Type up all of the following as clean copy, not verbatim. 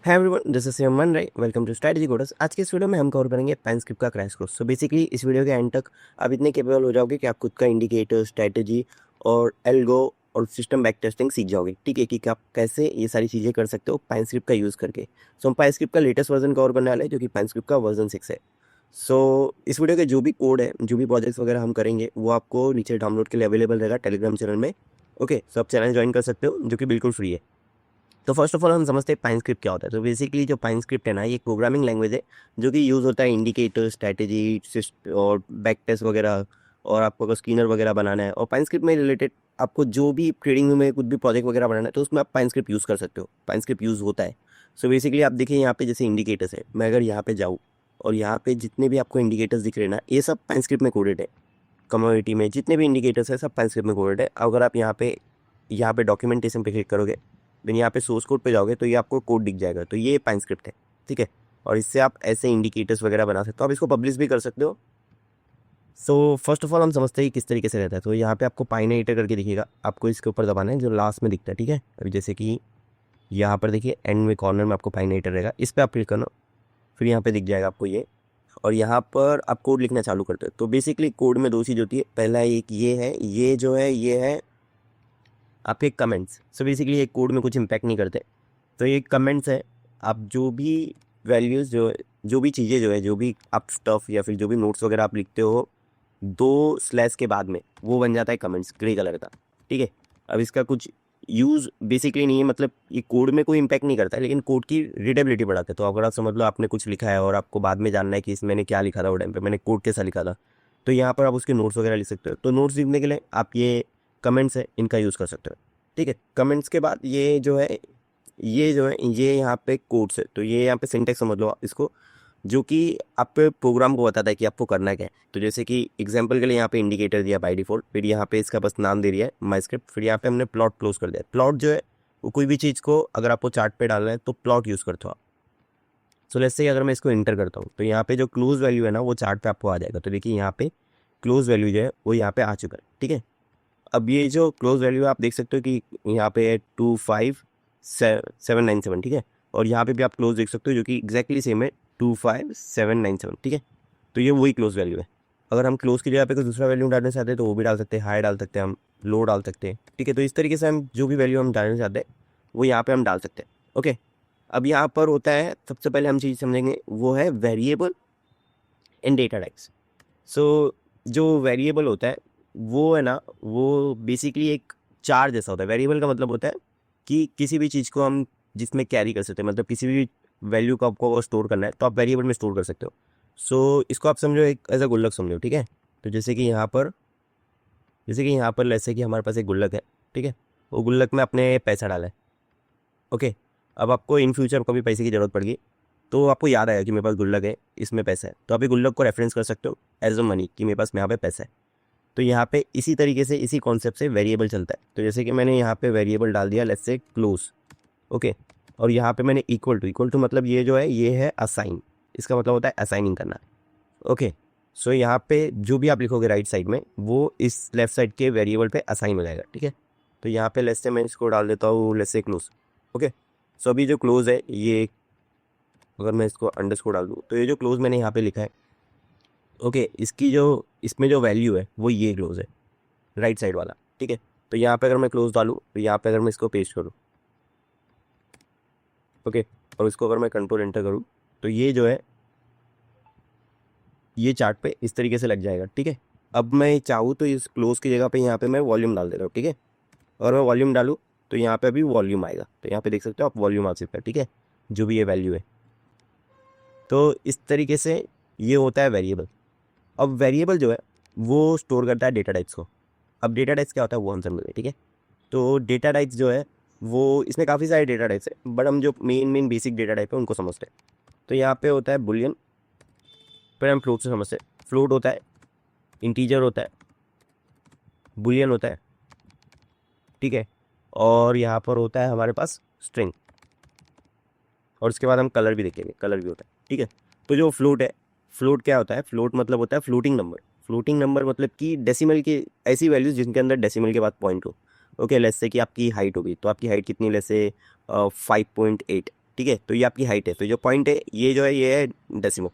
Hi everyone, this is Siman Rai. Welcome to strategy coders. आज के इस वीडियो में हम कवर करेंगे पाइन स्क्रिप्ट का क्रैश कोर्स। सो बेसिकली इस वीडियो के एंड तक आप इतने केपेबल हो जाओगे कि आप खुद का इंडिकेटर, स्ट्रैटेजी और एल्गो और सिस्टम बैक टेस्टिंग सीख जाओगे। ठीक है, कि आप कैसे ये सारी चीज़ें कर सकते हो पाइन स्क्रिप्ट का यूज़ करके। सो हम पाइन स्क्रिप्ट का लेटेस्ट वर्जन कवर करने वाले हैं, जो कि पाइन स्क्रिप्ट का वर्जन 6 है। सो इस वीडियो के जो भी कोड है, जो भी प्रोजेक्ट्स वगैरह हम करेंगे, वो आपको नीचे डाउनलोड के लिए अवेलेबल रहेगा टेलीग्राम चैनल में। ओके, सो आप चैनल ज्वाइन कर सकते हो, जो कि बिल्कुल फ्री है। तो फर्स्ट ऑफ ऑल हम समझते हैं पाइन स्क्रिप्ट क्या होता है। तो बेसिकली जो पाइन स्क्रिप्ट है ना, ये एक प्रोग्रामिंग लैंग्वेज है जो कि यूज़ होता है इंडिकेटर, स्ट्रैटेजी और बैक टेस्ट वगैरह, और आपको अगर स्कीनर वगैरह बनाना है और पाइन स्क्रिप्ट में रिलेटेड आपको जो भी ट्रेडिंग में कुछ भी प्रोजेक्ट वगैरह बनाना है, तो उसमें आप पाइन स्क्रिप्ट यूज़ कर सकते हो। पाइन स्क्रिप्ट यूज़ होता है। सो बेसिकली आप देखिए यहाँ पे जैसे इंडिकेटर्स है, मैं अगर यहाँ पे जाऊँ और यहाँ पे जितने भी आपको इंडिकेटर्स दिख रहे हैं ना, ये सब पाइन स्क्रिप्ट में कोडेड है। कमोडिटी में जितने भी इंडिकेटर्स है सब पाइन स्क्रिप्ट में कोडेड है। अगर आप यहाँ पे डॉक्यूमेंटेशन पे क्लिक करोगे, देन यहाँ पे सोर्स कोड पे जाओगे तो ये आपको कोड दिख जाएगा। तो ये पाइन स्क्रिप्ट है, ठीक है। और इससे आप ऐसे इंडिकेटर्स वगैरह बना सकते हो। आप इसको पब्लिश भी कर सकते हो। सो फर्स्ट ऑफ ऑल हम समझते हैं कि किस तरीके से रहता है। तो यहाँ पे आपको पाइन एडिटर करके दिखेगा, आपको इसके ऊपर दबाना है जो लास्ट में दिखता है, ठीक है। अभी जैसे कि यहाँ पर देखिए एंड में कॉर्नर में आपको पाइन एडिटर रहेगा, इस पर आप क्लिक करना, फिर यहाँ पे दिख जाएगा आपको ये। और यहाँ पर आप कोड लिखना चालू करते हो। तो बेसिकली कोड में दो चीज़ होती है। पहला एक ये है, ये जो है ये है आपके कमेंट्स। सो बेसिकली ये कोड में कुछ इम्पैक्ट नहीं करते। तो ये कमेंट्स है, आप जो भी वैल्यूज़ जो भी चीज़ें जो भी आप स्टफ़ या फिर जो भी नोट्स वगैरह आप लिखते हो, 2 स्लैश के बाद में वो बन जाता है कमेंट्स, ग्रे कलर का, ठीक है। अब इसका कुछ यूज़ बेसिकली नहीं है, मतलब ये कोड में कोई इम्पैक्ट नहीं करता है, लेकिन कोड की रीडेबिलिटी बढ़ाता है। तो अगर आप समझ लो आपने कुछ लिखा है और आपको बाद में जानना है कि इसमें मैंने क्या लिखा था, वो टाइम पे मैंने कोड कैसा लिखा था, तो यहाँ पर आप उसके नोट्स वगैरह लिख सकते हो। तो नोट्स लिखने के लिए आप ये कमेंट्स है, इनका यूज़ कर सकते हो, ठीक है। कमेंट्स के बाद ये यहाँ पे कोड्स है। तो ये यहाँ पे सिंटेक्स समझ लो आप इसको, जो कि आप प्रोग्राम को बताता है कि आपको करना क्या है। तो जैसे कि एग्जांपल के लिए यहाँ पे इंडिकेटर दिया बाय डिफॉल्ट, फिर यहाँ पे इसका बस नाम दे दिया है माई स्क्रिप्ट, फिर यहाँ पे हमने प्लॉट क्लोज कर दिया। प्लॉट जो है वो कोई भी चीज़ को अगर आपको चार्ट पे डालना है तो प्लॉट यूज़ करते हो आप। सो लेट्स से अगर मैं इसको इंटर करता हूँ तो यहाँ पे जो क्लोज वैल्यू है ना, वो चार्ट पे आपको आ जाएगा। तो देखिए यहाँ पे क्लोज वैल्यू जो है वो यहाँ पे आ चुका है, ठीक है। अब ये जो क्लोज वैल्यू आप देख सकते हो कि यहाँ पे है 25797, ठीक है। और यहाँ पे भी आप क्लोज देख सकते हो, जो कि एग्जैक्टली सेम है 25797, ठीक है। तो ये वही क्लोज वैल्यू है। अगर हम क्लोज की जगह पे कोई दूसरा वैल्यू डालना चाहते हैं तो वो भी डाल सकते हैं, हाई डाल सकते हैं, हम लो डाल सकते हैं, ठीक है। तो इस तरीके से हम जो भी वैल्यू हम डालना चाहते हैं वो यहाँ पे हम डाल सकते हैं, ओके। अब यहाँ पर होता है, सबसे पहले हम चीज़ समझेंगे वो है वेरिएबल एंड डेटा टाइप्स। सो जो वेरिएबल होता है वो है ना, वो बेसिकली एक चार जैसा होता है। वेरिएबल का मतलब होता है कि किसी भी चीज़ को हम जिसमें कैरी कर सकते हैं, मतलब किसी भी वैल्यू को आपको स्टोर करना है तो आप वेरिएबल में स्टोर कर सकते हो। सो इसको आप समझो एक एज अ गुल्लक समझो, ठीक है। तो जैसे कि यहाँ पर जैसे कि हमारे पास एक गुल्लक है, ठीक है। वो गुल्लक में आपने पैसा डाला है, ओके। अब आपको इन फ्यूचर कभी पैसे की ज़रूरत पड़ेगी तो आपको याद आएगा कि मेरे पास गुल्लक है, इसमें पैसा है, तो आप ये गुल्लक को रेफरेंस कर सकते हो एज अ मनी कि मेरे पास यहाँ पे पैसा है। तो यहाँ पे इसी तरीके से इसी कॉन्सेप्ट से वेरिएबल चलता है। तो जैसे कि मैंने यहाँ पे वेरिएबल डाल दिया, लेट्स से क्लोज, ओके। और यहाँ पे मैंने इक्वल टू मतलब ये जो है ये है असाइन, इसका मतलब होता है असाइनिंग करना, ओके। सो यहाँ पे जो भी आप लिखोगे राइट साइड में, वो इस लेफ्ट साइड के वेरिएबल पे असाइन हो जाएगा, ठीक है। तो यहाँ पे लेट्स से मैं इसको डाल देता हूँ, लेट्स से क्लोज, ओके। सो अभी जो क्लोज है ये, अगर मैं इसको अंडरस्कोर डाल दूँ तो ये जो क्लोज मैंने यहाँ पे लिखा है, ओके, इसमें जो वैल्यू है वो ये क्लोज है, राइट साइड वाला, ठीक है। तो यहाँ पे अगर मैं क्लोज डालूँ तो यहाँ पे अगर मैं इसको पेस्ट करूँ, ओके, और इसको अगर मैं कंट्रोल एंटर करूँ तो ये जो है ये चार्ट पे इस तरीके से लग जाएगा, ठीक है। अब मैं चाहूँ तो इस क्लोज की जगह पे यहाँ पे मैं वॉल्यूम डाल दे रहा हूँ, ठीक है। और मैं वॉल्यूम डालूँ तो यहाँ पे अभी वॉल्यूम आएगा। तो यहाँ पे देख सकते हो आप वॉल्यूम आ चुका है, ठीक है, जो भी ये वैल्यू है। तो इस तरीके से ये होता है वेरिएबल। अब वेरिएबल जो है वो स्टोर करता है डेटा टाइप्स को। अब डेटा टाइप्स क्या होता है वो हम समझेंगे, ठीक है। तो डेटा टाइप्स जो है वो, इसमें काफ़ी सारे डेटा टाइप्स है, बट हम जो मेन बेसिक डेटा टाइप है उनको समझते हैं। तो यहाँ पे होता है बुलियन, फिर हम फ्लोट से समझते हैं। फ्लोट होता है, इंटीजर होता है, बुलियन होता है, ठीक है। और यहाँ पर होता है हमारे पास स्ट्रिंग, और उसके बाद हम कलर भी देखेंगे, कलर भी होता है, ठीक है। तो जो फ्लोट है, फ्लोट क्या होता है? फ्लोट मतलब होता है फ्लोटिंग नंबर। फ्लोटिंग नंबर मतलब कि डेसिमल की ऐसी वैल्यूज जिनके अंदर डेसिमल के बाद पॉइंट हो। ओके, लेट्स से कि आपकी हाइट होगी, तो आपकी हाइट कितनी, लेट्स से 5.8, ठीक है, तो ये आपकी हाइट है। तो जो पॉइंट है ये जो है ये है डेसिमल,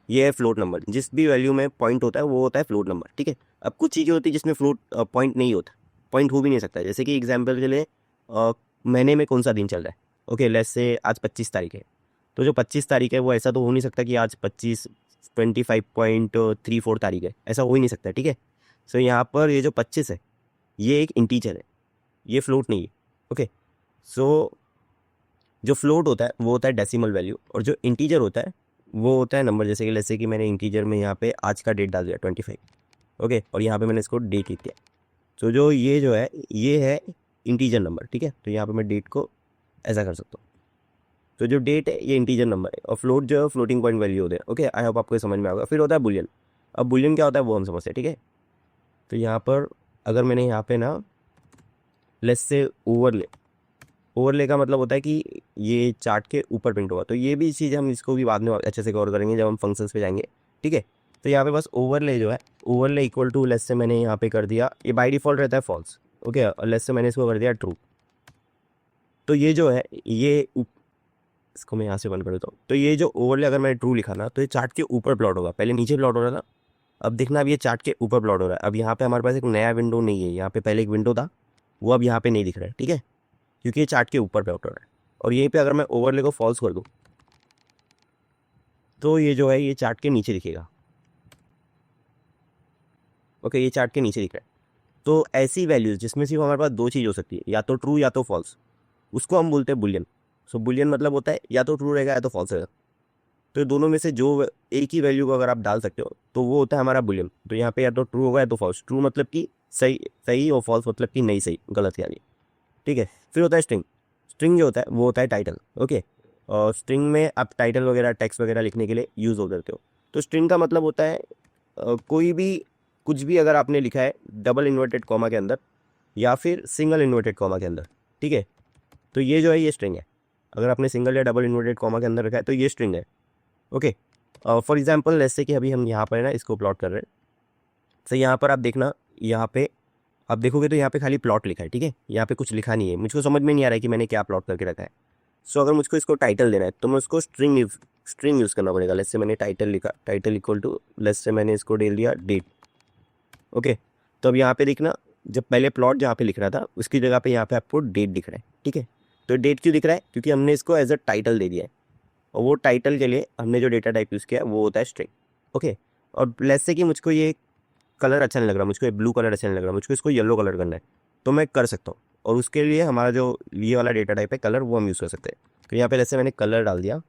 ये है फ्लोट नंबर। जिस भी वैल्यू में पॉइंट होता है वो होता है फ्लोट नंबर, ठीक है। अब कुछ चीज़ें होती है जिसमें फ्लोट पॉइंट नहीं होता, पॉइंट हो भी नहीं सकता। जैसे कि एग्जाम्पल के लिए महीने में कौन सा दिन चल रहा है। ओके, लेट्स से आज 25 तारीख है, तो जो 25 तारीख है वो ऐसा तो हो नहीं सकता कि आज 25 तारीख है, ऐसा हो ही नहीं सकता, ठीक है। सो यहाँ पर ये जो 25 है ये एक इंटीजर है, ये फ्लोट नहीं है। ओके, सो जो फ्लोट होता है वो होता है डेसिमल वैल्यू, और जो इंटीजर होता है वो होता है नंबर। जैसे कि मैंने इंटीजर में यहाँ पे आज का डेट डाल दिया 25, ओके, और यहाँ पे मैंने इसको डेट लिख दिया। तो जो ये जो है ये है इंटीजर नंबर, ठीक है। तो यहाँ पे मैं डेट को ऐसा कर सकता हूँ। तो जो डेट है ये इंटीजर नंबर है, और फ्लोट जो है फ्लोटिंग पॉइंट वैल्यू होते हैं। ओके, आई होप आपको ये समझ में आएगा। फिर होता है बुलियन। अब बुलियन क्या होता है वो हम समझते हैं, ठीक है। तो यहाँ पर अगर मैंने यहाँ पे ना लेस से ओवरले, ओवरले का मतलब होता है कि ये चार्ट के ऊपर प्रिंट होगा। तो ये भी चीज़ हम इसको भी बाद में अच्छे से कवर करेंगे जब हम फंक्शंस पे जाएंगे, ठीक है। तो यहाँ पे बस ओवरले जो है, ओवरले इक्वल टू लेस से मैंने यहाँ पे कर दिया, ये बाय डिफॉल्ट रहता है फॉल्स, ओके, और लेस से मैंने इसको कर दिया ट्रू। तो ये जो है ये इसको मैं यहाँ से बंद कर देता हूँ। तो ये जो ओवरले अगर मैंने ट्रू लिखा ना, तो ये चार्ट के ऊपर प्लॉट होगा, पहले नीचे प्लॉट हो रहा था, अब देखना अब ये चार्ट के ऊपर प्लॉट हो रहा है। अब यहाँ पे हमारे पास एक नया विंडो नहीं है, यहाँ पे पहले एक विंडो था वो अब यहाँ पे नहीं दिख रहा है, ठीक है, क्योंकि ये चार्ट के ऊपर प्लॉट हो रहा है। और यहीं पे अगर मैं ओवरले को फॉल्स कर दूँ तो ये जो है ये चार्ट के नीचे दिखेगा। ओके, ये चार्ट के नीचे दिख रहा है। तो ऐसी वैल्यूज जिसमें सिर्फ हमारे पास दो चीज़ हो सकती है, या तो ट्रू या तो फॉल्स, उसको हम बोलते हैं बुलियन। सो बुलियन मतलब होता है या तो ट्रू रहेगा या तो फॉल्स रहेगा। तो दोनों में से जो एक ही वैल्यू को अगर आप डाल सकते हो तो वो होता है हमारा बुलियन। तो यहाँ पे या तो ट्रू होगा या तो फॉल्स। ट्रू मतलब कि सही सही, और फॉल्स मतलब कि नहीं सही, गलत यानी, ठीक है। फिर होता है स्ट्रिंग। स्ट्रिंग जो होता है वो होता है टाइटल, ओके। और स्ट्रिंग में आप टाइटल वगैरह टेक्स्ट वगैरह लिखने के लिए यूज़ हो करते हो। तो स्ट्रिंग का मतलब होता है कोई भी कुछ भी अगर आपने लिखा है डबल इन्वर्टेड कॉमा के अंदर या फिर सिंगल इन्वर्टेड कॉमा के अंदर, ठीक है, तो ये जो है ये स्ट्रिंग है। अगर आपने सिंगल या डबल इन्वर्टेड कॉमा के अंदर रखा है तो ये स्ट्रिंग है, ओके। फॉर एग्जाम्पल जैसे कि अभी हम यहाँ पर है ना इसको प्लॉट कर रहे हैं। तो यहाँ पर आप देखना, यहाँ पे आप देखोगे तो यहाँ पे खाली प्लॉट लिखा है, ठीक है, यहाँ पे कुछ लिखा नहीं है। मुझको समझ में नहीं आ रहा है कि मैंने क्या प्लॉट करके रखा है। सो अगर मुझको इसको टाइटल देना है तो मैं उसको स्ट्रिंग यूज़ करना पड़ेगा। लेट्स से मैंने टाइटल लिखा, टाइटल इक्वल टू लेट्स से मैंने इसको दे दिया डेट, ओके। तो अब यहाँ पे देखना, जब पहले प्लॉट जहाँ पे लिख रहा था उसकी जगह पे यहाँ पे आपको डेट दिख रहा है, ठीक है। तो डेट क्यों दिख रहा है? क्योंकि हमने इसको एज अ टाइटल दे दिया है, और वो टाइटल के लिए हमने जो डेटा टाइप यूज़ किया है वो होता है स्ट्रिंग, ओके। और लेट्स से कि मुझको ये कलर अच्छा नहीं लग रहा, मुझको ये ब्लू कलर अच्छा नहीं लग रहा, मुझको इसको येलो कलर करना है, तो मैं कर सकता हूँ। और उसके लिए हमारा जो ये वाला डेटा टाइप है कलर, वो हम यूज़ कर सकते हैं। तो यहाँ पे जैसे मैंने कलर डाल दिया,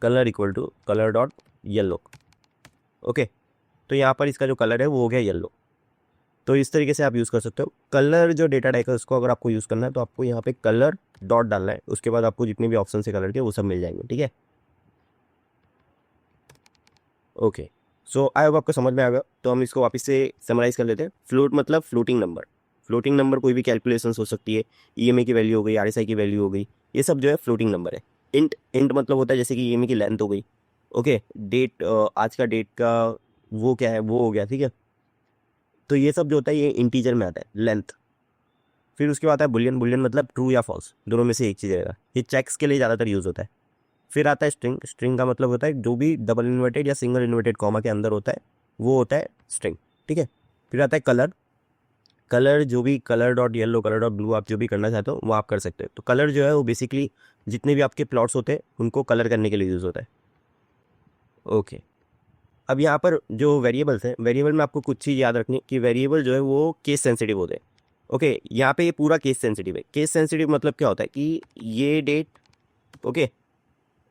colour equal to colour dot yellow, okay. तो यहाँ पर इसका जो कलर है वो हो गया येलो। तो इस तरीके से आप यूज़ कर सकते हो। कलर जो डेटा टाइप है उसको अगर आपको यूज़ करना है तो आपको यहाँ पे कलर डॉट डालना है, उसके बाद आपको जितने भी ऑप्शन है कलर के वो सब मिल जाएंगे, ठीक है, ओके। सो आई होप आपको समझ में आ गया। तो हम इसको वापस से समराइज कर लेते हैं। फ्लोट मतलब फ्लोटिंग नंबर। फ्लोटिंग नंबर कोई भी कैलकुलेशंस हो सकती है, ईएमआई की वैल्यू हो गई, आरएसआई की वैल्यू हो गई, ये सब जो है फ्लोटिंग नंबर है। इंट, इंट मतलब होता है जैसे कि ईएमआई की लेंथ हो गई, ओके, डेट, आज का डेट का वो क्या है वो हो गया, ठीक है। तो ये सब जो होता है ये इंटीजर में आता है, लेंथ। फिर उसके बाद आता है बुलियन। बुलियन मतलब ट्रू या फॉल्स, दोनों में से एक चीज़ रहेगा। ये चेक्स के लिए ज़्यादातर यूज़ होता है। फिर आता है स्ट्रिंग। स्ट्रिंग का मतलब होता है जो भी डबल इन्वर्टेड या सिंगल इन्वर्टेड कॉमा के अंदर होता है वो होता है स्ट्रिंग, ठीक है। फिर आता है कलर। कलर जो भी colour dot yellow, colour dot blue, आप जो भी करना चाहते हो वो आप कर सकते हो। तो कलर जो है वो बेसिकली जितने भी आपके प्लॉट्स होते हैं उनको कलर करने के लिए यूज़ होता है, ओके। अब यहाँ पर जो वेरिएबल्स हैं, वेरिएबल में आपको कुछ चीज़ याद रखनी कि वेरिएबल जो है वो केस सेंसिटिव होते हैं, ओके। यहाँ पे ये पूरा केस सेंसिटिव है। केस सेंसिटिव मतलब क्या होता है कि ये डेट, ओके,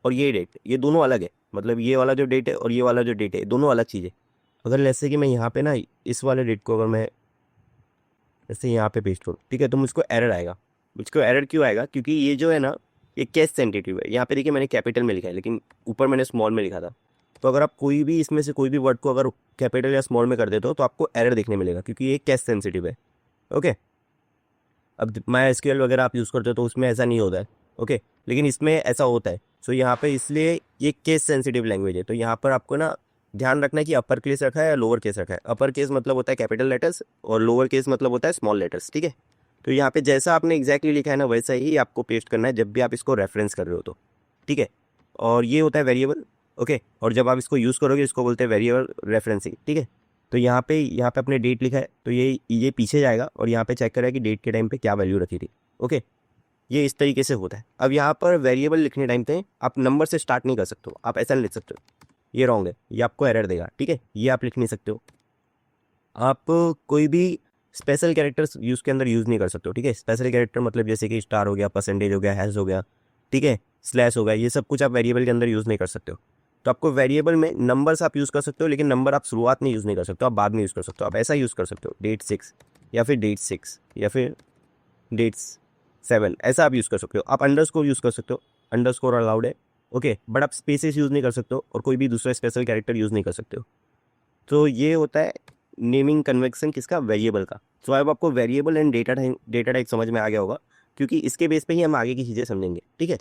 और ये डेट, ये दोनों अलग है। मतलब ये वाला जो डेट है और ये वाला जो डेट है दोनों अलग चीज़ है। अगर जैसे कि मैं यहाँ पे ना इस वाले डेट को अगर मैं जैसे यहाँ पे पेस्ट करूँ, ठीक है, तो मुझको एरर आएगा। मुझको एरर क्यों आएगा? क्योंकि ये जो है ना ये केस सेंसिटिव है। यहाँ पे देखिए मैंने कैपिटल में लिखा है लेकिन ऊपर मैंने स्मॉल में लिखा था। तो अगर आप कोई भी इसमें से कोई भी वर्ड को अगर कैपिटल या स्मॉल में कर देते हो तो आपको एरर देखने मिलेगा, क्योंकि ये केस सेंसिटिव है, ओके। अब माई एसक्यूएल वगैरह आप यूज़ करते हो तो उसमें ऐसा नहीं होता है, ओके, लेकिन इसमें ऐसा होता है। सो यहाँ पे इसलिए ये केस सेंसिटिव लैंग्वेज है। तो यहाँ पर आपको ना ध्यान रखना है कि अपर केस रखा है या लोअर केस रखा है। अपर केस मतलब होता है कैपिटल लेटर्स और लोअर केस मतलब होता है स्मॉल लेटर्स, ठीक है। तो यहाँ पे जैसा आपने एग्जैक्टली लिखा है ना वैसा ही आपको पेस्ट करना है जब भी आप इसको रेफरेंस कर रहे हो तो, ठीक है। और ये होता है वेरिएबल, ओके। और जब आप इसको यूज़ करोगे इसको बोलते हैं वेरिएबल रेफरेंसिंग, ठीक है। तो यहाँ पे अपने डेट लिखा है तो ये पीछे जाएगा और यहाँ पे चेक करेगा कि डेट के टाइम पे क्या वैल्यू रखी थी, ओके। ये इस तरीके से होता है। अब यहाँ पर वेरिएबल लिखने टाइम पे आप नंबर से स्टार्ट नहीं कर सकते हो, आप ऐसा नहीं लिख सकते हो, ये रॉन्ग है, ये आपको एरर देगा, ठीक है। ये आप लिख नहीं सकते हो। आप कोई भी स्पेशल कैरेक्टर्स यूज़ के अंदर यूज़ नहीं कर सकते हो, ठीक है। स्पेशल कैरेक्टर मतलब जैसे कि स्टार हो गया, परसेंटेज हो गया, हैश हो गया, ठीक है, स्लैश हो गया, ये सब कुछ आप वेरिएबल के अंदर यूज़ नहीं कर सकते हो। तो आपको वेरिएबल में नंबर्स आप यूज़ कर सकते हो, लेकिन नंबर आप शुरुआत में यूज़ नहीं कर सकते हो, आप बाद में यूज़ कर सकते हो। आप ऐसा यूज़ कर सकते हो डेट 6 या फिर डेट 6 या फिर डेट्स 7, ऐसा आप यूज़ कर सकते हो। आप अंडरस्कोर यूज़ कर सकते हो, अंडरस्कोर अलाउड है, ओके। बट आप स्पेसेस यूज़ नहीं कर सकते हो और कोई भी दूसरा स्पेशल कैरेक्टर यूज़ नहीं कर सकते हो। तो ये होता है नेमिंग कन्वेक्शन किसका, वेरिएबल का। सो अब आपको वेरिएबल एंड डेटा टाइप समझ में आ गया होगा, क्योंकि इसके बेस पे ही हम आगे की चीज़ें समझेंगे, ठीक है।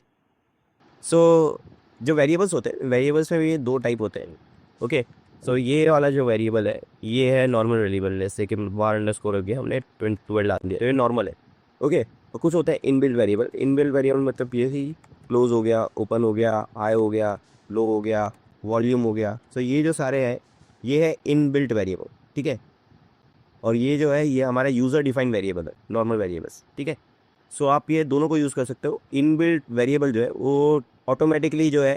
सो जो वेरिएबल्स होते हैं, वेरिएबल्स में भी 2 टाइप होते हैं, ओके। सो ये वाला जो वेरिएबल है ये है नॉर्मल वेरिएबल, जैसे कि वार अंडरस्कोर हो गया, हमने 12 डाल दिया तो ये नॉर्मल है, ओके। और कुछ होता है इनबिल्ट वेरिएबल। इनबिल्ट वेरिएबल मतलब ये ही क्लोज हो गया, ओपन हो गया, हाई हो गया, लो हो गया, वॉल्यूम हो गया। सो ये जो सारे हैं ये है इनबिल्ट वेरिएबल, ठीक है। और ये जो है ये हमारा यूज़र डिफाइंड वेरिएबल है, नॉर्मल वेरिएबल्स, ठीक है। सो आप ये दोनों को यूज़ कर सकते हो। इनबिल्ट वेरिएबल जो है वो ऑटोमेटिकली जो है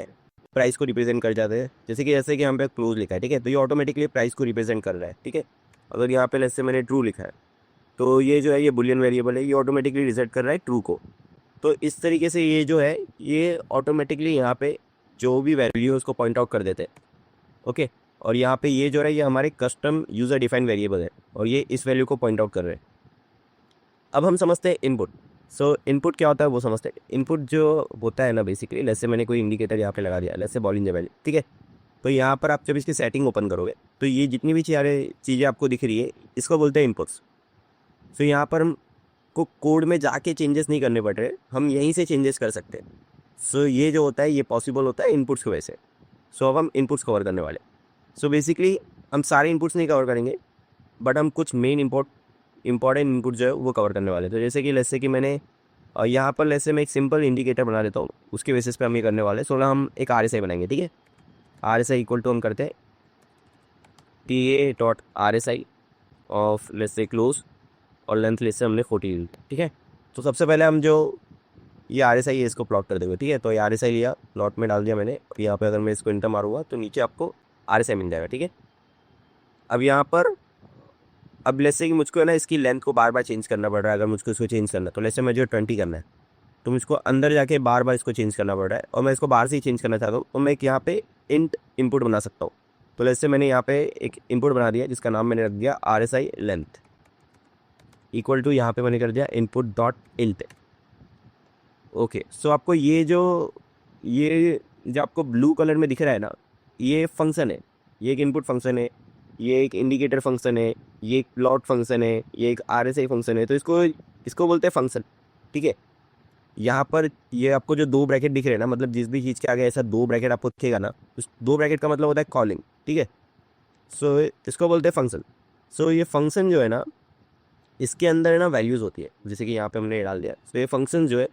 प्राइस को रिप्रेजेंट कर जाते हैं। जैसे कि यहाँ पे क्लोज लिखा है, ठीक है, तो ये ऑटोमेटिकली प्राइस को रिप्रेजेंट कर रहा है, ठीक है। अगर यहाँ पे जैसे मैंने ट्रू लिखा है तो ये जो है ये बुलियन वेरिएबल है, ये ऑटोमेटिकली रिसेट कर रहा है ट्रू को। तो इस तरीके से ये जो है ये ऑटोमेटिकली यहाँ पे जो भी वैल्यू है उसको पॉइंट आउट कर देते हैं, ओके। और यहाँ पे ये जो है ये हमारे कस्टम यूज़र डिफाइंड वेरिएबल है और ये इस वैल्यू को पॉइंट आउट कर रहे हैं। अब हम समझते हैं इनपुट। सो इनपुट क्या होता है वो समझते हैं। इनपुट जो होता है ना बेसिकली, जैसे मैंने कोई इंडिकेटर यहाँ पे लगा दिया, जैसे बॉलिंग वैल्यू, ठीक है। तो यहाँ पर आप जब इसकी सेटिंग ओपन करोगे तो ये जितनी भी चीज़ें आपको दिख रही है इसको बोलते हैं इनपुट्स। सो यहाँ पर हमको कोड में जाके चेंजेस नहीं करने पड़ रहे, हम यहीं से चेंजेस कर सकते हैं। सो ये जो होता है ये पॉसिबल होता है इनपुट्स की वजह से। सो अब हम इनपुट्स कवर करने वाले। सो बेसिकली हम सारे इनपुट्स नहीं कवर करेंगे, बट हम कुछ मेन इंपॉर्टेंट इनपुट जो है वो कवर करने वाले हैं। तो जैसे कि मैंने यहाँ पर जैसे मैं एक सिंपल इंडिकेटर बना देता हूँ, उसके बेसिस पे हम ये करने वाले हैं। सो हम एक RSI बनाएंगे, ठीक है। RSI इक्वल टू हम करते हैं TA.RSI of let's say close और लेंथ लेस से हमने 40, ठीक है। तो सबसे पहले हम जो ये RSI है इसको प्लॉट कर देंगे, ठीक है। तो ये RSI लिया, प्लॉट में डाल दिया मैंने। यहाँ पे अगर मैं इसको इंटर मारूंगा तो नीचे आपको RSI मिल जाएगा, ठीक है। अब यहाँ पर अब लेट्स से कि मुझको है ना इसकी लेंथ को बार बार चेंज करना पड़ रहा है। अगर मुझको इसको चेंज करना है तो लेट्स से मुझे 20 करना है, तो मुझको अंदर जाके बार बार इसको चेंज करना पड़ रहा है और मैं इसको बाहर से ही चेंज करना चाहता हूँ। तो मैं एक यहाँ पे इंट इनपुट बना सकता हूँ। तो लेट्स से मैंने यहाँ पे एक इनपुट बना दिया जिसका नाम मैंने रख दिया RSI लेंथ इक्वल टू, यहाँ पे मैंने कर दिया इनपुट डॉट इंट, ओके। सो आपको ये जो आपको ब्लू कलर में दिख रहा है ना, ये फंक्शन है, ये एक इनपुट फंक्शन है, ये एक इंडिकेटर फंक्शन है, ये एक प्लॉट फंक्शन है, ये एक RSI फंक्शन है। तो इसको बोलते हैं फंक्शन, ठीक है। यहाँ पर ये आपको जो 2 ब्रैकेट दिख रहे हैं ना, मतलब जिस भी चीज़ के आगे ऐसा 2 ब्रैकेट आपको दिखेगा ना, उस 2 ब्रैकेट का मतलब होता है कॉलिंग, ठीक है। सो इसको बोलते हैं फंक्शन। सो ये फंक्शन जो है ना इसके अंदर है ना वैल्यूज़ होती है, जैसे कि यहाँ पे हमने डाल दिया। तो ये फंक्शन जो है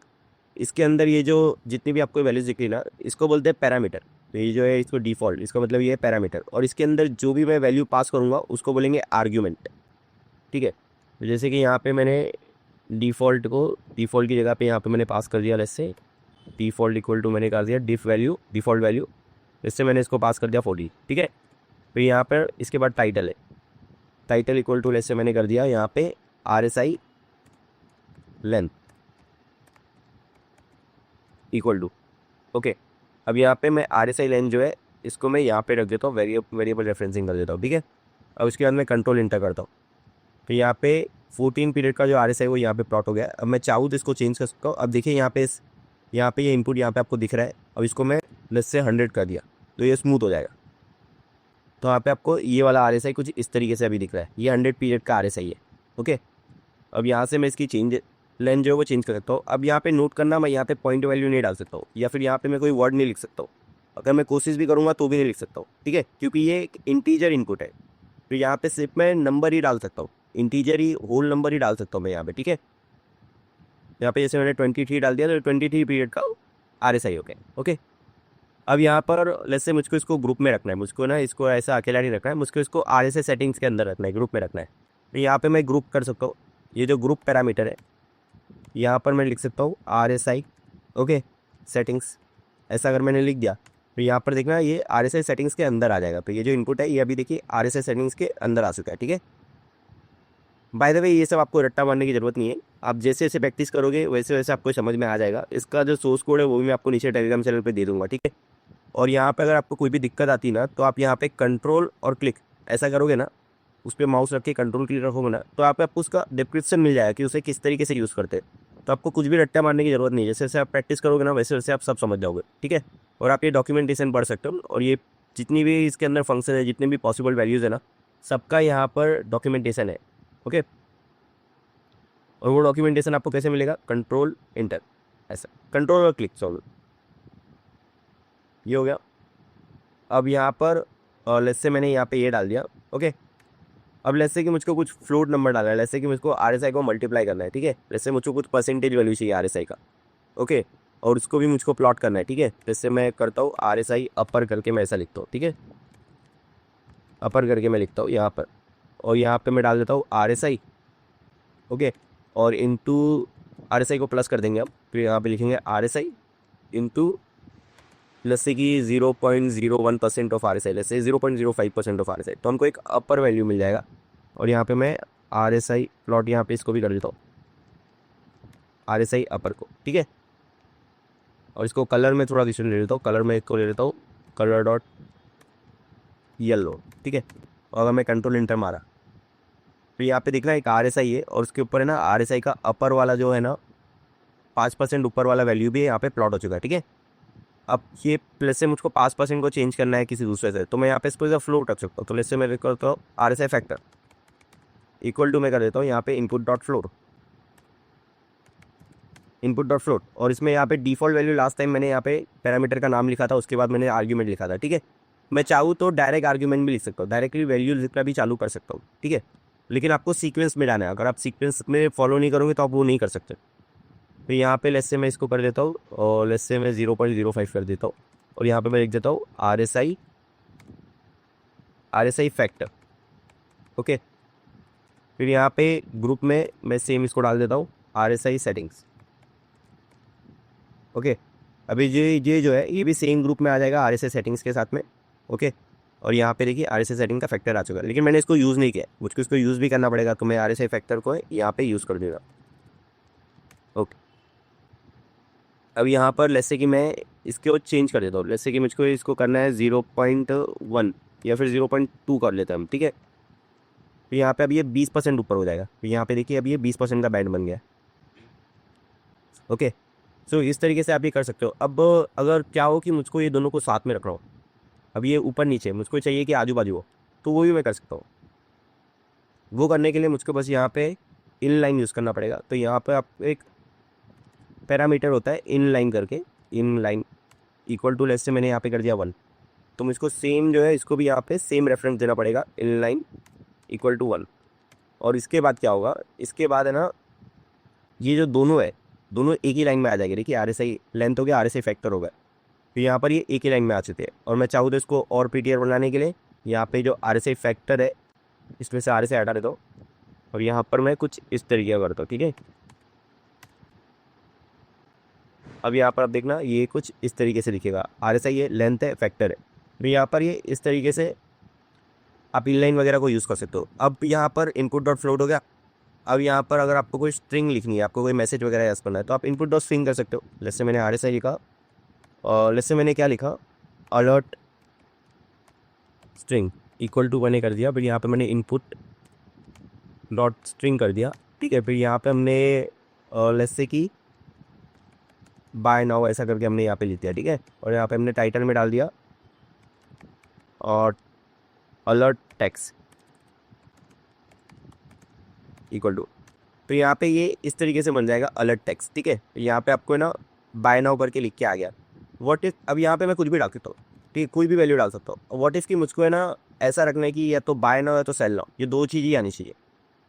इसके अंदर ये जो जितनी भी आपको वैल्यूज़ दिख रही है ना इसको बोलते हैं पैरामीटर। तो ये जो है इसको डिफ़ॉल्ट, इसका मतलब ये है पैरामीटर। और इसके अंदर जो भी मैं वैल्यू पास करूँगा उसको बोलेंगे आर्ग्यूमेंट, ठीक है। तो जैसे कि यहाँ पे मैंने डिफ़ॉल्ट की जगह पे यहाँ पे मैंने पास कर दिया, जैसे डिफ़ॉल्ट इक्वल टू मैंने कर दिया डिफ़ॉल्ट वैल्यू, इससे मैंने इसको पास कर दिया 40, ठीक है। फिर यहाँ पर इसके बाद टाइटल है, टाइटल इक्वल टू जैसे मैंने कर दिया यहाँ पे RSI length equal to, okay. अब यहाँ पे मैं RSI लेंथ जो है इसको मैं यहाँ पे रख देता हूँ, वेरिएबल रेफरेंसिंग कर देता हूँ, ठीक है। अब उसके बाद मैं कंट्रोल इंटर करता हूँ। तो यहाँ पे 14 पीरियड का जो RSI वो यहाँ पे प्लॉट हो गया। अब मैं चाहूँ तो इसको चेंज कर सकता हूँ। अब देखिए यहाँ पे ये इनपुट यहाँ पे आपको दिख रहा है। अब इसको मैं लेट्स से 100 कर दिया तो ये स्मूथ हो जाएगा। तो यहाँ पे आपको ये वाला RSI कुछ इस तरीके से अभी दिख रहा है, ये 100 पीरियड का RSI है, ओके। अब यहाँ से मैं इसकी लेंथ जो है वो चेंज कर सकता हूँ। अब यहाँ पे नोट करना, मैं यहाँ पे पॉइंट वैल्यू नहीं डाल सकता हूँ या फिर यहाँ पे मैं कोई वर्ड नहीं लिख सकता हूँ। अगर मैं कोशिश भी करूँगा तो भी नहीं लिख सकता हूँ, ठीक है, क्योंकि ये एक इंटीजर इनपुट है। तो यहाँ पे सिर्फ मैं नंबर ही डाल सकता हूँ, इंटीजर ही, होल नंबर ही डाल सकता हूँ मैं यहाँ पे, ठीक है। यहाँ पे जैसे मैंने 23 डाल दिया तो 23 पीरियड का RSI हो गया, ओके। अब यहाँ पर लेट्स से मुझको इसको ग्रुप में रखना है, मुझको ना इसको ऐसा अकेला नहीं रखना है, मुझको इसको RSI सेटिंग्स के अंदर रखना है, ग्रुप में रखना है। तो यहाँ पे मैं ग्रुप कर सकता हूँ, ये जो ग्रुप पैरामीटर है यहाँ पर मैं लिख सकता हूँ RSI, ओके, सेटिंग्स। ऐसा अगर मैंने लिख दिया तो यहाँ पर देखना ये RSI सेटिंग्स के अंदर आ जाएगा। तो ये जो इनपुट है ये अभी देखिए RSI सेटिंग्स के अंदर आ चुका है, ठीक है। बाय द वे ये सब आपको रट्टा मारने की ज़रूरत नहीं है, आप जैसे जैसे प्रैक्टिस करोगे वैसे वैसे आपको समझ में आ जाएगा। इसका जो सोर्स कोड है वो भी मैं आपको नीचे टेलीग्राम चैनल पे दे दूंगा, ठीक है। और यहाँ पे अगर आपको कोई भी दिक्कत आती ना तो आप यहाँ पे कंट्रोल और क्लिक ऐसा करोगे ना, उस पर माउस रख के कंट्रोल क्लिक रखोगे ना तो आपको उसका डिस्क्रिप्शन मिल जाएगा कि उसे किस तरीके से यूज़ करते हैं। तो आपको कुछ भी रट्टा मारने की ज़रूरत नहीं है, जैसे जैसे आप प्रैक्टिस करोगे ना वैसे वैसे आप सब समझ जाओगे, ठीक है। और आप ये डॉक्यूमेंटेशन पढ़ सकते हो, और ये जितनी भी इसके अंदर फंक्शन है, जितने भी पॉसिबल वैल्यूज़ है ना, सबका यहाँ पर डॉक्यूमेंटेशन है, ओके। और वो डॉक्यूमेंटेशन आपको कैसे मिलेगा, कंट्रोल इंटर, ऐसा कंट्रोल और क्लिक, सॉल्व, ये हो गया। अब यहाँ पर लेट्स से मैंने यहाँ पे ये डाल दिया, ओके। अब लेट्स से कि मुझको कुछ फ्लोट नंबर डालना है, लेट्स से कि मुझको RSI को मल्टीप्लाई करना है, ठीक है। लेट्स से मुझको कुछ परसेंटेज वैल्यू चाहिए RSI का, ओके, और उसको भी मुझको प्लॉट करना है, ठीक है। जैसे मैं करता हूँ RSI अपर करके मैं ऐसा लिखता हूँ, ठीक है, अपर करके मैं लिखता हूँ यहाँ पर, और यहाँ पे मैं डाल देता हूँ RSI, ओके, और इंटू RSI को प्लस कर देंगे अब, फिर यहाँ पे लिखेंगे RSI इंटू जैसे कि 0.01% ऑफ RSI, जैसे 0.05% ऑफ RSI, तो हमको एक अपर वैल्यू मिल जाएगा। और यहाँ पे मैं RSI प्लॉट यहाँ पे इसको भी कर देता हूँ, RSI अपर को, ठीक है। और इसको कलर में थोड़ा डिफरेंट ले लेता हूँ, कलर में इसको ले लेता हूँ कलर डॉट येलो, ठीक है। और अगर मैं कंट्रोल इंटर मारा तो यहाँ पे देखना एक RSI है, और उसके ऊपर है ना RSI का अपर वाला जो है ना 5% ऊपर वाला वैल्यू भी यहाँ पे प्लॉट हो चुका है, ठीक है। अब ये प्लस से मुझको 5% को चेंज करना है किसी दूसरे से, तो मैं यहाँ पे इसको इधर फ्लोट रख सकता हूँ। तो लेट्स से मैं करता हूँ RSI फैक्टर इक्वल टू, मैं कर देता हूँ यहाँ पे input dot float, input dot float. और इसमें यहाँ पे डिफॉल्ट वैल्यू लास्ट टाइम मैंने यहाँ पे पैरामीटर का नाम लिखा था, उसके बाद मैंने आर्ग्यूमेंट लिखा था, ठीक है। मैं चाहूँ तो डायरेक्ट आर्ग्यूमेंट भी लिख सकता हूँ, डायरेक्टली वैल्यू लिखना भी चालू कर सकता हूँ, ठीक है। लेकिन आपको सीक्वेंस में डालना है, अगर आप सीक्वेंस में फॉलो नहीं करोगे तो आप वो नहीं कर सकते। तो यहाँ पे लेट्स से मैं इसको कर देता हूँ, और लेट्स से मैं 0.05 कर देता हूँ, और यहाँ पे मैं लिख देता हूँ RSI फैक्टर, ओके। फिर यहाँ पे ग्रुप में मैं सेम इसको डाल देता हूँ RSI सेटिंग्स, ओके। अभी ये जो है ये भी सेम ग्रुप में आ जाएगा RSI सेटिंग्स के साथ में, ओके। और यहाँ पे देखिए RSI सेटिंग का फैक्टर आ चुका है, लेकिन मैंने इसको यूज़ नहीं किया, मुझको इसको यूज़ भी करना पड़ेगा, तो मैं RSI फैक्टर को यहाँ पे यूज़ कर दूँगा, ओके। अब यहाँ पर लेट्स से कि मैं इसको चेंज कर देता हूँ, लेट्स से कि मुझको इसको करना है 0.1 या फिर 0.2 कर लेते हैं हम, ठीक है। तो यहाँ पे अब ये 20% ऊपर हो जाएगा, तो यहाँ पे देखिए अब ये 20% का बैंड बन गया, ओके। सो इस तरीके से आप ये कर सकते हो। अब अगर क्या हो कि मुझको ये दोनों को साथ में रख रहा हूँ, अब ये ऊपर नीचे मुझको चाहिए कि आजू बाजू हो, तो वो भी मैं कर सकता हूँ। वो करने के लिए मुझको बस यहाँ पे इन लाइन यूज़ करना पड़ेगा। तो यहाँ पे आप एक पैरामीटर होता है इन लाइन करके, inline equal to less से मैंने यहाँ पे कर दिया 1, तो मुझको सेम जो है इसको भी यहाँ पे सेम रेफरेंस देना पड़ेगा, इन लाइन इक्वल टू 1। और इसके बाद क्या होगा, इसके बाद है ना ये जो दोनों है दोनों एक ही लाइन में आ जाएंगे। देखिए RSI लेंथ हो गया, RSI फैक्टर हो गया, तो यहाँ पर ये एक ही लाइन में आ चुके हैं। और मैं चाहूँ तो इसको और पीटीआर बनाने के लिए यहाँ पे जो RSI फैक्टर है इसमें से RSI हटा देता हूँ, और यहाँ पर मैं कुछ इस तरीके का करता हूँ, ठीक है। अब यहाँ पर आप देखना ये कुछ इस तरीके से दिखेगा, RSI ये लेंथ है, फैक्टर है, तो यहाँ पर ये इस तरीके से आप इनलाइन वगैरह को यूज़ कर सकते हो। अब यहाँ पर इनपुट डॉट फ्लोट हो गया। अब यहाँ पर अगर आपको कोई स्ट्रिंग लिखनी है, आपको कोई मैसेज वगैरह याद करना है, तो आप इनपुट डॉट स्ट्रिंग कर सकते हो। जैसे मैंने RSI लिखा, और जैसे मैंने क्या लिखा, अलर्ट स्ट्रिंग इक्वल टू मैंने कर दिया, फिर यहाँ पे मैंने इनपुट डॉट स्ट्रिंग कर दिया, ठीक है। फिर यहाँ पे हमने लेट्स से कि बाय नाउ ऐसा करके हमने यहाँ पे लिख दिया, ठीक है। और यहाँ पे हमने टाइटल में डाल दिया और अलर्ट टेक्स्ट इक्वल टू, तो यहाँ पे ये इस तरीके से बन जाएगा अलर्ट टेक्स्ट, ठीक है। यहाँ पे आपको ना बाय नाउ करके लिख के आ गया। व्हाट इफ, अब यहाँ पे मैं कुछ भी डाल सकता हूँ, ठीक है, कोई भी वैल्यू डाल सकता हूँ। व्हाट इफ कि मुझको है ना ऐसा रखना है कि या तो बाय नाउ या तो सेल नाउ, ये दो चीज़ ही आनी चाहिए।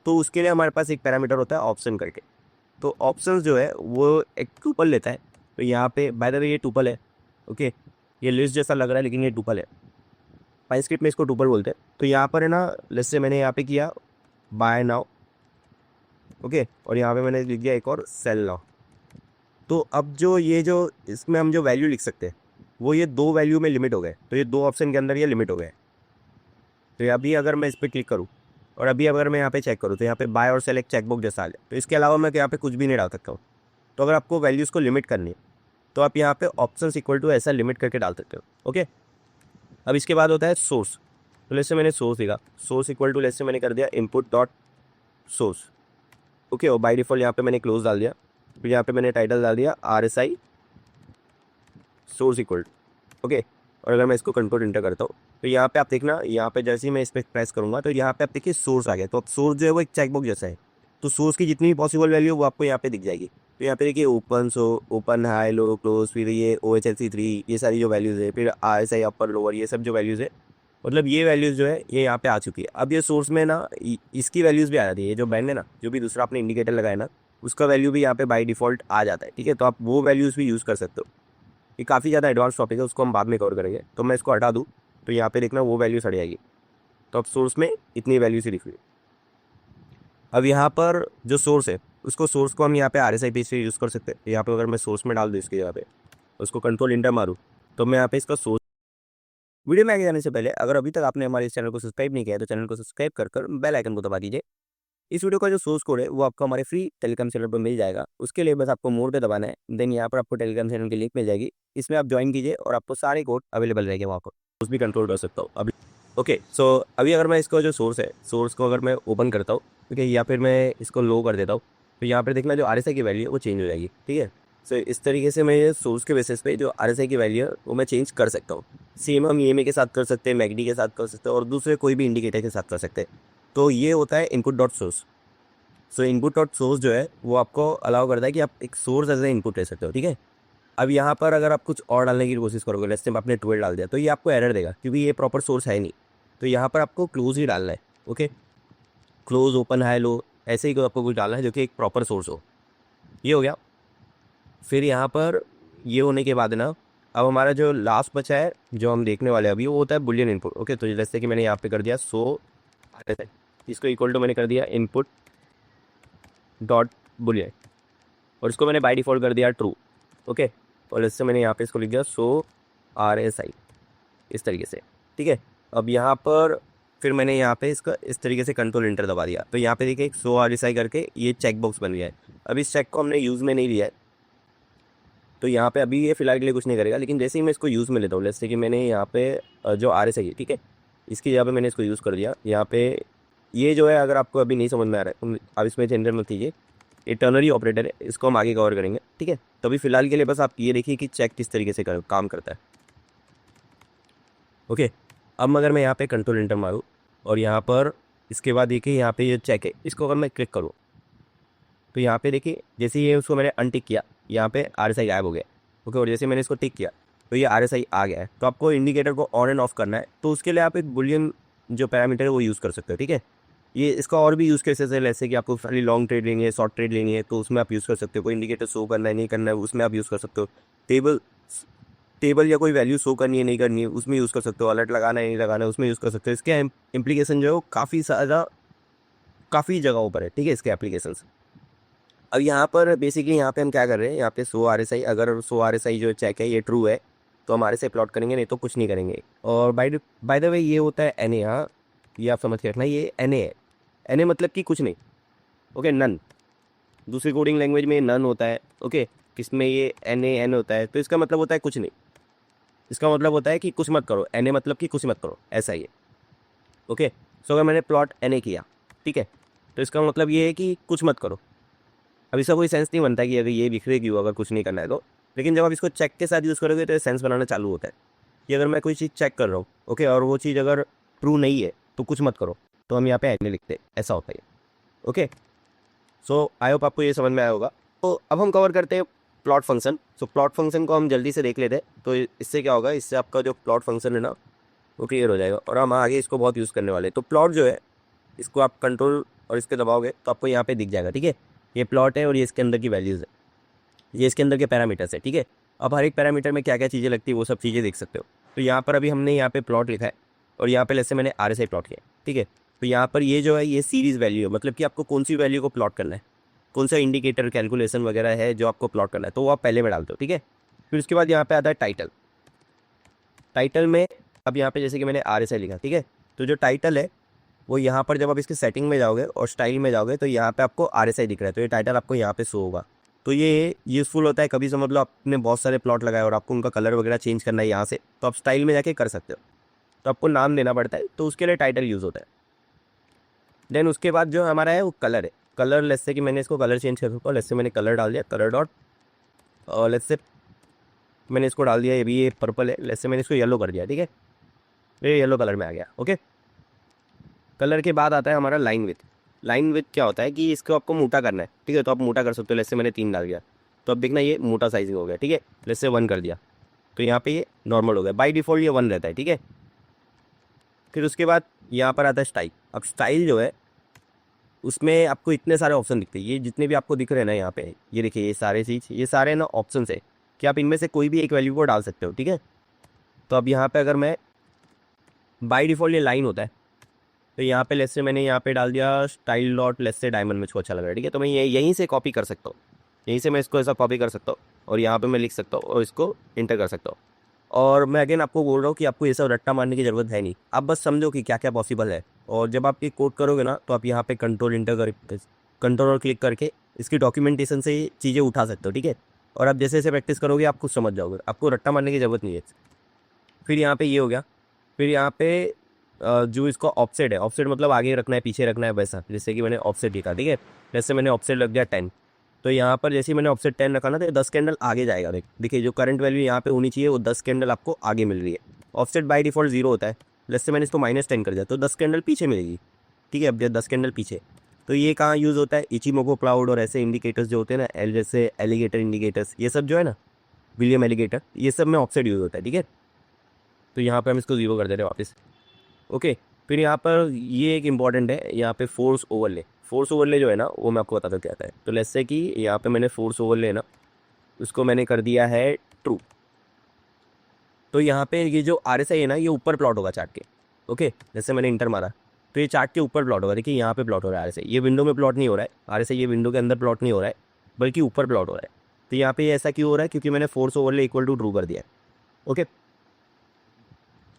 तो उसके लिए हमारे पास एक पैरामीटर होता है ऑप्शन करके। तो ऑप्शंस जो है वो एक टुपल लेता है। तो यहाँ पे बाय द वे ये टुपल है, ओके, ये लिस्ट जैसा लग रहा है लेकिन ये टुपल है, पाइस्क्रिप्ट में इसको टुपल बोलते हैं। तो यहाँ पर है ना, लिस्ट से मैंने यहाँ पे किया बाय नाउ, ओके, और यहाँ पे मैंने लिख दिया एक और सेल नाउ। तो अब जो ये जो इसमें हम जो वैल्यू लिख सकते हैं वो ये दो वैल्यू में लिमिट हो गए। तो ये दो ऑप्शन के अंदर ये लिमिट हो गए। तो अभी अगर मैं इस पर क्लिक करूँ और अभी अगर मैं यहाँ पे चेक करूँ तो यहाँ पे बाय और सेलेक्ट चेकबॉक्स जैसा आ जाए। तो इसके अलावा मैं यहाँ पे कुछ भी नहीं डाल सकता हूँ। तो अगर आपको वैल्यूज़ को लिमिट करनी है तो आप यहाँ पे ऑप्शन इक्वल टू ऐसा लिमिट करके डाल सकते हो, ओके। अब इसके बाद होता है सोर्स। तो लेट्स से मैंने सोर्स दिया, सोर्स इक्वल टू लेट्स से मैंने कर दिया इनपुट डॉट सोर्स, ओके, और बाय डिफॉल्ट यहाँ पे मैंने क्लोज डाल दिया। फिर यहाँ पे मैंने टाइटल डाल दिया RSI सोर्स इक्वल, ओके। और अगर मैं इसको कंट्रोल इंटर करता हूँ तो यहाँ पे आप देखना, यहाँ पे जैसे ही मैं इस पर प्रेस करूँगा तो यहाँ पे आप देखिए सोर्स आ गया। तो अब सोर्स जो है वो एक चेकबॉक्स जैसा है। तो सोर्स की जितनी भी पॉसिबल वैल्यू है वो आपको यहाँ पे दिख जाएगी। तो यहाँ पे देखिए ओपन, सो ओपन, हाई, लो, क्लोज, फिर ये OHLC3, ये सारी जो वैल्यूज़ है, फिर RSI अपर लोअर, ये सब जो वैल्यूज़ है, मतलब ये वैल्यूज़ जो है ये यहाँ पे आ चुकी है। अब ये सोर्स में ना इसकी वैल्यूज़ भी आ जाती है। ये जो बैंड है ना, जो भी दूसरा आपने इंडिकेटर लगाया ना, उसका वैल्यू भी यहाँ पे बाई डिफ़ॉल्ट आ जाता है, ठीक है। तो आप वो वैल्यूज़ भी यूज़ कर सकते हो। ये काफ़ी ज़्यादा एडवांस टॉपिक है, उसको हम बाद में कवर करेंगे। तो मैं इसको हटा दूँ तो यहाँ पे देखना वो वैल्यू हट जाएगी। तो अब सोर्स में इतनी वैल्यू से दिख रही है। अब यहाँ पर जो सोर्स है उसको, सोर्स को हम यहाँ पे RSI पेज से यूज़ कर सकते हैं। यहाँ पे अगर मैं सोर्स में डाल दूँ इसके जगह पे, उसको कंट्रोल इंटर मारूँ तो मैं यहाँ पे इसका सोर्स। वीडियो में आगे जाने से पहले अगर अभी तक आपने हमारे इस चैनल को सब्सक्राइब नहीं किया है तो चैनल को सब्सक्राइब कर बेल आइकन को दबा दीजिए। इस वीडियो का जो सोर्स कोड है वो आपको हमारे फ्री टेलीग्राम चैनल पर मिल जाएगा। उसके लिए बस आपको मोर पे दबाना है, देन यहाँ पर आपको टेलीग्राम चैनल की लिंक मिल जाएगी। इसमें आप ज्वाइन कीजिए और आपको सारे कोड अवेलेबल रहेंगे वहाँ पर, उस भी कंट्रोल कर सकता हूँ अभी, ओके। सो अभी अगर मैं इसको जो सोर्स है, सोर्स को अगर मैं ओपन करता हूँ, ठीक है, या फिर मैं इसको लो कर देता हूँ तो यहाँ पर देखना जो RSI की वैल्यू है वो चेंज हो जाएगी, ठीक है। सो इस तरीके से मैं ये सोर्स के बेसिस पे जो RSI की वैल्यू है वो मैं चेंज कर सकता हूँ। सेम हम EMA के साथ कर सकते हैं, मैगडी के साथ कर सकते हैं और दूसरे कोई भी इंडिकेटर के साथ कर सकते हैं। तो ये होता है इनपुट डॉट सोर्स। सो इनपुट डॉट सोर्स जो है वो आपको अलाउ करता है कि आप एक सोर्स एज ए इनपुट ले सकते हो, ठीक है। अब यहाँ पर अगर आप कुछ और डालने की कोशिश करोगे, जैसे आपने 12 डाल दिया तो ये आपको एरर देगा क्योंकि ये प्रॉपर सोर्स है नहीं। तो यहाँ पर आपको क्लोज ही डालना है, ओके, क्लोज, ओपन, हाई, लो, ऐसे ही आपको कुछ डालना है जो कि एक प्रॉपर सोर्स हो। ये हो गया। फिर यहाँ पर ये होने के बाद ना, अब हमारा जो लास्ट बचा है जो हम देखने वाले हैं अभी, वो होता है बुलियन इनपुट, ओके। तो जैसे कि मैंने यहाँ पे कर दिया इसको इक्वल टू मैंने कर दिया इनपुट डॉट बुलियन और इसको मैंने बाय डिफ़ॉल्ट कर दिया ट्रू, ओके। और इससे मैंने यहाँ पे इसको लिख दिया RSI इस तरीके से, ठीक है। अब यहाँ पर फिर मैंने यहाँ पे इसका इस तरीके से कंट्रोल इंटर दबा दिया तो यहाँ पे देखिए एक RSI करके ये चेक बॉक्स बन गया है। अब इस चेक को हमने यूज़ में नहीं लिया है तो यहाँ पे अभी ये फिलहाल के लिए कुछ नहीं करेगा, लेकिन जैसे ही मैं इसको यूज़ में लेता हूँ, जैसे कि मैंने यहाँ पे जो RSI है, ठीक है, इसकी जगह पे मैंने इसको यूज़ कर दिया। यहाँ पे ये जो है अगर आपको अभी नहीं समझ में आ रहा है अब इसमें टेंडर मत कीजिए, ये टर्नरी ऑपरेटर है, इसको हम आगे कवर करेंगे, ठीक है। तो अभी फिलहाल के लिए बस आप ये देखिए कि चेक किस तरीके से काम करता है, ओके। अब अगर मैं यहाँ पे कंट्रोल इंटर मारूँ और यहाँ पर इसके बाद देखिए यहाँ पे ये चेक है, इसको अगर मैं क्लिक करूँ तो यहाँ पे देखिए जैसे ये उसको मैंने अनटिक किया, यहाँ पे RSI गायब हो गया, ओके। और जैसे मैंने इसको टिक किया तो ये RSI आ गया है। तो आपको इंडिकेटर को ऑन एंड ऑफ करना है तो उसके लिए आप एक बुलियन जो पैरामीटर है वो यूज़ कर सकते हो, ठीक है। ये इसका और भी यूज़ केसेस है, जैसे कि आपको खाली लॉन्ग ट्रेड लेनी है, शॉर्ट ट्रेड लेनी है तो उसमें आप यूज़ कर सकते हो। कोई इंडिकेटर शो करना है नहीं करना है उसमें आप यूज़ कर सकते हो। टेबल टेबल या कोई वैल्यू शो करनी है नहीं करनी है उसमें यूज़ कर सकते हो। अलर्ट लगाना है नहीं लगाना है उसमें यूज़ कर सकते हो। इसके इम्प्लीकेशन जो है वो काफ़ी जगहों पर है, ठीक है, इसके एप्लीकेशंस। अब यहाँ पर बेसिकली यहाँ पे हम क्या कर रहे हैं, यहाँ पे RSI, अगर RSI जो चेक है ये ट्रू है तो हम RSI प्लॉट करेंगे, नहीं तो कुछ नहीं करेंगे। और बाय द वे ये होता है NA, हाँ, ये आप समझ के रखना, ये NA है। NA मतलब कि कुछ नहीं, ओके, नन। दूसरी कोडिंग लैंग्वेज में नन होता है, ओके, किसमें ये NaN होता है तो इसका मतलब होता है कुछ नहीं। इसका मतलब होता है कि कुछ मत करो, NA मतलब कि कुछ मत करो, ऐसा ही है, ओके। सो अगर मैंने प्लॉट NA किया, ठीक है, तो इसका मतलब ये है कि कुछ मत करो। अब इसका कोई सेंस नहीं बनता कि अगर ये बिखरे क्यों अगर कुछ नहीं करना है तो, लेकिन जब आप इसको चेक के साथ यूज़ करोगे तो ये सेंस बनाना चालू होता है कि अगर मैं कोई चीज़ चेक कर रहा हूँ, ओके, और वो चीज़ अगर ट्रू नहीं है तो कुछ मत करो, तो हम यहाँ पे NA लिखते हैं, ऐसा होता है, ओके। सो आई होप आपको ये समझ में आया होगा। तो अब हम कवर करते हैं प्लॉट फंक्शन। सो प्लॉट फंक्शन को हम जल्दी से देख लेते हैं। तो इससे क्या होगा, इससे आपका जो प्लॉट फंक्शन है ना वो क्लियर हो जाएगा और हम आगे इसको बहुत यूज़ करने वाले हैं। तो प्लॉट जो है इसको आप कंट्रोल और इसके दबाओगे तो आपको यहाँ पे दिख जाएगा, ठीक है। ये प्लॉट है और ये इसके अंदर की वैल्यूज़ है, ये इसके अंदर के पैरामीटर्स है, ठीक है। अब हर एक पैरामीटर में क्या क्या चीज़ें लगती है वो सब चीज़ें देख सकते हो। तो यहाँ पर अभी हमने यहाँ पे प्लॉट लिखा है और यहाँ पे जैसे मैंने RSI प्लॉट किया है, ठीक है। तो यहाँ पर ये जो है ये सीरीज़ वैल्यू है, मतलब कि आपको कौन सी वैल्यू को प्लॉट करना है, कौन सा इंडिकेटर कैलकुलेशन वगैरह है जो आपको प्लॉट करना है, तो वो आप पहले में डालते हो, ठीक है। फिर उसके बाद यहाँ पे आता है टाइटल। टाइटल में अब यहाँ पे जैसे कि मैंने RSI लिखा, ठीक है। तो जो टाइटल है वो यहाँ पर जब आप इसके सेटिंग में जाओगे और स्टाइल में जाओगे तो यहाँ पे आपको RSI दिख रहा है, तो ये टाइटल आपको यहाँ पे शो होगा। तो ये यूज़फुल होता है कभी समझ लो आपने बहुत सारे प्लॉट लगाए और आपको उनका कलर वगैरह चेंज करना है यहाँ से, तो आप स्टाइल में जाके कर सकते हो। तो आपको नाम देना पड़ता है, तो उसके लिए टाइटल यूज़ होता है। देन उसके बाद जो हमारा है वो कलर है। कलर लेट्स से कि मैंने इसको कलर चेंज कर सकता हूँ। लेट्स से मैंने कलर डाल दिया, कलर डॉट, और लेट्स से मैंने इसको डाल दिया, ये भी ये पर्पल है, लेट्स से मैंने इसको येलो कर दिया, ठीक है। ये येलो कलर में आ गया, ओके। कलर के बाद आता है हमारा लाइन विथ। लाइन विथ क्या होता है कि इसको आपको मोटा करना है, ठीक है। तो आप मोटा कर सकते हो, लेट्स से मैंने 3 डाल दिया, तो अब देखना ये मोटा साइजिंग हो गया, ठीक है। लेट्स से 1 कर दिया, तो यहाँ पे ये नॉर्मल हो गया। बाय डिफ़ॉल्ट ये 1 रहता है, ठीक है। फिर उसके बाद यहाँ पर आता है स्टाइल। अब स्टाइल जो है उसमें आपको इतने सारे ऑप्शन दिखते हैं, ये जितने भी आपको दिख रहे हैं ना यहाँ पे, ये देखिए ये सारे चीज़, ये सारे ना ऑप्शन है कि आप इनमें से कोई भी एक वैल्यू को डाल सकते हो, ठीक है। तो अब यहाँ पे अगर मैं बाय डिफ़ॉल्ट ये लाइन होता है, तो यहाँ पे लेट्स से मैंने यहाँ पे डाल दिया style dot let's say diamond, मुझको अच्छा लग रहा है, ठीक है। तो मैं यहीं से कॉपी कर सकता हूँ, यहीं से मैं इसको ऐसा कॉपी कर सकता हूँ और यहाँ पे मैं लिख सकता हूँ और इसको इंटर कर सकता हूँ। और मैं अगेन आपको बोल रहा हूँ कि आपको ये सब रट्टा मारने की ज़रूरत है नहीं, आप बस समझो कि क्या क्या पॉसिबल है। और जब आप ये कोड करोगे ना तो आप यहाँ पे कंट्रोल इंटर कर, कंट्रोल और क्लिक करके इसकी डॉक्यूमेंटेशन से ये चीज़ें उठा सकते हो, ठीक है। और आप जैसे जैसे प्रैक्टिस करोगे आप खुद समझ जाओगे, आपको रट्टा मारने की ज़रूरत नहीं है। फिर यहाँ पे ये हो गया। फिर यहाँ पे जो इसका ऑफसेट है, ऑफसेट मतलब आगे रखना है पीछे रखना है, वैसा जैसे कि मैंने ऑफसेट लिखा, ठीक है। जैसे मैंने ऑफसेट लग दिया 10, तो यहाँ पर जैसे ही मैंने ऑफसेट 10 रखा ना तो 10 कैंडल आगे जाएगा। देखिए जो करंट वैल्यू यहाँ पे होनी चाहिए वो 10 कैंडल आपको आगे मिल रही है। ऑफसेट बाय डिफॉल्ट 0 होता है, जैसे मैंने इसको -10 कर दिया तो 10 कैंडल पीछे मिलेगी, ठीक है। अब 10 कैंडल पीछे, तो ये कहाँ यूज़ होता है, इचिमोको क्लाउड और ऐसे इंडिकेटर्स जो होते हैं ना, एल जैसे एलिगेटर इंडिकेटर्स, ये सब जो है ना, विलियम एलिगेटर, ये सब में ऑफसेट यूज़ होता है, ठीक है। तो यहाँ पे हम इसको 0 कर दे रहे हैं वापस, ओके। फिर यहाँ पर ये एक इम्पॉर्टेंट है, यहाँ पे फोर्स ओवरले। फोर्स ओवरले जो है ना वो मैं आपको बताता हूँ क्या आता है। तो लेट्स से कि यहाँ पे मैंने फोर्स ओवरले ना उसको मैंने कर दिया है ट्रू। तो यहाँ पे ये जो RSI है ना ये ऊपर प्लॉट होगा चार्ट के, ओके। जैसे मैंने इंटर मारा तो ये चार्ट के ऊपर प्लॉट होगा, देखिए यहाँ पे प्लॉट हो रहा है RSI, ये विंडो में प्लॉट नहीं हो रहा है RSI, ये विंडो के अंदर प्लॉट नहीं हो रहा है बल्कि ऊपर प्लॉट हो रहा है। तो यहाँ पे ऐसा क्यों हो रहा है, क्योंकि मैंने force overlay equal to true कर दिया है, ओके।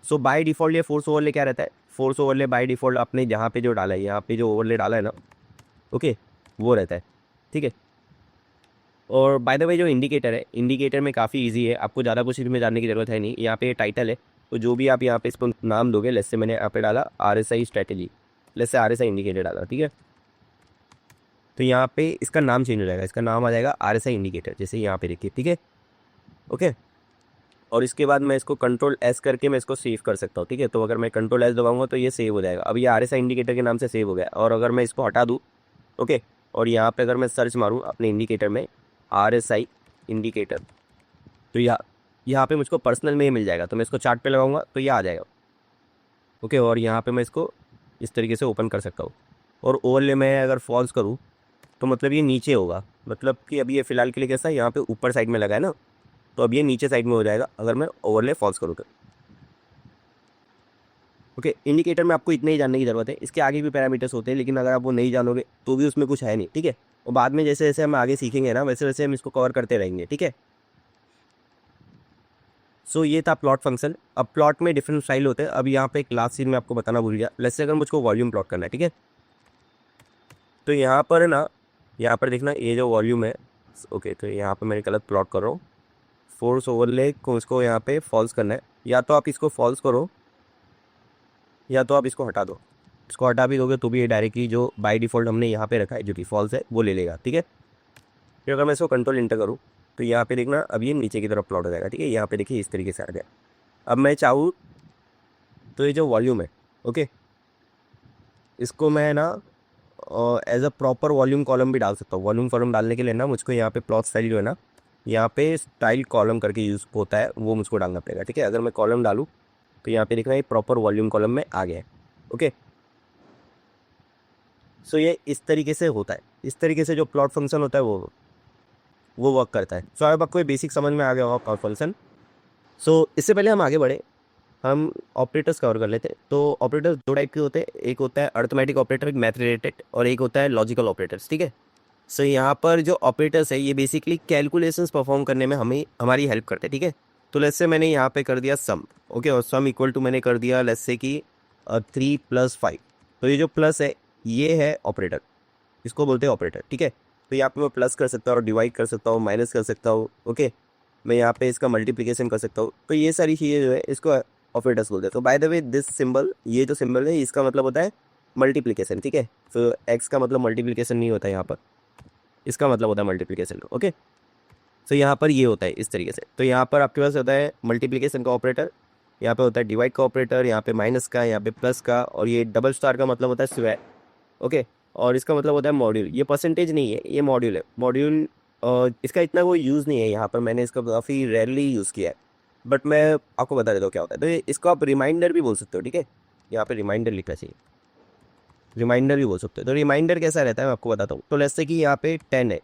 सो बाय डिफ़ॉल्ट ये फोर्स ओवरले क्या रहता है, फोर्स ओवरले बाय डिफ़ॉल्ट आपने जहाँ पे जो डाला है, यहाँ पे जो ओवरले डाला है ना, ओके, वो रहता है, ठीक है। और बाय द वे जो इंडिकेटर है, इंडिकेटर में काफ़ी इजी है, आपको ज़्यादा कुछ इसमें जानने की ज़रूरत है नहीं। यहाँ पे टाइटल है, तो जो भी आप यहाँ पे इसको नाम दोगे, लेट्स से मैंने यहाँ पे डाला RSI strategy, let's say RSI indicator डाला, ठीक है। तो यहाँ पे इसका नाम चेंज हो जाएगा, इसका नाम आ जाएगा RSI इंडिकेटर, जैसे यहाँ पे देखिए, ठीक है, ओके। और इसके बाद मैं इसको Ctrl+S करके मैं इसको सेव कर सकता हूँ, ठीक है। तो अगर मैं Ctrl+S दबाऊंगा तो ये सेव हो जाएगा। अब ये RSI इंडिकेटर के नाम से सेव हो गया। और अगर मैं इसको हटा दूँ, ओके, और यहाँ पे अगर मैं सर्च मारूँ अपने इंडिकेटर में RSI इंडिकेटर, तो यहाँ पे मुझको पर्सनल में ही मिल जाएगा। तो मैं इसको चार्ट पे लगाऊंगा तो ये आ जाएगा, ओके। और यहाँ पे मैं इसको इस तरीके से ओपन कर सकता हूँ। और ओवरले में अगर फॉल्स करूँ तो मतलब ये नीचे होगा, मतलब कि अभी ये फ़िलहाल के लिए कैसा है, यहाँ पे ऊपर साइड में लगा है ना, तो अब ये नीचे साइड में हो जाएगा अगर मैं ओवरले फॉल्स करूँ तो, ओके। इंडिकेटर में आपको इतने ही जानने की ज़रूरत है, इसके आगे भी पैरामीटर्स होते हैं लेकिन अगर आप वो नहीं जानोगे तो भी उसमें कुछ है नहीं, ठीक है। और बाद में जैसे जैसे हम आगे सीखेंगे ना वैसे वैसे हम इसको कवर करते रहेंगे, ठीक है। सो ये था प्लॉट फंक्शन। अब प्लॉट में डिफरेंट स्टाइल होते हैं। अब यहाँ पे एक लास्ट चीज़ मैं आपको बताना भूल गया, लेट्स से अगर मुझको वॉल्यूम प्लॉट करना है, ठीक है। तो यहाँ पर ना, यहाँ पर देखना ये जो वॉल्यूम है, ओके, तो यहाँ पे मैं गलत प्लॉट कर रहा हूँ। फोर्स ओवरले को इसको यहाँ पे फॉल्स करना है, या तो आप इसको फॉल्स करो या तो आप इसको हटा दो। इसको हटा भी दोगे तो भी ये डायरेक्टली जो बाय डिफ़ॉल्ट हमने यहाँ पे रखा है जो कि फॉल्स है वो ले लेगा, ठीक है। फिर अगर मैं इसको कंट्रोल इंटर करूँ तो यहाँ पे देखना अब ये नीचे की तरफ प्लॉट हो जाएगा, ठीक है। यहाँ पे देखिए इस तरीके से आ गया। अब मैं चाहूँ तो ये जो वॉल्यूम है, ओके, इसको मैं ना as a proper volume column भी डाल सकता हूँ। वॉल्यूम कॉलम डालने के लिए ना मुझको यहाँ पे प्लॉट स्टाइल जो है ना यहाँ पे स्टाइल कॉलम करके यूज़ होता है, वो मुझको डालना पड़ेगा। ठीक है, अगर मैं कॉलम डालूँ तो यहाँ पे देखना ये प्रॉपर वॉल्यूम कॉलम में आ गया है। ओके, सो ये इस तरीके से होता है, इस तरीके से जो प्लॉट फंक्शन होता है वो वर्क करता है। सो अब आपको ये बेसिक समझ में आ गया होगा प्लॉट फंक्शन। सो इससे पहले हम आगे बढ़े, हम ऑपरेटर्स कवर कर लेते हैं। तो ऑपरेटर्स दो टाइप के होते हैं, एक होता है अर्थमेटिक ऑपरेटर मैथ रिलेटेड, और एक होता है लॉजिकल ऑपरेटर्स। ठीक है, सो यहाँ पर जो ऑपरेटर्स है ये बेसिकली कैलकुलेशंस परफॉर्म करने में हमें हमारी हेल्प करते हैं। ठीक है, तो लेट्स से मैंने यहाँ पे कर दिया सम। ओके, और सम इक्वल टू मैंने कर दिया लेट्स से कि 3+5। तो ये जो प्लस है ये है ऑपरेटर, इसको बोलते हैं ऑपरेटर। ठीक है, तो यहाँ पे मैं प्लस कर सकता हूँ, डिवाइड कर सकता हूँ, माइनस कर सकता हूँ। ओके, मैं यहाँ पे इसका मल्टीप्लिकेशन कर सकता हूँ। तो ये सारी चीज़ें जो है इसको ऑपरेटर्स बोलते हैं। तो by the way this symbol, ये जो सिंबल है इसका मतलब होता है मल्टीप्लिकेशन। ठीक है, तो एक्स का मतलब मल्टीप्लिकेशन नहीं होता है यहाँ पर, इसका मतलब होता है मल्टीप्लिकेशन। ओके, तो यहाँ पर ये होता है इस तरीके से। तो यहाँ पर आपके पास होता है मल्टीप्लिकेशन का ऑपरेटर, यहाँ पे होता है डिवाइड का ऑपरेटर, यहाँ पे माइनस का, यहाँ पे प्लस का, और ये डबल स्टार का मतलब होता है स्क्वायर। ओके, और इसका मतलब होता है मॉड्यूल। ये परसेंटेज नहीं है, ये मॉड्यूल है। मॉड्यूल इसका इतना कोई यूज़ नहीं है यहाँ पर, मैंने इसका काफ़ी रेयरली यूज़ किया है, बट मैं आपको बता देता हूँ क्या होता है। तो इसको आप रिमाइंडर भी बोल सकते हो। ठीक है, यहाँ पे रिमाइंडर लिखना चाहिए, रिमाइंडर भी बोल सकते हो। तो रिमाइंडर कैसा रहता है मैं आपको बताता हूँ। तो जैसे कि यहाँ पे 10 है,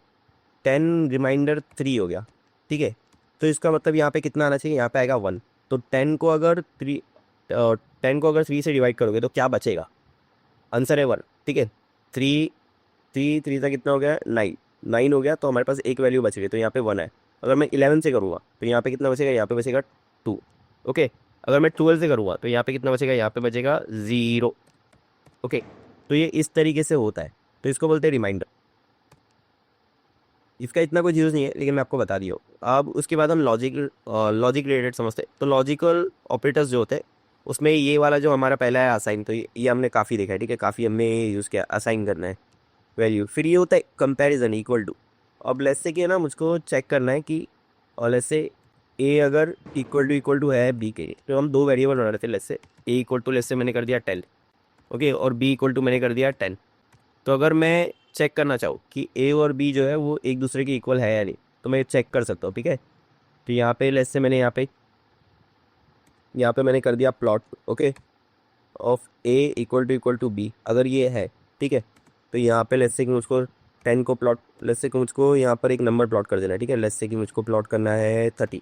10 रिमाइंडर 3 हो गया। ठीक है, तो इसका मतलब यहाँ पे कितना आना चाहिए, यहाँ पे आएगा 1। तो 10 को अगर 3 से डिवाइड करोगे तो क्या बचेगा, आंसर है 1। ठीक है, थ्री थ्री थ्री का कितना हो गया, 9, 9 हो गया। तो हमारे पास एक वैल्यू बच गई, तो यहाँ पे 1 है। अगर मैं 11 से करूँगा तो यहाँ पे कितना बचेगा, यहाँ पे बचेगा 2। ओके, अगर मैं 12 से करूँगा तो यहाँ पे कितना बचेगा, यहाँ पे बचेगा 0। ओके, तो ये इस तरीके से होता है, तो इसको बोलते हैं रिमाइंडर। इसका इतना कुछ यूज़ नहीं है, लेकिन मैं आपको बता दिया हूँ। अब उसके बाद हम लॉजिक रिलेटेड समझते हैं। तो लॉजिकल ऑपरेटर्स जो होते हैं उसमें ये वाला जो हमारा पहला है असाइन, तो ये हमने काफ़ी देखा है। ठीक है, काफ़ी हमने यूज़ किया, असाइन करना है वैल्यू। फिर ये होता है कंपैरिजन इक्वल टू। अब लेट्स से कि है ना, मुझको चेक करना है कि, और लेट्स से ए अगर इक्वल टू है बी के, तो हम दो वेरिएबल बना रहे थे। Let's say A equal to let's से मैंने कर दिया 10। ओके, और बी इक्वल टू मैंने कर दिया 10। तो अगर मैं चेक करना चाहूँ कि ए और बी जो है वो एक दूसरे के इक्वल है या नहीं, तो मैं चेक कर सकता हूँ। ठीक है, तो यहाँ पे लेट्स से मैंने यहाँ पे मैंने कर दिया plot. Okay, of A equal to B, अगर ये है। ठीक है, तो यहाँ पे लेट्स से कि मुझको 10 को प्लॉट, लेट्स से कि मुझको यहाँ पर एक नंबर प्लॉट कर देना है। ठीक है, लेट्स से कि मुझको प्लॉट करना है 30,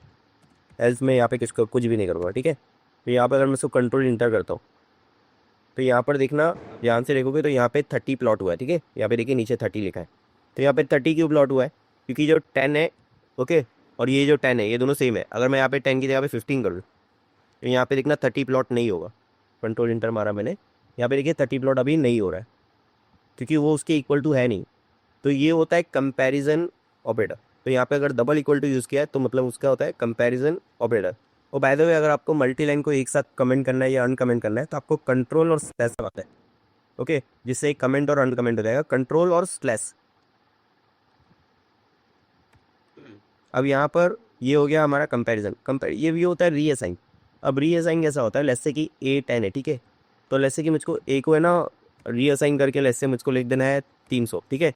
एल्स मैं यहाँ पे कुछ भी नहीं करूँगा। ठीक है, तो यहाँ पर अगर मैं इसको कंट्रोल इंटर करता हूँ तो यहाँ पर देखना, ध्यान से देखोगे तो यहाँ पे 30 प्लॉट हुआ है। ठीक है, यहाँ पे देखिए नीचे 30 लिखा है। तो यहाँ पे 30 क्यों प्लॉट हुआ है, क्योंकि जो 10 है, ओके, और ये जो 10 है ये दोनों सेम है। अगर मैं यहाँ पे 10 की जगह पे 15 करूँ तो यहाँ पे देखना 30 प्लॉट नहीं होगा। कंट्रोल इंटर मारा मैंने, यहाँ पे देखिए 30 प्लॉट अभी नहीं हो रहा है, क्योंकि वो उसके इक्वल टू है नहीं। तो ये होता है कंपैरिजन ऑपरेटर। तो यहाँ पे अगर डबल इक्वल टू यूज़ किया है तो मतलब उसका होता है कंपैरिजन ऑपरेटर। और बाय द वे अगर आपको मल्टी लाइन को एक साथ कमेंट करना है या अनकमेंट करना है तो आपको कंट्रोल और स्लैश आता है। ओके, जिससे एक कमेंट और अनकमेंट हो जाएगा, कंट्रोल और स्लैश। अब यहाँ पर ये हो गया हमारा कंपैरिजन। ये भी होता है रीअसाइन। अब रीअसाइन कैसा होता है, लेट्स से कि ए 10 है। ठीक है, तो लेट्स से कि मुझको ए को है ना रीअसाइन करके लेट्स से मुझको लिख देना है 300। ठीक है,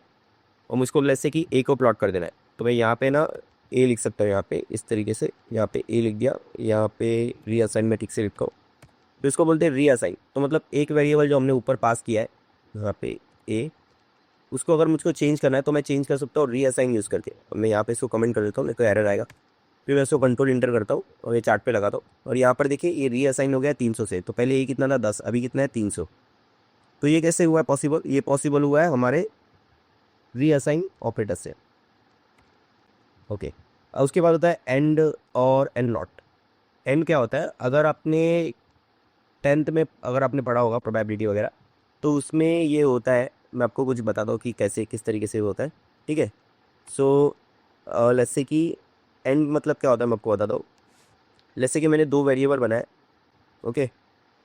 और मुझको लेट्स से कि ए को प्लॉट कर देना है, तो मैं यहाँ पे ना ए लिख सकता हूँ। यहाँ पे इस तरीके से यहाँ पे ए लिख दिया, यहाँ पे रीअसाइन में ठीक से लिखा हूँ। तो इसको बोलते हैं रीअसाइन। तो मतलब एक वेरिएबल जो हमने ऊपर पास किया है यहाँ पे ए, उसको अगर मुझको चेंज करना है तो मैं चेंज कर सकता हूँ रीअसाइन यूज़ करके। और मैं यहाँ पे इसको कमेंट कर देता हूँ, मेरे को एरर आएगा। फिर मैं इसको कंट्रोल इंटर करता हूँ और ये चार्ट पे लगाता हूँ, और यहाँ पर देखिए ये रीअसाइन हो गया 300 से। तो पहले ये कितना था 10, अभी कितना है 300। तो ये कैसे हुआ है पॉसिबल, ये पॉसिबल हुआ है हमारे रीअसाइन ऑपरेटर से। ओके, अब उसके बाद होता है एंड और एंड नॉट। एंड क्या होता है, अगर आपने 10th में अगर आपने पढ़ा होगा प्रोबेबिलिटी वगैरह, तो उसमें ये होता है, मैं आपको कुछ बताता हूँ कि कैसे किस तरीके से होता है। ठीक है, सो लेट्स से कि एंड मतलब क्या होता है मैं आपको बताता हूँ। लेट्स से कि मैंने दो वेरिएबल बनाए। ओके,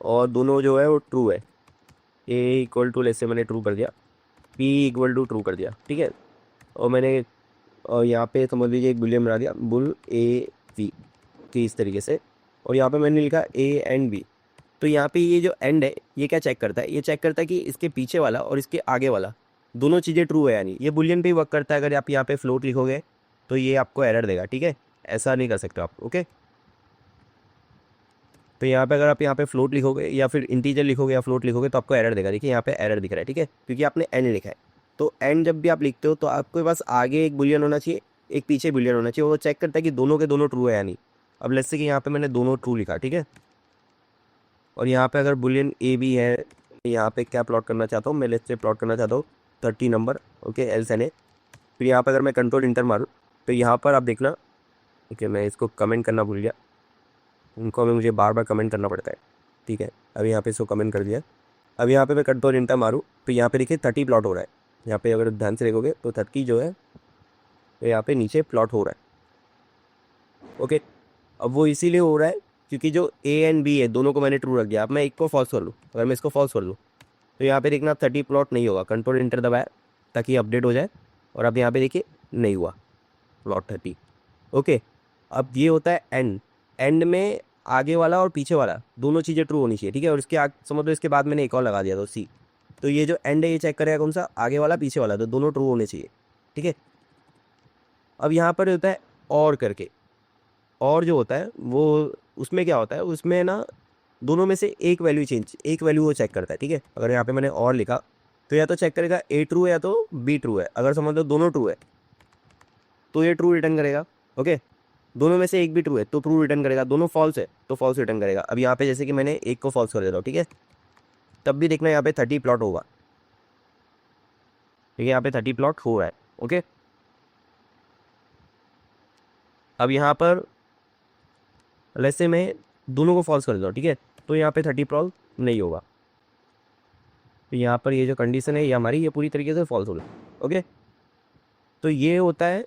और दोनों जो है वो ट्रू है। ए इक्वल टू लेट्स से मैंने ट्रू कर दिया, पी इक्वल टू ट्रू कर दिया। ठीक है, और मैंने और यहाँ पे समझ लीजिए एक बुलियन बना दिया, बुल ए वी की इस तरीके से, और यहाँ पे मैंने लिखा ए एंड बी। तो यहाँ पे ये जो एंड है ये क्या चेक करता है, ये चेक करता है कि इसके पीछे वाला और इसके आगे वाला दोनों चीज़ें ट्रू है, यानी ये बुलियन पे ही वर्क करता है। अगर आप यहाँ पे फ्लोट लिखोगे तो ये आपको एरर देगा, ठीक है, ऐसा नहीं कर सकते आप। ओके, तो यहाँ पे अगर आप यहाँ पे फ्लोट लिखोगे या फिर इंटीजर लिखोगे या फ्लोट लिखोगे तो आपको एरर देगा। देखिए यहाँ पे एरर दिख रहा है, ठीक है, क्योंकि आपने एन लिखा है। तो एन जब भी आप लिखते हो तो आपके पास आगे एक बुलियन होना चाहिए, एक पीछे बुलियन होना चाहिए। वो चेक करता है कि दोनों के दोनों ट्रू है या नहीं। अब लेट्स से कि यहाँ पे मैंने दोनों ट्रू लिखा, ठीक है, और यहाँ पे अगर बुलियन ए भी है, यहाँ पे क्या प्लॉट करना चाहता हूँ मैं, लेट्स से प्लॉट करना चाहता हूँ 30 number, okay, else N A. फिर यहाँ पे अगर मैं कंट्रोल इंटर मारूँ तो यहाँ पर आप देखना, ठीक है, मैं इसको कमेंट करना भूल गया, उनको अभी मुझे बार बार कमेंट करना पड़ता है, ठीक है। अभी यहाँ पे इसको कमेंट कर दिया। अब यहाँ पे मैं कंट्रोल इंटर मारूँ तो यहाँ पे देखिए 30 प्लॉट हो रहा है। यहाँ पे अगर ध्यान से देखोगे तो 30 जो है तो यहाँ पे नीचे प्लॉट हो रहा है। ओके, अब वो इसीलिए हो रहा है क्योंकि जो ए एंड बी है दोनों को मैंने ट्रू रख दिया। अब मैं एक को फॉल्स कर लूँ, अगर मैं इसको फॉल्स कर लूँ तो यहाँ पे देखना 30 प्लॉट नहीं होगा। कंट्रोल इंटर दबाया ताकि अपडेट हो जाए, और अब यहाँ पे देखिए नहीं हुआ प्लॉट 30। ओके, अब ये होता है एंड। एंड में आगे वाला और पीछे वाला दोनों चीज़ें ट्रू होनी चाहिए, ठीक है। और इसके आगे समझ लो इसके बाद मैंने एक और लगा दिया तो सी, तो ये जो एंड है ये चेक करेगा कौन सा, आगे वाला पीछे वाला, तो दोनों ट्रू होने चाहिए, ठीक है। अब यहाँ पर होता है और करके, और जो होता है वो उसमें क्या होता है, उसमें ना दोनों में से एक वैल्यू चेंज, एक वैल्यू वो चेक करता है, ठीक है। अगर यहाँ पे मैंने और लिखा तो या तो चेक करेगा ए ट्रू है या तो बी ट्रू है। अगर समझ लो दोनों ट्रू है तो ये ट्रू रिटर्न करेगा। ओके, दोनों में से एक भी ट्रू है तो ट्रू रिटर्न करेगा, दोनों फॉल्स है तो फॉल्स रिटर्न करेगा। अब यहाँ पे जैसे कि मैंने एक को फॉल्स कर देता हूँ, ठीक है, तब भी देखना यहाँ पे 30 प्लॉट होगा, ठीक है, यहाँ पे 30 प्लॉट हो रहा है। ओके, अब यहाँ पर लेट्स से मैं दोनों को फॉल्स कर देता हूँ, ठीक है, तो यहाँ पे 30 प्लॉट नहीं होगा। तो यहाँ पर ये जो कंडीशन है ये हमारी ये पूरी तरीके से फॉल्स होगी। ओके, तो ये होता है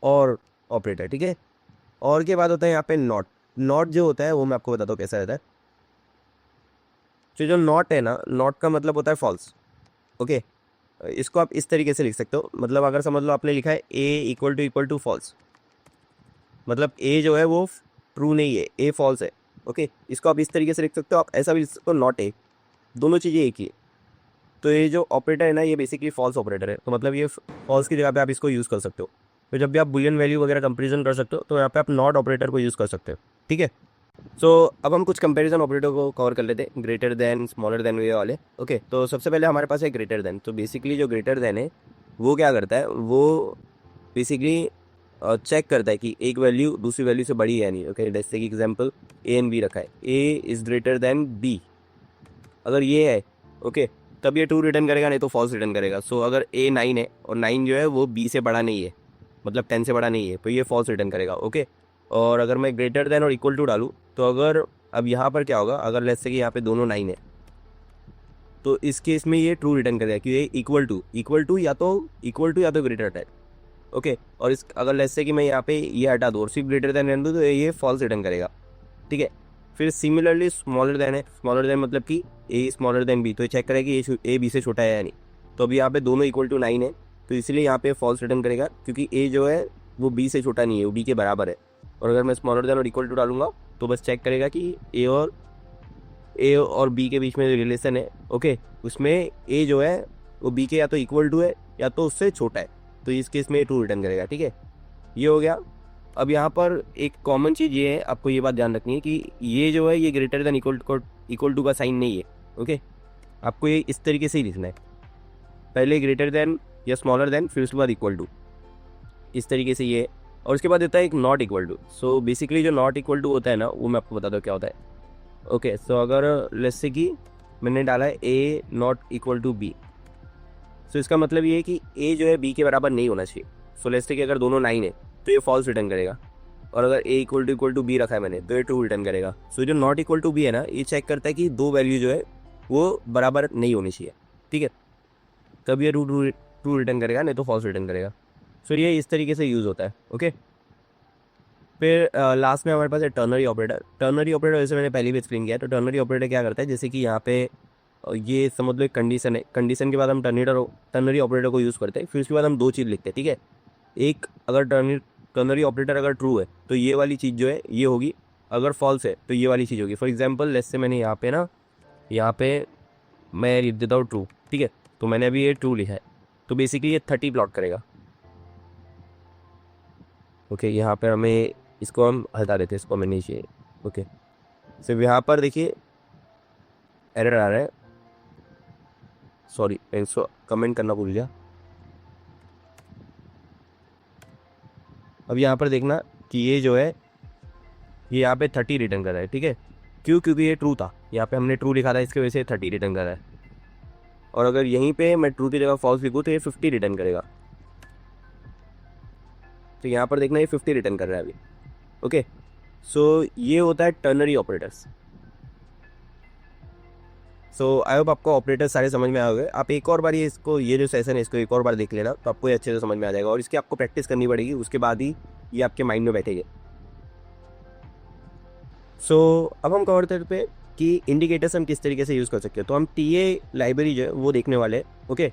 और ऑपरेटर, ठीक है। और के बाद होता है यहाँ पे नॉट। नॉट जो होता है वो मैं आपको बताता हूँ कैसा रहता है। तो जो नॉट है ना, नॉट का मतलब होता है फॉल्स। ओके, इसको आप इस तरीके से लिख सकते हो, मतलब अगर समझ लो आपने लिखा है ए इक्वल टू फॉल्स, मतलब ए जो है वो ट्रू नहीं है, ए फॉल्स है। ओके, इसको आप इस तरीके से लिख सकते हो, आप ऐसा भी लिख सकते हो नॉट ए, दोनों चीज़ें एक ही है। तो ये जो ऑपरेटर है ना ये बेसिकली फॉल्स ऑपरेटर है, तो मतलब ये फॉल्स की जगह पे आप इसको यूज़ कर सकते हो। तो जब भी आप बुलियन वैल्यू वगैरह कंपेरिजन कर सकते हो तो यहाँ पे आप नॉट ऑपरेटर को यूज़ कर सकते हो, ठीक है। सो अब हम कुछ कंपैरिजन ऑपरेटर को कवर कर लेते हैं, ग्रेटर देन, स्मॉलर देन, ये वाले। ओके, तो सबसे पहले हमारे पास है ग्रेटर देन। तो बेसिकली जो ग्रेटर देन है वो क्या करता है, वो बेसिकली चेक करता है कि एक वैल्यू दूसरी वैल्यू से बड़ी है या नहीं। ओके, जैसे कि एग्जांपल ए एंड बी रखा है, A is greater than B, अगर ये है ओके तब ये ट्रू रिटर्न करेगा, नहीं तो फॉल्स रिटर्न करेगा। सो अगर ए 9 है और 9 जो है वो बी से बड़ा नहीं है, मतलब 10 से बड़ा नहीं है, तो ये फॉल्स रिटर्न करेगा। ओके, और अगर मैं ग्रेटर देन और इक्वल टू डालूँ तो अगर अब यहाँ पर क्या होगा, अगर लेट्स से कि यहाँ पे दोनों 9 है तो इस केस में ये ट्रू रिटर्न करेगा कि ये इक्वल टू या तो ग्रेटर है। ओके, और इस अगर लेट्स से कि मैं यहाँ पे ये हटा दूँ और सिर्फ ग्रेटर देन रहने दूँ तो ये फॉल्स रिटर्न करेगा, ठीक है। फिर सिमिलरली स्मॉलर देन है, स्मॉलर देन मतलब कि ए स्मॉलर देन बी, तो ये चेक करेगा कि ए बी से छोटा है या नहीं। तो अभी यहाँ पे दोनों इक्वल टू 9 है तो इसलिए यहाँ पे फॉल्स रिटर्न करेगा क्योंकि ए जो है वो बी से छोटा नहीं है, वो बी के बराबर है। और अगर मैं स्मॉलर देन और इक्वल टू डालूंगा तो बस चेक करेगा कि ए और बी के बीच में जो रिलेशन है, ओके, उसमें ए जो है वो बी के या तो इक्वल टू है या तो उससे छोटा है, तो इस केस में ट्रू रिटर्न करेगा, ठीक है। ये हो गया। अब यहाँ पर एक कॉमन चीज़ ये है, आपको ये बात ध्यान रखनी है कि ये जो है ये ग्रेटर देन इक्वल टू का साइन नहीं है। ओके, आपको ये इस तरीके से ही लिखना है, पहले ग्रेटर देन या स्मॉलर देन फिर उसके बाद इक्वल टू, इस तरीके से ये है। और उसके बाद देता है एक not equal to. So basically जो नॉट इक्वल टू होता है ना वो मैं आपको बताता हूँ क्या होता है। ओके, सो अगर लेट्स से कि मैंने डाला है ए नॉट इक्वल टू बी, सो इसका मतलब ये है कि ए जो है बी के बराबर नहीं होना चाहिए। सो लेट्स से कि अगर दोनों 9 है तो ये फॉल्स रिटर्न करेगा, और अगर ए इक्वल टू बी रखा है मैंने तो ये ट्रू रिटर्न करेगा। सो जो नॉट इक्वल टू बी है ना ये चेक करता है कि दो वैल्यू जो है वो बराबर नहीं होनी चाहिए, ठीक है, तब ये ट्रू रिटर्न करेगा, नहीं तो फॉल्स रिटर्न करेगा। सो ये इस तरीके से यूज़ होता है। ओके, फिर लास्ट में हमारे पास है टर्नरी ऑपरेटर। टर्नरी ऑपरेटर जैसे मैंने पहले भी एक्सप्लेन किया, तो टर्नरी ऑपरेटर क्या करता है, जैसे कि यहाँ पे ये समझ लो एक कंडीशन है, कंडीशन के बाद हम टर्नरी ऑपरेटर को यूज़ करते हैं, फिर उसके बाद हम दो चीज़ लिखते हैं, ठीक है। एक, अगर टर्नरी ऑपरेटर अगर ट्रू है तो ये वाली चीज़ जो है ये होगी, अगर फॉल्स है तो ये वाली चीज़ होगी। फॉर एग्जांपल लेट्स से मैंने यहाँ पे मैं लिख देता हूँ ट्रू, ठीक है, तो मैंने अभी ये ट्रू लिखा है तो बेसिकली ये 30 प्लॉट करेगा। ओके, यहाँ पर हमें इसको हम हटा देते हैं, इसको हमें नहीं चाहिए। ओके, सिर्फ यहाँ पर देखिए एरर आ रहा है, सॉरी इसको कमेंट करना भूल गया। अब यहाँ पर देखना कि ये जो है ये यहाँ पे 30 रिटर्न कर रहा है, ठीक है। क्यों? क्योंकि ये ट्रू था, यहाँ पे हमने ट्रू लिखा था, इसकी वजह से 30 रिटर्न कर रहा है। और अगर यहीं पे मैं ट्रू की जगह फॉल्स लिखूँ तो ये 50 रिटर्न करेगा। तो यहाँ पर देखना ये 50 रिटर्न कर रहा है अभी। ओके, सो ये होता है ternary operators. So I hope आपको ऑपरेटर सारे समझ में आ गए। आप एक और बार ये जो सेशन है इसको एक और बार देख लेना, तो आपको ये अच्छे से समझ में आ जाएगा। और इसकी आपको प्रैक्टिस करनी पड़ेगी, उसके बाद ही ये आपके माइंड में बैठेगी। सो अब हम कवर करते पे कि इंडिकेटर्स हम किस तरीके से यूज़ कर सकते हैं। तो हम टीए लाइब्रेरी जो है वो देखने वाले हैं। ओके,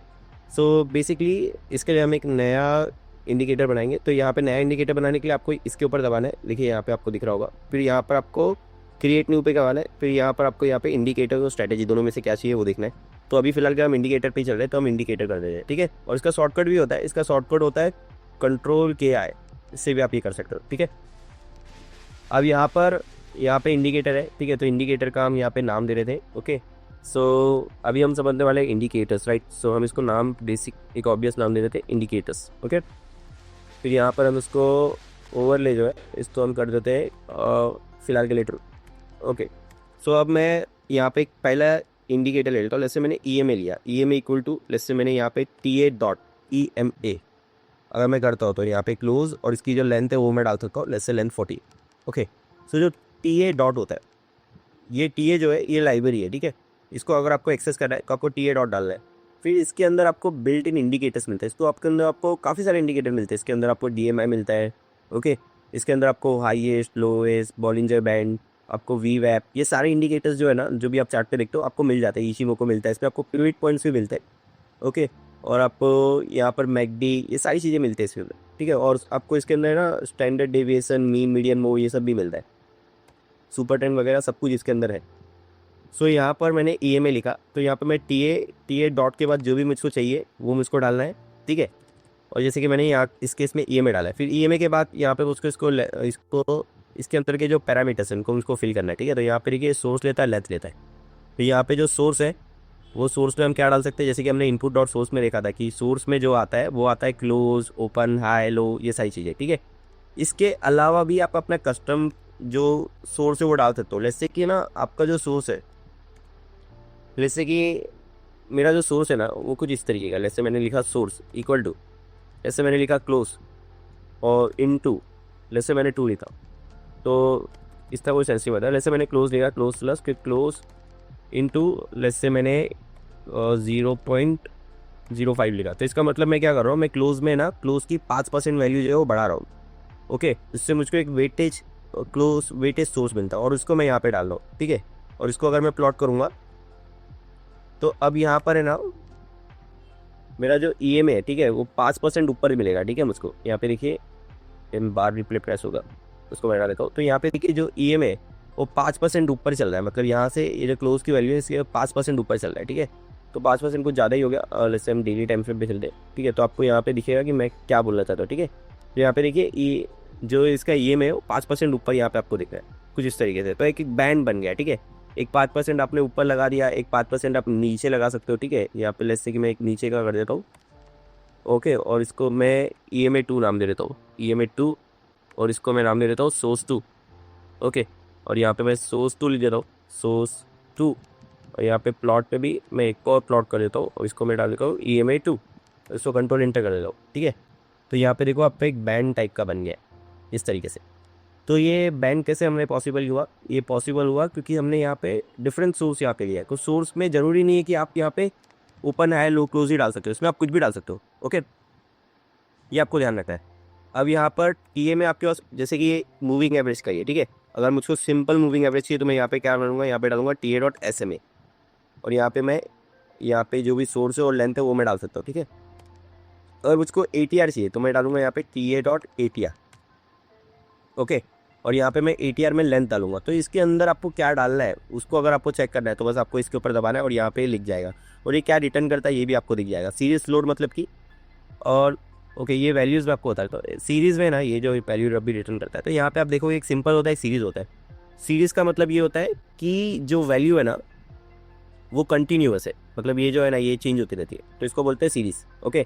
सो बेसिकली इसके लिए हम एक नया इंडिकेटर बनाएंगे। तो यहाँ पे नया इंडिकेटर बनाने के लिए आपको इसके ऊपर दबाना है, देखिए यहाँ पे आपको दिख रहा होगा। फिर यहाँ पर आपको क्रिएट न्यू पे करवाना है। फिर यहाँ पर आपको यहाँ पे इंडिकेटर और स्ट्रैटेजी दोनों में से क्या चाहिए वो देखना है। तो अभी फिलहाल क्या हम इंडिकेटर पे ही चल रहे हैं, तो हम इंडिकेटर कर देते हैं, ठीक है। और इसका शॉर्टकट भी होता है, इसका शॉर्टकट होता है Ctrl+KI, इससे भी आप ये कर सकते हो, ठीक है। अब यहाँ पे इंडिकेटर है, ठीक है। तो इंडिकेटर का हम यहाँ पे नाम दे रहे थे। ओके, सो अभी हम समझने वाले इंडिकेटर्स, राइट। सो हम इसको नाम बेसिक एक ऑब्वियस नाम दे देते हैं इंडिकेटर्स। ओके, फिर यहाँ पर हम इसको ओवरले जो है इसको हम कर देते हैं फिलहाल के लिए ट्रू। ओके, सो अब मैं यहाँ पे एक पहला इंडिकेटर ले लेता हूँ। जैसे मैंने EMA लिया, EMA इक्वल टू जैसे मैंने यहाँ पे TA.EMA अगर मैं करता हूँ तो यहाँ पे क्लोज, और इसकी जो लेंथ है वो मैं डाल सकता हूँ, जैसे लेंथ 40। ओके, सो जो TA डॉट होता है, ये TA जो है ये लाइब्रेरी है, ठीक है। इसको अगर आपको एक्सेस करना है तो आपको TA डॉट डालना है। फिर इसके अंदर आपको बिल्ट इन इंडिकेटर्स मिलते हैं। इसको आपके अंदर आपको काफ़ी सारे इंडिकेटर मिलते हैं। इसके अंदर आपको DMI मिलता है। ओके, इसके अंदर आपको हाईएस्ट, लोएस्ट, बॉलिंजर बैंड, आपको VWAP, ये सारे इंडिकेटर्स जो है ना, जो भी आप चार्ट पे देखते हो आपको मिल जाते हैं। इशिमोको मिलता है, इस पर आपको पिवट पॉइंट्स भी मिलते हैं। ओके, और आपको यहाँ पर मैकडी, ये सारी चीज़ें मिलती है इसके अंदर, ठीक है। और आपको इसके अंदर ना standard deviation, mean, median, move, ये सब भी मिलता है, सुपर ट्रेंड वगैरह सब कुछ इसके अंदर है। सो यहाँ पर मैंने EMA लिखा, तो यहाँ पर मैं TA डॉट के बाद जो भी मुझको चाहिए वो मुझको डालना है, ठीक है। और जैसे कि मैंने यहाँ इस केस में EMA डाला है, फिर EMA के बाद यहाँ पे इसको इसके अंदर के जो पैरामीटर्स हैं उनको मुझको फिल करना है, ठीक है। तो यहाँ पे देखिए सोर्स लेता है, लेंथ लेता है। तो यहाँ पे जो सोर्स है वो सोर्स में हम क्या डाल सकते हैं, जैसे कि हमने इनपुट डॉट सोर्स में देखा था कि सोर्स में जो आता है वो आता है क्लोज, ओपन, हाई, लो, ये सारी चीज़ें, ठीक है। इसके अलावा भी आप अपना कस्टम जो सोर्स है वो डाल सकते हो। जैसे कि ना आपका जो सोर्स है, जैसे कि मेरा जो सोर्स है ना वो कुछ इस तरीके का, जैसे मैंने लिखा सोर्स इक्वल टू, जैसे मैंने लिखा क्लोज और इन टू, जैसे मैंने 2 लिखा, तो इसका कोई सेंस नहीं बता। जैसे मैंने क्लोज लिखा, क्लोज प्लस फिर क्लोज इन टू, जैसे मैंने 0.05 लिखा। तो इसका मतलब मैं क्या कर रहा हूँ, मैं क्लोज में ना क्लोज की 5% वैल्यू जो है वो बढ़ा रहा हूँ। ओके, इससे मुझको एक वेटेज क्लोज वेटेज सोर्स मिलता है, और उसको मैं यहाँ पे डाल रहा हूँ, ठीक है। और इसको अगर मैं प्लॉट करूँगा तो अब यहाँ पर है ना मेरा जो EMA है, ठीक है, वो 5% ऊपर मिलेगा, ठीक है मुझको। यहाँ पे देखिए बार रिप्ले प्रेस होगा, उसको मैं डाल देता हूँ। तो यहाँ पे देखिए जो EMA है वो 5% ऊपर चल रहा है, मतलब यहाँ से ये जो क्लोज की वैल्यू है इसके 5% ऊपर चल रहा है, ठीक है। तो 5% कुछ ज़्यादा ही हो गया, और जैसे हम डेली टाइम फ्रेम पे चलते हैं, ठीक है। तो आपको यहाँ पे दिखेगा कि मैं क्या बोलना चाहता हूँ, ठीक है। तो यहाँ पे देखिए जो इसका EMA है वो 5% ऊपर यहाँ पे आपको दिख रहा है, कुछ इस तरीके से। तो एक बैंड बन गया, ठीक है। एक 5% आपने ऊपर लगा दिया, एक 5% आप नीचे लगा सकते हो, ठीक है। यहाँ पे जैसे कि मैं एक नीचे का कर देता हूँ। ओके, और इसको मैं EMA 2 नाम दे देता हूँ, EMA 2, और इसको मैं नाम दे देता हूँ सोर्स 2। ओके, और यहाँ पे मैं सोर्स 2 लिख देता हूँ, सोर्स 2। और यहाँ पे प्लॉट पे भी मैं एक और प्लॉट कर देता हूँ, और इसको मैं डाल देता हूँ EMA 2, इसको कंट्रोल इंटर कर देता हूँ, ठीक है। तो यहाँ पे देखो आपका एक बैंड टाइप का बन गया इस तरीके से। तो ये बैंड कैसे हमने पॉसिबल हुआ, ये पॉसिबल हुआ क्योंकि हमने यहाँ पे डिफरेंट सोर्स यहाँ पे लिया है। तो सोर्स में ज़रूरी नहीं है कि आप यहाँ पे ओपन, हाई, लो, क्लोज ही डाल सकते हो, इसमें आप कुछ भी डाल सकते हो। ओके, ये आपको ध्यान रखना है। अब यहाँ पर TA में आपके पास जैसे कि ये मूविंग एवरेज का ही है, ठीक है। अगर मुझको सिंपल मूविंग एवरेज चाहिए तो मैं यहाँ पे क्या डालूंगा, यहाँ पे डालूंगा TA.SMA, और यहाँ पे मैं यहाँ पे जो भी सोर्स है और लेंथ है वो मैं डाल सकता हूँ, ठीक है। अगर मुझको ATR चाहिए तो मैं डालूंगा यहाँ पे TA.ATR। ओके, और यहाँ पे मैं ATR में लेंथ डालूंगा। तो इसके अंदर आपको क्या डालना है उसको अगर आपको चेक करना है तो बस आपको इसके ऊपर दबाना है और यहाँ पे लिख जाएगा, और ये क्या रिटर्न करता है ये भी आपको दिख जाएगा। सीरीज लोड मतलब कि, और ओके, ये वैल्यूज़ में आपको होता है। तो सीरीज़ में ना ये जो वैल्यू अभी रिटर्न करता है, तो यहाँ पे आप देखोगे एक सिंपल होता है, एक सीरीज़ होता है। सीरीज़ का मतलब ये होता है कि जो वैल्यू है ना वो कंटिन्यूअस है, मतलब ये जो है ना ये चेंज होती रहती है, तो इसको बोलते हैं सीरीज़। ओके,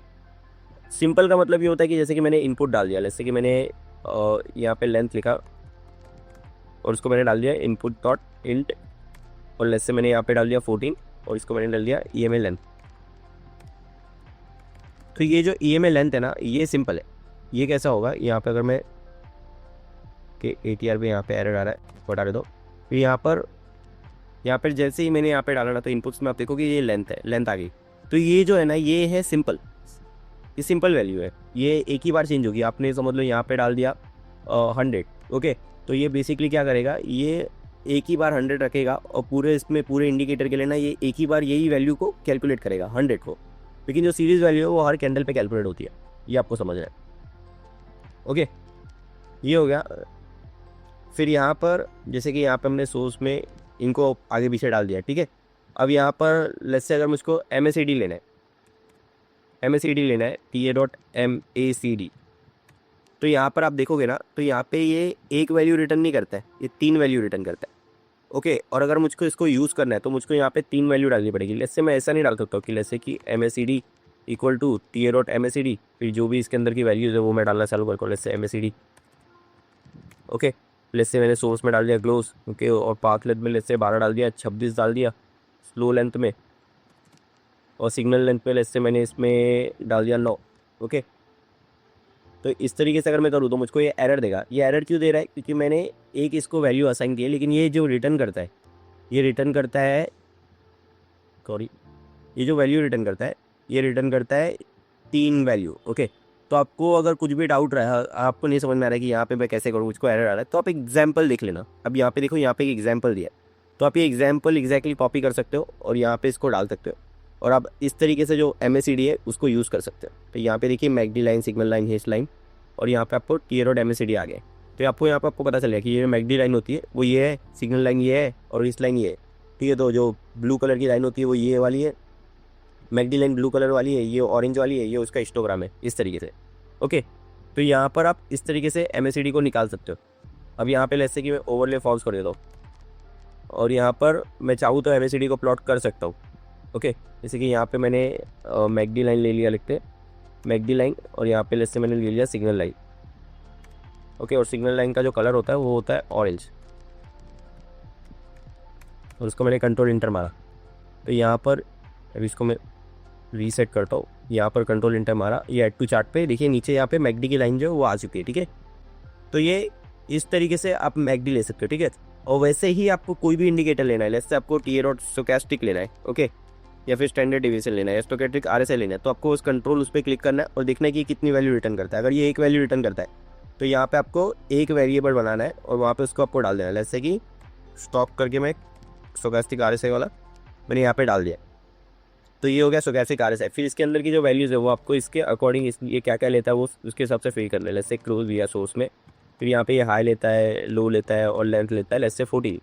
सिंपल का मतलब ये होता है कि जैसे कि मैंने इनपुट डाल दिया, जैसे कि मैंने यहाँ पे लेंथ लिखा और उसको मैंने डाल दिया इनपुट डॉट इंट, और जैसे मैंने यहाँ पे डाल दिया 14 और इसको मैंने डाल दिया EMA लेंथ। तो ये जो EMA लेंथ है ना ये सिंपल है। ये कैसा होगा, यहाँ पे अगर मैं कि ATR पे यहाँ पे एरर आ रहा है, हटा दे दो। तो यहाँ पर जैसे ही मैंने यहाँ पे डाला ना तो इनपुट्स में आप देखोगे ये लेंथ है, लेंथ आ गई। तो ये जो है ना ये है सिंपल, ये सिंपल वैल्यू है, ये एक ही बार चेंज होगी। आपने समझ लो यहाँ पे डाल दिया 100। ओके, तो ये बेसिकली क्या करेगा, ये एक ही बार 100 रखेगा और पूरे इसमें पूरे इंडिकेटर के लिए ना ये एक ही बार यही वैल्यू को कैलकुलेट करेगा 100 को। लेकिन जो सीरीज वैल्यू है वो हर कैंडल पे कैलकुलेट होती है, ये आपको समझना है। ओके, ये हो गया। फिर यहाँ पर जैसे कि यहाँ पे हमने सोर्स में इनको आगे पीछे डाल दिया, ठीक है। अब यहाँ पर लेट्स से अगर मुझको MACD लेना है, MACD लेना है TA.MACD, तो यहाँ पर आप देखोगे ना तो यहाँ पे ये एक वैल्यू रिटर्न नहीं करता है, ये 3 वैल्यू रिटर्न करता है। ओके, और अगर मुझको इसको यूज़ करना है तो मुझको यहाँ पे 3 वैल्यू डालनी पड़ेगी। जैसे मैं ऐसा नहीं डाल सकता कि जैसे कि MACD इक्वल टू TA.MACD, फिर जो भी इसके अंदर की वैल्यूज़ है वो मैं डालना चालू करता हूँ, जैसे MACD। ओके, जैसे मैंने सोर्स में डाल दिया ग्लोस, ओके, और पाथ लेंथ में जैसे 12 डाल दिया, 26 डाल दिया स्लो लेंथ में, और सिग्नल लेंथ पे जैसे मैंने इसमें डाल दिया 9। ओके, तो इस तरीके से अगर मैं करूँ तो मुझको ये एरर देगा। ये एरर क्यों दे रहा है, क्योंकि मैंने एक इसको वैल्यू असाइन की है, लेकिन ये जो रिटर्न करता है, ये रिटर्न करता है, सॉरी, ये जो वैल्यू रिटर्न करता है ये रिटर्न करता है 3 वैल्यू। ओके, तो आपको अगर कुछ भी डाउट रहा, आपको नहीं समझ में आ रहा है कि यहाँ पे मैं कैसे करूँ, मुझको एरर आ रहा है, तो आप एग्जाम्पल देख लेना। अब यहाँ पे देखो, यहाँ पे एक एग्जाम्पल दिया है, तो आप ये एग्जाम्पल एग्जैक्टली कॉपी कर सकते हो और यहाँ पे इसको डाल सकते हो, और आप इस तरीके से जो MACD है उसको यूज़ कर सकते हो। तो यहाँ पे देखिए मैकडी लाइन, सिग्नल लाइन, हेच लाइन, और यहाँ पे आपको TA.MACD आ गया। तो आपको यहाँ पे आपको पता चलेगा कि ये मैकडी लाइन होती है वो ये है, सिग्नल लाइन ये है, और इस लाइन ये है, ठीक है। तो जो ब्लू कलर की लाइन होती है वो ये वाली है, मैकडी लाइन ब्लू कलर वाली है, ये ऑरेंज वाली है, ये उसका हिस्टोग्राम है, इस तरीके से। ओके, तो यहाँ पर आप इस तरीके से MACD को निकाल सकते हो। अब यहाँ पे जैसे कि मैं ओवरले फॉल्स कर देता हूँ और यहाँ पर मैं चाहूँ तो MACD को प्लॉट कर सकता हूँ। ओके, जैसे कि यहाँ पे मैंने मैकडी लाइन ले लिया, लिखते मैकडी लाइन, और यहाँ पे जैसे मैंने ले लिया सिग्नल लाइन। ओके, और सिग्नल लाइन का जो कलर होता है वो होता है ऑरेंज, और उसको मैंने कंट्रोल इंटर मारा। तो यहाँ पर अब इसको मैं रीसेट करता हूँ, यहाँ पर कंट्रोल इंटर मारा, ये ऐड टू चार्ट पे देखिए नीचे यहाँ पे मैकडी की लाइन जो है वो आ चुकी है, ठीक है। तो ये इस तरीके से आप मैकडी ले सकते हो, ठीक है। और वैसे ही आपको कोई भी इंडिकेटर लेना है, जैसे आपको TA.स्टोकेस्टिक लेना है, ओके, या फिर स्टैंडर्ड डिवीजन लेना है, स्टोकेस्टिक RSI लेना है, तो आपको उस कंट्रोल उस पर क्लिक करना है और देखना है कि कितनी वैल्यू रिटर्न करता है। अगर ये एक वैल्यू रिटर्न करता है तो यहाँ पे आपको एक वेरिएबल बनाना है और वहाँ पे उसको आपको डाल देना है। जैसे कि स्टॉप करके मैं स्टोकेस्टिक RSI वाला मैंने यहाँ पे डाल दिया, तो ये हो गया स्टोकेस्टिक RSI। फिर इसके अंदर की जो वैल्यूज़ है वो आपको इसके अकॉर्डिंग ये क्या क्या लेता है वो उसके हिसाब से फिल कर ले। जैसे क्लोज दिया सोर्स में, फिर यहाँ पे ये हाई लेता है, लो लेता है और लेंथ लेता है, जैसे 40।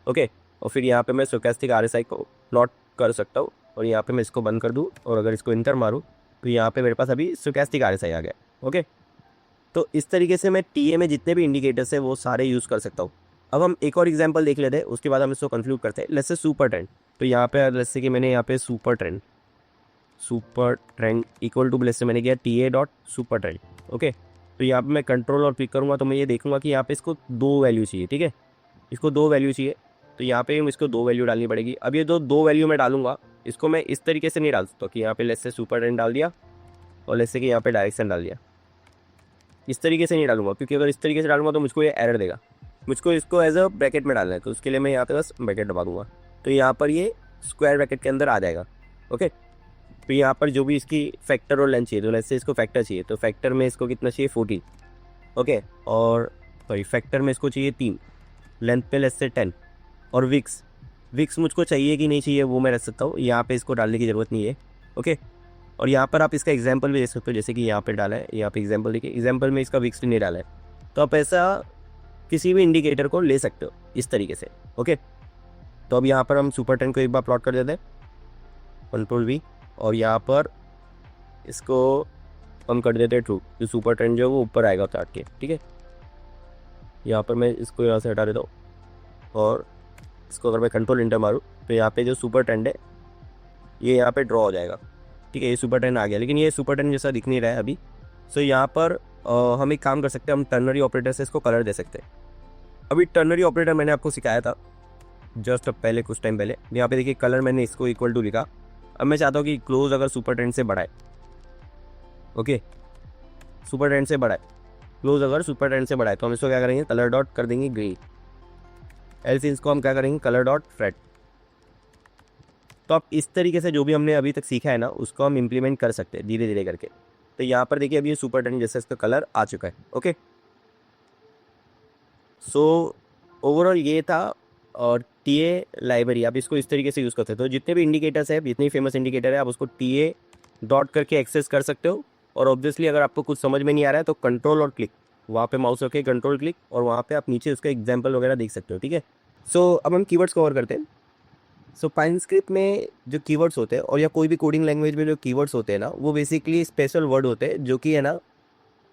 ओके, और फिर यहाँ पे मैं स्टोकेस्टिक RSI को प्लॉट कर सकता हूँ, और यहाँ पे मैं इसको बंद कर दूँ और अगर इसको इंटर मारूँ तो यहाँ पे मेरे पास अभी स्टोकेस्टिक RSI आ गया। ओके, तो इस तरीके से मैं TA में जितने भी इंडिकेटर्स है वो सारे यूज़ कर सकता हूँ। अब हम एक और एग्जांपल देख लेते हैं, उसके बाद हम इसको कंक्लूड करते हैं। लेट्स से सुपर ट्रेंड, तो यहाँ पे जैसे कि मैंने यहाँ पे super trend equal to let's से मैंने किया TA.सुपर ट्रेंड। ओके, तो यहाँ पे मैं कंट्रोल और क्लिक करूँगा तो मैं ये देखूँगा कि यहाँ पे इसको 2 वैल्यू चाहिए, ठीक है, इसको 2 वैल्यू चाहिए, तो यहाँ पे इसको 2 वैल्यू डालनी पड़ेगी। अब ये 2 वैल्यू मैं डालूंगा, इसको मैं इस तरीके से नहीं डाल सकता कि यहाँ पे लेट्स से सुपर ट्रेंड डाल दिया और लेट्स से कि यहाँ पे डायरेक्शन डाल दिया, इस तरीके से नहीं डालूंगा, क्योंकि अगर इस तरीके से डालूंगा तो मुझको ये एरर देगा। मुझको इसको एज अ ब्रैकेट में डालना है, तो उसके लिए मैं यहाँ पे बस ब्रैकेट दबा दूंगा, तो यहाँ पर ये स्क्वायर ब्रैकेट के अंदर आ जाएगा। ओके, तो यहाँ पर जो भी इसकी फैक्टर और लेंथ चाहिए, तो लेट्स से इसको फैक्टर चाहिए, तो फैक्टर में इसको कितना चाहिए 40। ओके, और सॉरी फैक्टर में इसको चाहिए 3, लेंथ पे लेट्स से 10, और विक्स मुझको चाहिए कि नहीं चाहिए वो मैं रख सकता हूँ, यहाँ पे इसको डालने की ज़रूरत नहीं है। ओके, और यहाँ पर आप इसका एग्जाम्पल भी दे सकते हो, जैसे कि यहाँ पे डाला है, यहाँ पे एग्जाम्पल देखिए, एग्जाम्पल में इसका विक्स नहीं डाला है, तो आप ऐसा किसी भी इंडिकेटर को ले सकते हो इस तरीके से। ओके, तो अब यहाँ पर हम सुपर ट्रेंड को एक बार प्लॉट कर देते हैं, कंट्रोल V, और यहाँ पर इसको हम कर देते हैं ट्रू, जो सुपर ट्रेंड जो है वो ऊपर आएगा चार्ट के, ठीक है। यहाँ पर मैं इसको यहाँ से हटा देता हूँ और इसको अगर मैं कंट्रोल इंटर मारूँ तो यहाँ पे जो सुपर ट्रेंड है ये यहाँ पे ड्रॉ हो जाएगा, ठीक है। ये सुपर ट्रेंड आ गया, लेकिन ये सुपर ट्रेंड जैसा दिख नहीं रहा है अभी। सो यहाँ पर हम एक काम कर सकते हैं, हम टर्नरी ऑपरेटर से इसको कलर दे सकते हैं। अभी टर्नरी ऑपरेटर मैंने आपको सिखाया था जस्ट पहले, कुछ टाइम पहले। यहाँ पे देखिए कलर मैंने इसको इक्वल टू लिखा। अब मैं चाहता हूँ कि क्लोज अगर सुपर ट्रेंड से बढ़ाए, ओके, सुपर ट्रेंड से बढ़ाए, क्लोज अगर सुपर ट्रेंड से बढ़ाए, तो हम इसको क्या करेंगे, कलर डॉट कर देंगे ग्रीन। एल्स इसको हम क्या करेंगे, कलर डॉट रेड। तो आप इस तरीके से जो भी हमने अभी तक सीखा है ना, उसको हम इम्प्लीमेंट कर सकते हैं धीरे धीरे करके। तो यहाँ पर देखिए अभी ये सुपर ट्रेंड जैसा इसका कलर आ चुका है, ओके। सो ओवरऑल ये था। और टीए लाइब्रेरी आप इसको इस तरीके से यूज़ करते हो, तो जितने भी इंडिकेटर्स है, जितने फेमस इंडिकेटर है, आप उसको टीए डॉट करके एक्सेस कर सकते हो। और ऑब्वियसली अगर आपको कुछ समझ में नहीं आ रहा है तो कंट्रोल और क्लिक, वहाँ पे माउस रखे, कंट्रोल क्लिक, और वहाँ पे आप नीचे उसका एग्जाम्पल वगैरह देख सकते हो, ठीक है। सो अब हम कीवर्ड्स कवर करते हैं। सो पाइन स्क्रिप्ट में जो कीवर्ड्स होते हैं, और या कोई भी कोडिंग लैंग्वेज में जो कीवर्ड्स होते हैं ना, वो बेसिकली स्पेशल वर्ड होते हैं जो कि है ना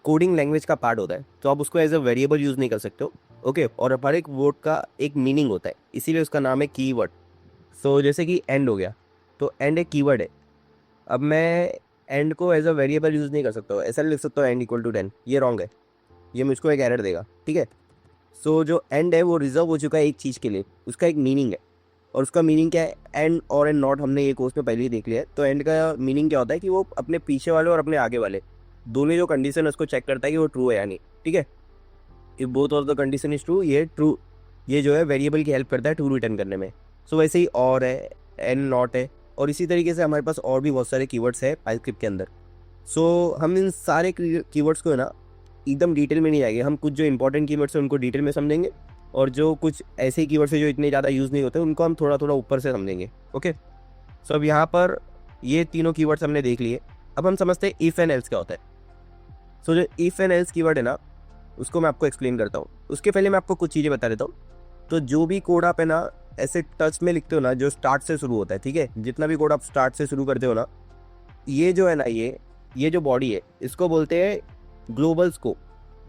कोडिंग लैंग्वेज का पार्ट होता है। तो आप उसको एज अ वेरिएबल यूज़ नहीं कर सकते हो, ओके। और हर एक वर्ड का एक मीनिंग होता है, इसीलिए उसका नाम है कीवर्ड। सो जैसे कि एंड हो गया, तो एंड एक कीवर्ड है। अब मैं एंड को एज अ वेरिएबल यूज़ नहीं कर सकता हूँ, ऐसा लिख सकता हूँ एंड इक्वल टू 10, ये रॉन्ग है, ये मुझको एक एरर देगा, ठीक है। सो जो एंड है वो रिजर्व हो चुका है एक चीज़ के लिए, उसका एक मीनिंग है। और उसका मीनिंग क्या है, एंड और एंड नॉट, हमने ये कोर्स में पहले ही देख लिया है। तो एंड का मीनिंग क्या होता है कि वो अपने पीछे वाले और अपने आगे वाले दोनों जो कंडीशन है उसको चेक करता है कि वो ट्रू है या नहीं, ठीक है। If both of the condition is true, ये ट्रू, ये जो है वेरिएबल की हेल्प करता है ट्रू रिटर्न करने में। सो वैसे ही और है, एंड नॉट है, और इसी तरीके से हमारे पास और भी बहुत सारे कीवर्ड्स है पाइथन के अंदर। सो हम इन सारे कीवर्ड्स को है ना एकदम डिटेल में नहीं जाएंगे, हम कुछ जो इंपॉर्टेंट कीवर्ड्स हैं उनको डिटेल में समझेंगे, और जो कुछ ऐसे कीवर्ड्स हैं जो इतने ज़्यादा यूज़ नहीं होते उनको हम थोड़ा थोड़ा ऊपर से समझेंगे, ओके। सो अब यहाँ पर ये तीनों कीवर्ड्स हमने देख लिए। अब हम समझते हैं इफ़ एंड एल्स क्या होता है। सो जो इफ़ एंड एल्स कीवर्ड है ना, उसको मैं आपको एक्सप्लेन करता हूँ। उसके पहले मैं आपको कुछ चीज़ें बता देता हूँ। तो जो भी कोड आप है ना ऐसे टच में लिखते हो ना, जो स्टार्ट से शुरू होता है, ठीक है, जितना भी कोड आप स्टार्ट से शुरू करते हो ना, ये जो है ना, ये जो बॉडी है इसको बोलते हैं ग्लोबल स्कोप।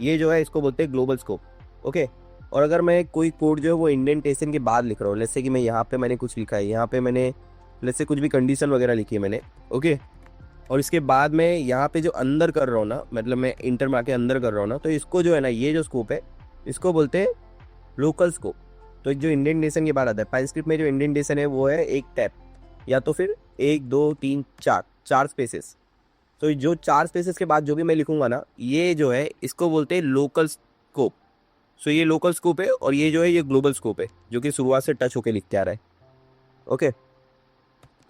ये जो है इसको बोलते हैं ग्लोबल स्कोप, ओके। और अगर मैं कोई कोड जो है वो इंडेंटेशन के बाद लिख रहा हूँ, जैसे कि मैं यहाँ पे मैंने कुछ लिखा है, यहाँ पे मैंने जैसे कुछ भी कंडीशन वगैरह लिखी है मैंने, ओके, और इसके बाद मैं यहाँ पे जो अंदर कर रहा हूँ ना, मतलब मैं इंटर मार के अंदर कर रहा हूँ ना, तो इसको जो है ना, ये जो स्कोप है इसको बोलते हैं लोकल स्कोप। तो जो इंडेंटेशन के बाद आता है पाइन स्क्रिप्ट में, जो इंडेंटेशन है वो है एक टैब, या तो फिर 1 2 3 4 स्पेसेस। तो जो 4 स्पेसेस के बाद जो भी मैं लिखूंगा ना, ये जो है इसको बोलते हैं लोकल स्कोप। सो ये लोकल स्कोप है, और ये जो है ये ग्लोबल स्कोप है, जो कि शुरुआत से टच होके लिखते आ रहा है, ओके।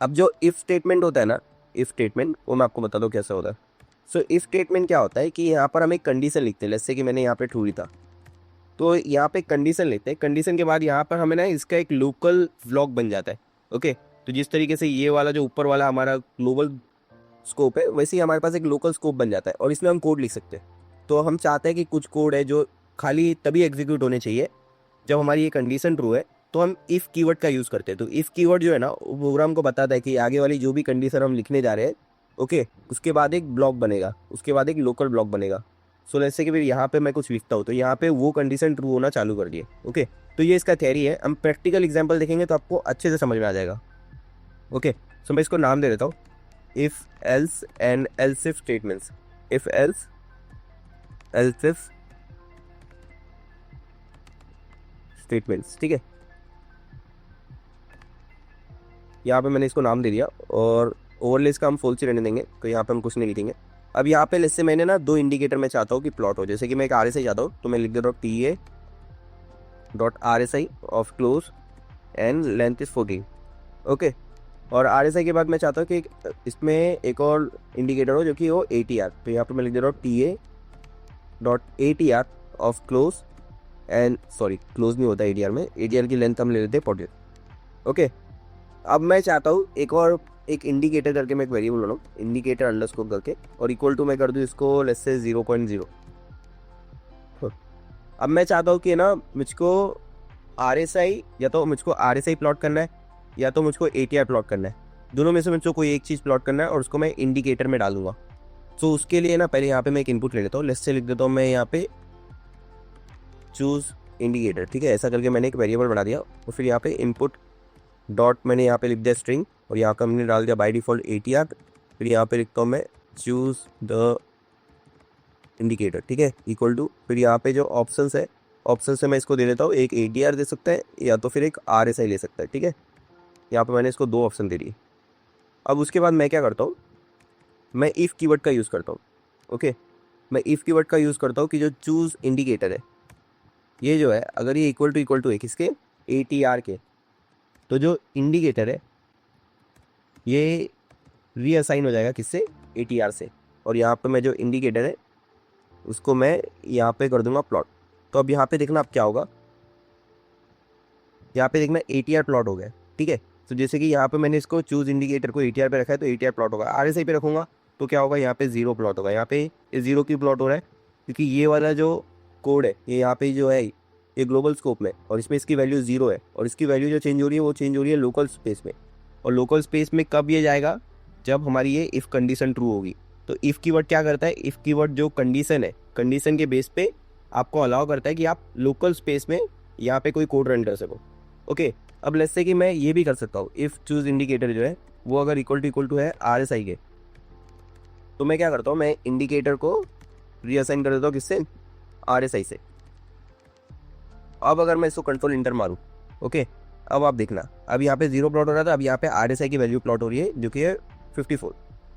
अब जो इफ स्टेटमेंट होता है ना, इफ स्टेटमेंट, वो मैं आपको बता दूं कैसा होता है। सो इफ स्टेटमेंट क्या होता है कि यहाँ पर हम एक कंडीशन लिखते हैं, जैसे कि मैंने यहाँ पे ट्रू लिखा, तो यहाँ पे कंडीशन लेते हैं, कंडीशन के बाद यहाँ पर हमें ना इसका एक लोकल ब्लॉक बन जाता है, ओके। तो जिस तरीके से ये वाला जो ऊपर वाला हमारा ग्लोबल स्कोप है, वैसे ही हमारे पास एक लोकल स्कोप बन जाता है, और इसमें हम कोड लिख सकते हैं। तो हम चाहते हैं कि कुछ कोड है जो खाली तभी एग्जीक्यूट होने चाहिए जब हमारी ये कंडीशन ट्रू है, तो हम इफ़ कीवर्ड का यूज़ करते हैं। तो इफ़ कीवर्ड जो है ना, वो प्रोग्राम को बताता है कि आगे वाली जो भी कंडीशन हम लिखने जा रहे हैं, ओके, उसके बाद एक ब्लॉक बनेगा, उसके बाद एक लोकल ब्लॉक बनेगा। सो जैसे कि फिर यहाँ पे मैं कुछ लिखता हूँ, तो यहाँ पे वो कंडीशन ट्रू होना चालू कर दिए, ओके। तो ये इसका थ्योरी है, हम प्रैक्टिकल एग्जाम्पल देखेंगे तो आपको अच्छे से समझ में आ जाएगा, ओके। सो मैं इसको नाम दे देता हूँ, if else and else if statements. If else else if statements, ठीक है। यहाँ पे मैंने इसको नाम दे दिया, और ओवरलेस का हम फुल से रहने देंगे, तो यहाँ पे हम कुछ नहीं लिखेंगे। अब यहाँ पे जैसे मैंने ना 2 इंडिकेटर मैं चाहता हूँ कि प्लॉट हो, जैसे कि मैं एक RSI चाहता हूँ, तो मैं लिख देता हूँ TA.RSI of close and length is 14, okay. और RSI के बाद मैं चाहता हूँ कि इसमें एक और इंडिकेटर हो जो कि हो ATR, तो यहाँ पे मैं लिख दे रहा हूँ TA.ATR of close and, sorry close नहीं होता ATR में, ATR की लेंथ हम ले लेते हैं 40, ओके। अब मैं चाहता हूँ एक इंडिकेटर करके मैं एक वेरिएबल बनाऊँ, इंडिकेटर अंडरस्कोर करके, और इक्वल टू मैं कर दूँ इसको लेट्स से 0.0। अब मैं चाहता हूँ कि ना मुझको RSI, या तो मुझको RSI प्लॉट करना है, या तो मुझको ATR प्लॉट करना है, दोनों में से मुझको कोई एक चीज़ प्लॉट करना है, और उसको मैं इंडिकेटर में डालूंगा, तो उसके लिए ना पहले यहाँ पे मैं एक इनपुट ले लेता हूँ। लेट्स से लिख देता हूँ मैं यहाँ पे चूज इंडिकेटर, ठीक है। ऐसा करके मैंने एक वेरिएबल बना दिया और फिर यहाँ पे इनपुट डॉट मैंने यहाँ पे लिख दिया स्ट्रिंग और यहाँ का मैंने डाल दिया बाय डिफॉल्ट ATR। फिर यहाँ पे लिखता हूँ मैं चूज द इंडिकेटर, ठीक है, इक्वल टू, फिर यहाँ पे जो ऑप्शंस है, ऑप्शन से मैं इसको दे देता हूँ, एक ATR दे सकता है या तो फिर एक RSI ले सकता है, ठीक है। यहाँ पे मैंने इसको 2 ऑप्शन दे दिए। अब उसके बाद मैं क्या करता हूँ, मैं इफ़ कीवर्ड का यूज़ करता हूँ। ओके, मैं इफ़ कीवर्ड का यूज़ करता हूँ कि जो चूज़ इंडिकेटर है ये जो है, अगर ये इक्वल टू है किसके, ATR के, तो जो इंडिकेटर है ये रीअसाइन हो जाएगा किससे, ATR से। और यहाँ पे मैं जो इंडिकेटर है उसको मैं यहाँ पे कर दूंगा प्लॉट। तो अब यहाँ पे देखना अब क्या होगा, यहाँ पे देखना ATR प्लॉट हो गया, ठीक है। तो जैसे कि यहाँ पे मैंने इसको चूज इंडिकेटर को ATR पे रखा है तो ATR प्लॉट होगा। RSI पे रखूँगा तो क्या होगा, यहाँ पे 0 प्लॉट होगा। यहाँ पे ये 0 की प्लॉट हो रहा है क्योंकि ये वाला जो कोड है ये यहाँ पे जो है ये ग्लोबल स्कोप में, और इसमें इसकी वैल्यू 0 है, और इसकी वैल्यू जो चेंज हो रही है वो चेंज हो रही है लोकल स्पेस में। और लोकल स्पेस में कब ये जाएगा, जब हमारी ये इफ़ कंडीशन ट्रू होगी। तो इफ़ कीवर्ड क्या करता है, इफ़ कीवर्ड जो कंडीशन है, कंडीशन के बेस पे आपको अलाउ करता है कि आप लोकल स्पेस में यहाँ पे कोई कोड रन कर सको। ओके, अब लेट्स से कि मैं ये भी कर सकता हूँ, इफ़ चूज इंडिकेटर जो है वो अगर इक्वल टू है RSI के, तो मैं क्या करता हूँ, मैं इंडिकेटर को रीअसाइन कर देता हूँ किससे, RSI से। अब अगर मैं इसको कंट्रोल इंटर मारूँ, ओके, अब आप देखना, अब यहाँ पे 0 प्लॉट हो रहा था, अब यहाँ पे RSI की वैल्यू प्लॉट हो रही है जो कि है 54।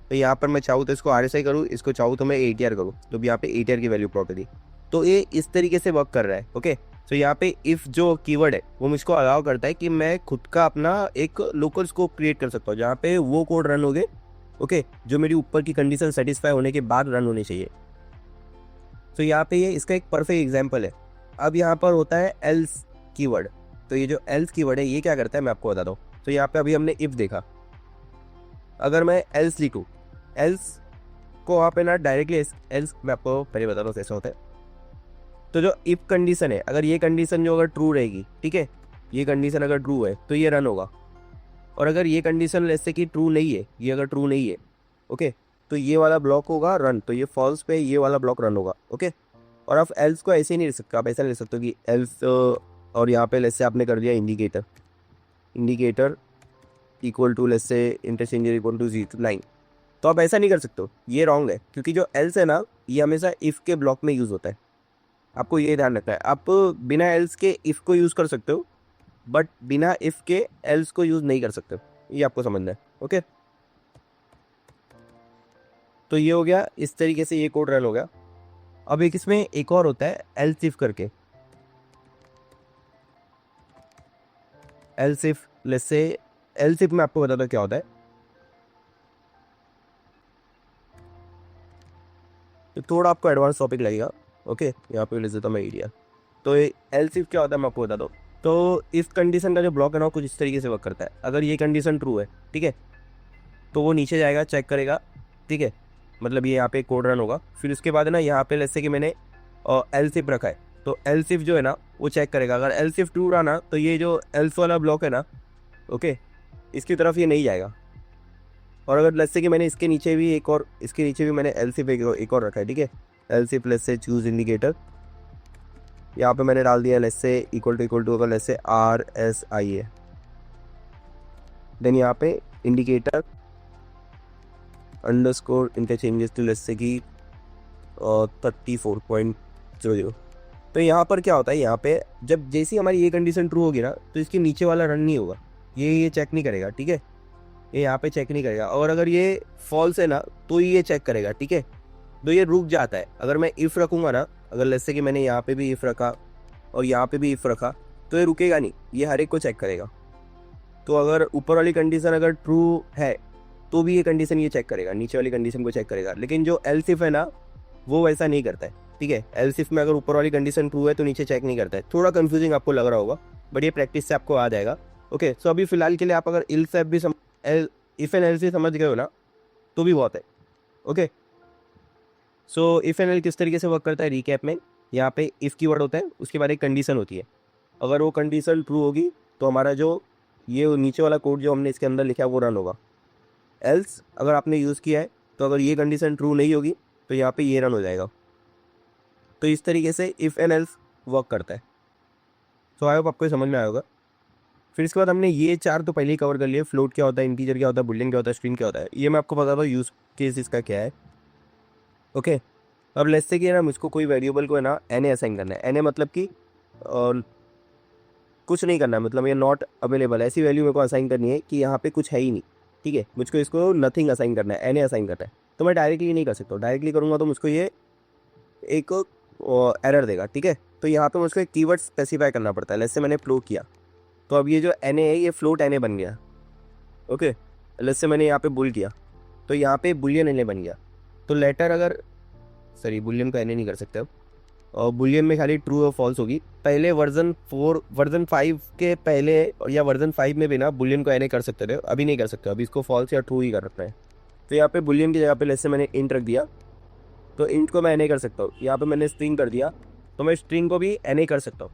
तो यहाँ पर मैं चाहूँ तो इसको RSI करूँ, इसको चाहूँ तो मैं ATR करूँ, तो यहाँ पे ATR की वैल्यू प्लॉट हो रही। तो ये इस तरीके से वर्क कर रहा है। ओके, तो यहाँ पे इफ़ जो कीवर्ड है वो मुझको अलाउ करता है कि मैं खुद का अपना एक लोकल स्कोप क्रिएट कर सकता हूँ जहाँ पे वो कोड रन हो गए, ओके, जो मेरी ऊपर की कंडीशन सेटिस्फाई होने के बाद रन होनी चाहिए। तो यहाँ पे ये इसका एक परफेक्ट एग्जाम्पल है। अब यहाँ पर होता है एल्स कीवर्ड। तो ये जो एल्स कीवर्ड है ये क्या करता है मैं आपको बताता हूँ। तो यहाँ पे अभी हमने इफ़ देखा, अगर मैं एल्स लिखूँ, एल्स को वहाँ पे ना डायरेक्टली एल्स, मैं आपको पहले बताता हूँ कैसे होता है। तो जो इफ़ कंडीशन है, अगर ये कंडीशन जो अगर ट्रू रहेगी, ठीक है, ये कंडीशन अगर ट्रू है तो ये रन होगा। और अगर ये कंडीशन जैसे कि ट्रू नहीं है, ये अगर ट्रू नहीं है, ओके, तो ये वाला ब्लॉक होगा रन, तो ये फॉल्स पे ये वाला ब्लॉक रन होगा। ओके, और आप एल्स को ऐसे ही नहीं लिख सकते, आप ऐसा लिख सकते हो कि एल्स, और यहाँ पे जैसे आपने कर दिया indicator, indicator equal to let's say interchanger equal to 9। तो आप ऐसा नहीं कर सकते हो, ये रॉन्ग है, क्योंकि जो एल्स है ना ये हमेशा इफ़ के ब्लॉक में यूज़ होता है। आपको ये ध्यान रखना है, आप बिना एल्स के इफ़ को यूज़ कर सकते हो बट बिना इफ़ के एल्स को यूज़ नहीं कर सकते हो, ये आपको समझना है। ओके, तो ये हो गया, इस तरीके से ये कोड रन हो गया। अब एक इसमें एक और होता है एल्स इफ करके, एल्स इफ, लेट्स से एल्स इफ में आपको बताता हूँ क्या होता है। तो थोड़ा आपको एडवांस टॉपिक लगेगा। ओके, यहाँ पे लिख देता हूँ मैं एरिया। तो एल्स इफ क्या होता है मैं आपको बताता हूँ। तो इस कंडीशन का जो ब्लॉक है ना कुछ इस तरीके से वर्क करता है। अगर ये कंडीशन ट्रू है, ठीक है, तो वो नीचे जाएगा, चेक करेगा, ठीक है, मतलब ये यहाँ पे कोड रन होगा। फिर उसके बाद ना यहाँ पे जैसे कि मैंने एल्स इफ रखा है, तो एल्स इफ जो है ना वो चेक करेगा। अगर एल्स इफ ट्रू रहा ना तो ये जो एल्स वाला ब्लॉक है ना, ओके, इसकी तरफ ये नहीं जाएगा। और अगर लेट्स से कि मैंने इसके नीचे भी एक और, इसके नीचे भी मैंने एल्स इफ एक और रखा है, ठीक है, else if let's say choose indicator, यहाँ पे मैंने डाल दिया लेट्स से इक्वल टू अगर लेट्स से RSI है, देन यहाँ पे indicator underscore interchanges to let's say कि 34.00। तो यहाँ पर क्या होता है, यहाँ पे जब जैसी हमारी ये कंडीशन ट्रू होगी ना तो इसके नीचे वाला रन नहीं होगा, ये चेक नहीं करेगा, ठीक है, ये यहाँ पे चेक नहीं करेगा। और अगर ये फॉल्स है ना तो ये चेक करेगा, ठीक है, तो ये रुक जाता है। अगर मैं इफ़ रखूँगा ना, अगर जैसे कि मैंने यहाँ पे भी इफ़ रखा और यहाँ पे भी इफ़ रखा, तो ये रुकेगा नहीं, ये हर एक को चेक करेगा। तो अगर ऊपर वाली कंडीशन अगर ट्रू है तो भी ये कंडीशन ये चेक करेगा, नीचे वाली कंडीशन को चेक करेगा। लेकिन जो एल्स इफ है ना वो वैसा नहीं करता है, ठीक है, एल्स इफ में अगर ऊपर वाली कंडीशन ट्रू है तो नीचे चेक नहीं करता है। थोड़ा कंफ्यूजिंग आपको लग रहा होगा बट ये प्रैक्टिस से आपको आ जाएगा। ओके, सो अभी फिलहाल के लिए आप अगर इल्स एफ भी इफ एंड एल्स समझ गए हो ना तो भी बहुत है। Okay, so if and L किस तरीके से वर्क करता है रिकैप में, यहाँ पे इफ़ कीवर्ड होता है, उसके बाद एक कंडीशन होती है। अगर वो कंडीशन ट्रू होगी तो हमारा जो ये नीचे वाला कोड जो हमने इसके अंदर लिखा है वो रन होगा। एल्स अगर आपने यूज़ किया है तो अगर ये कंडीशन ट्रू नहीं होगी तो यहाँ पे ये रन हो जाएगा। तो इस तरीके से इफ़ एंड एल्स वर्क करता है। सो आई होप आपको ये समझ में आया होगा। फिर इसके बाद हमने ये 4 तो पहले ही कवर कर लिए, फ्लोट क्या होता है, इंटीजर क्या होता है, बुलियन क्या होता है, स्ट्रिंग क्या होता है, ये मैं आपको बता दूँ यूज़ केस इसका क्या है। ओके, अब लेट्स से कि ना मुझको कोई वेरिएबल को है ना एन असाइन करना है। एन मतलब कि कुछ नहीं करना है, मतलब ये नॉट अवेलेबल, ऐसी वैल्यू मेरे को असाइन करनी है कि यहाँ पे कुछ है ही नहीं। ठीक है, मुझको इसको नथिंग असाइन करना है, एन असाइन करना है। तो मैं डायरेक्टली नहीं कर सकता हूँ, डायरेक्टली करूँगा तो मुझको ये एक एरर देगा। ठीक है, तो यहाँ पे मुझको एक कीवर्ड स्पेसिफाई करना पड़ता है। जैसे मैंने फ्लो किया तो अब ये जो एन है ये फ्लोट एन बन गया। ओके, जैसे मैंने यहाँ पे बुल किया तो यहाँ पे बुलियन एन बन गया। तो लेटर अगर सॉरी बुलियन को एन नहीं कर सकते अब, और बुलियन में खाली ट्रू और फॉल्स होगी। पहले वर्जन 5 के पहले या वर्जन 5 में भी ना बुलियन को एन कर सकते थे, अभी नहीं कर सकते, अभी इसको फॉल्स या ट्रू ही कर रखना है। तो यहाँ पे बुलियन की जगह पे जैसे मैंने इंट रख दिया तो इंट को मैं एन कर सकता हूँ। यहाँ पे मैंने स्ट्रिंग कर दिया तो मैं स्ट्रिंग को भी एन कर सकता हूँ।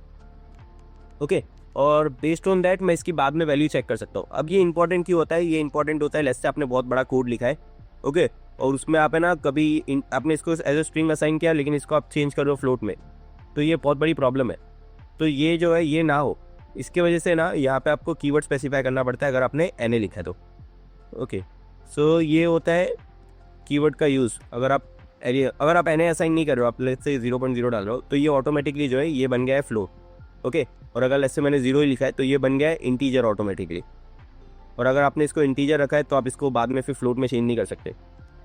ओके, और बेस्ड ऑन दैट मैं इसकी बाद में वैल्यू चेक कर सकता हूँ। अब ये इंपॉर्टेंट क्यों होता है, ये इंपॉर्टेंट होता है लेट्स से आपने बहुत बड़ा कोड लिखा है। ओके, और उसमें आप है ना कभी आपने इसको एज ए स्ट्रिंग असाइन किया लेकिन इसको आप चेंज कर रहे हो फ्लोट में, तो ये बहुत बड़ी प्रॉब्लम है। तो ये जो है ये ना हो, इसके वजह से ना यहाँ पे आपको कीवर्ड स्पेसिफाई करना पड़ता है अगर आपने एन लिखा है तो। ओके, सो ये होता है कीवर्ड का यूज़। अगर आप एन असाइन नहीं कर रहे हो, आप लेट्स से 0.0 डाल रहे हो, तो ये ऑटोमेटिकली जो है ये बन गया है फ्लोट। ओके, और अगर लेट्स से मैंने 0 ही लिखा है तो ये बन गया है इंटीजर ऑटोमेटिकली। और अगर आपने इसको इंटीजर रखा है तो आप इसको बाद में फिर फ्लोट में चेंज नहीं कर सकते।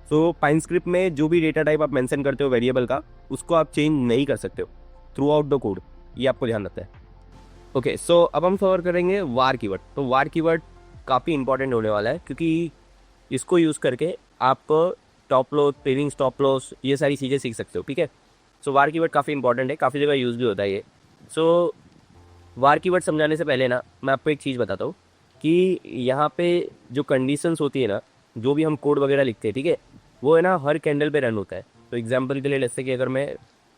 सो पाइनस्क्रिप्ट में जो भी डेटा टाइप आप मेंशन करते हो वेरिएबल का, उसको आप चेंज नहीं कर सकते हो थ्रू आउट द कोड, ये आपको ध्यान रखता है। ओके, सो अब हम कवर करेंगे वार कीवर्ड। तो वार कीवर्ड काफ़ी इंपॉर्टेंट होने वाला है क्योंकि इसको यूज़ करके आप top loss, trailing stop loss, ये सारी चीज़ें सीख सकते हो। ठीक है, सो वार कीवर्ड काफ़ी इंपॉर्टेंट है, काफ़ी जगह यूज़ भी होता है ये। सो वार कीवर्ड समझाने से पहले ना मैं आपको एक चीज़ बताता हूँ कि यहाँ पे जो कंडीशंस होती है ना, जो भी हम कोड वगैरह लिखते हैं, ठीक है, वो है ना हर कैंडल पे रन होता है। तो एग्जांपल के लिए जैसे कि अगर मैं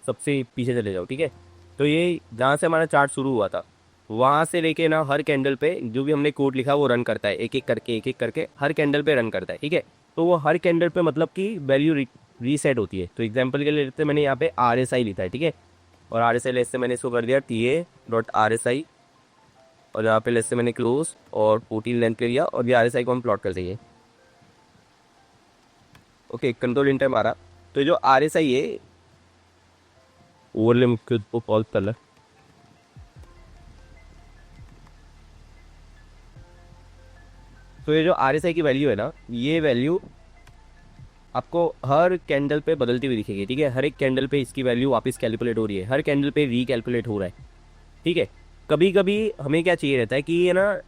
सबसे पीछे चले जाऊँ, ठीक है, तो ये जहाँ से हमारा चार्ट शुरू हुआ था वहाँ से लेके ना हर कैंडल पे जो भी हमने कोड लिखा वो रन करता है, एक एक करके हर कैंडल पे रन करता है। ठीक है, तो वो हर कैंडल पे मतलब कि वैल्यू रीसेट होती है। तो एग्जाम्पल के लिए लेते मैंने यहाँ पे RSI लिखा है, ठीक है, और RSI लेस से मैंने इसको कर दिया TA.RSI, और यहाँ पे लेस से मैंने क्लोज और 14 लेंथ पे लिया, और ये RSI को हम प्लॉट कर देंगे। ओके, कंट्रोल इंटर मारा तो जो RSI है ओवरले को पॉज कर ला। तो ये जो RSI की वैल्यू है ना, ये वैल्यू आपको हर कैंडल पे बदलती हुई दिखेगी। ठीक है, हर एक कैंडल पे इसकी वैल्यू वापस कैलकुलेट हो रही है, हर कैंडल पे रीकैलकुलेट हो रहा है। ठीक है, कभी कभी हमें क्या चाहिए रहता है कि ये ना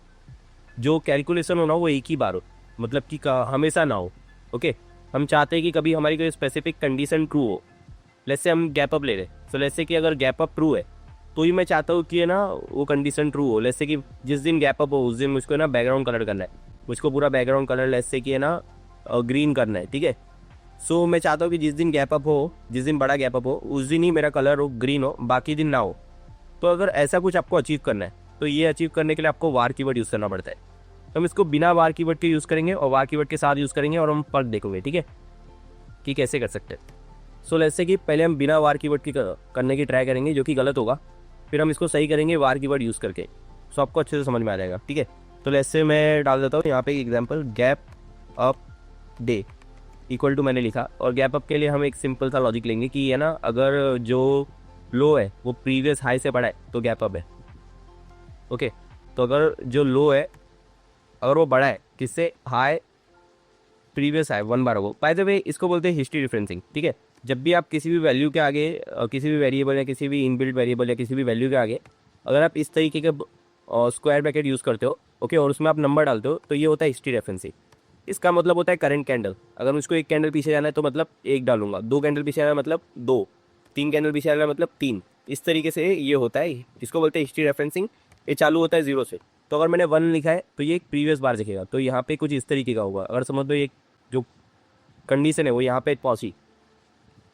जो कैलकुलेशन हो ना वो एक ही बार हो, मतलब कि हमेशा ना हो। ओके, हम चाहते हैं कि कभी हमारी कोई स्पेसिफिक कंडीशन ट्रू हो। लेट्स से हम गैप अप ले रहे, तो लेट्स से कि अगर गैप अप ट्रू है तो ही मैं चाहता हूँ कि है ना वो कंडीशन ट्रू हो। लेट्स से कि जिस दिन गैप अप हो उस दिन मुझको ना बैकग्राउंड कलर करना है, मुझको पूरा बैकग्राउंड कलर लेट्स से कि है ना ग्रीन करना है। ठीक है, सो मैं चाहता हूँ कि जिस दिन गैप अप हो, जिस दिन बड़ा गैप अप हो, उस दिन ही मेरा कलर हो ग्रीन हो, बाकी दिन ना हो। तो अगर ऐसा कुछ आपको अचीव करना है तो ये अचीव करने के लिए आपको वार कीवर्ड यूज़ करना पड़ता है। तो हम इसको बिना वार कीवर्ड के यूज़ करेंगे और वार कीवर्ड के साथ यूज़ करेंगे, और हम फर्क देखोगे। ठीक है, कि कैसे कर सकते हैं। सो जैसे कि पहले हम बिना वार कीवर्ड की करने की ट्राई करेंगे, जो कि गलत होगा, फिर हम इसको सही करेंगे वार कीवर्ड यूज़ करके। सो आपको अच्छे से समझ में आ जाएगा। ठीक है, तो जैसे मैं डाल देता हूँ यहाँ पे example, gap up day equal to मैंने लिखा, और गैप अप के लिए हम एक सिंपल सा लॉजिक लेंगे कि है ना अगर जो लो है वो प्रीवियस हाई से बड़ा है तो गैप अप है। ओके, तो अगर जो लो है अगर वो बड़ा है किससे, हाई प्रीवियस हाई 1 बार हो। बाय द वे इसको बोलते हैं हिस्ट्री डिफरेंसिंग। ठीक है, जब भी आप किसी भी वैल्यू के आगे, किसी भी वेरिएबल या किसी भी इनबिल्ट वेरिएबल या किसी भी वैल्यू के आगे अगर आप इस तरीके के स्क्वायर ब्रैकेट यूज़ करते हो, ओके, और उसमें आप नंबर डालते हो, तो ये होता है हिस्ट्री रेफरेंसिंग। इसका मतलब होता है करंट कैंडल। अगर मुझको एक कैंडल पीछे जाना है तो मतलब 1 डालूंगा, 2 कैंडल पीछे जाना है मतलब 2, 3 कैंडल पीछे जाना है मतलब 3। इस तरीके से ये होता है, इसको बोलते हैं हिस्ट्री रेफरेंसिंग। ये चालू होता है 0 से। तो अगर मैंने 1 लिखा है तो ये एक प्रीवियस बार दिखेगा, तो यहाँ पे कुछ इस तरीके का होगा। अगर समझ लो ये जो कंडीशन है वो यहाँ पे पहुँची,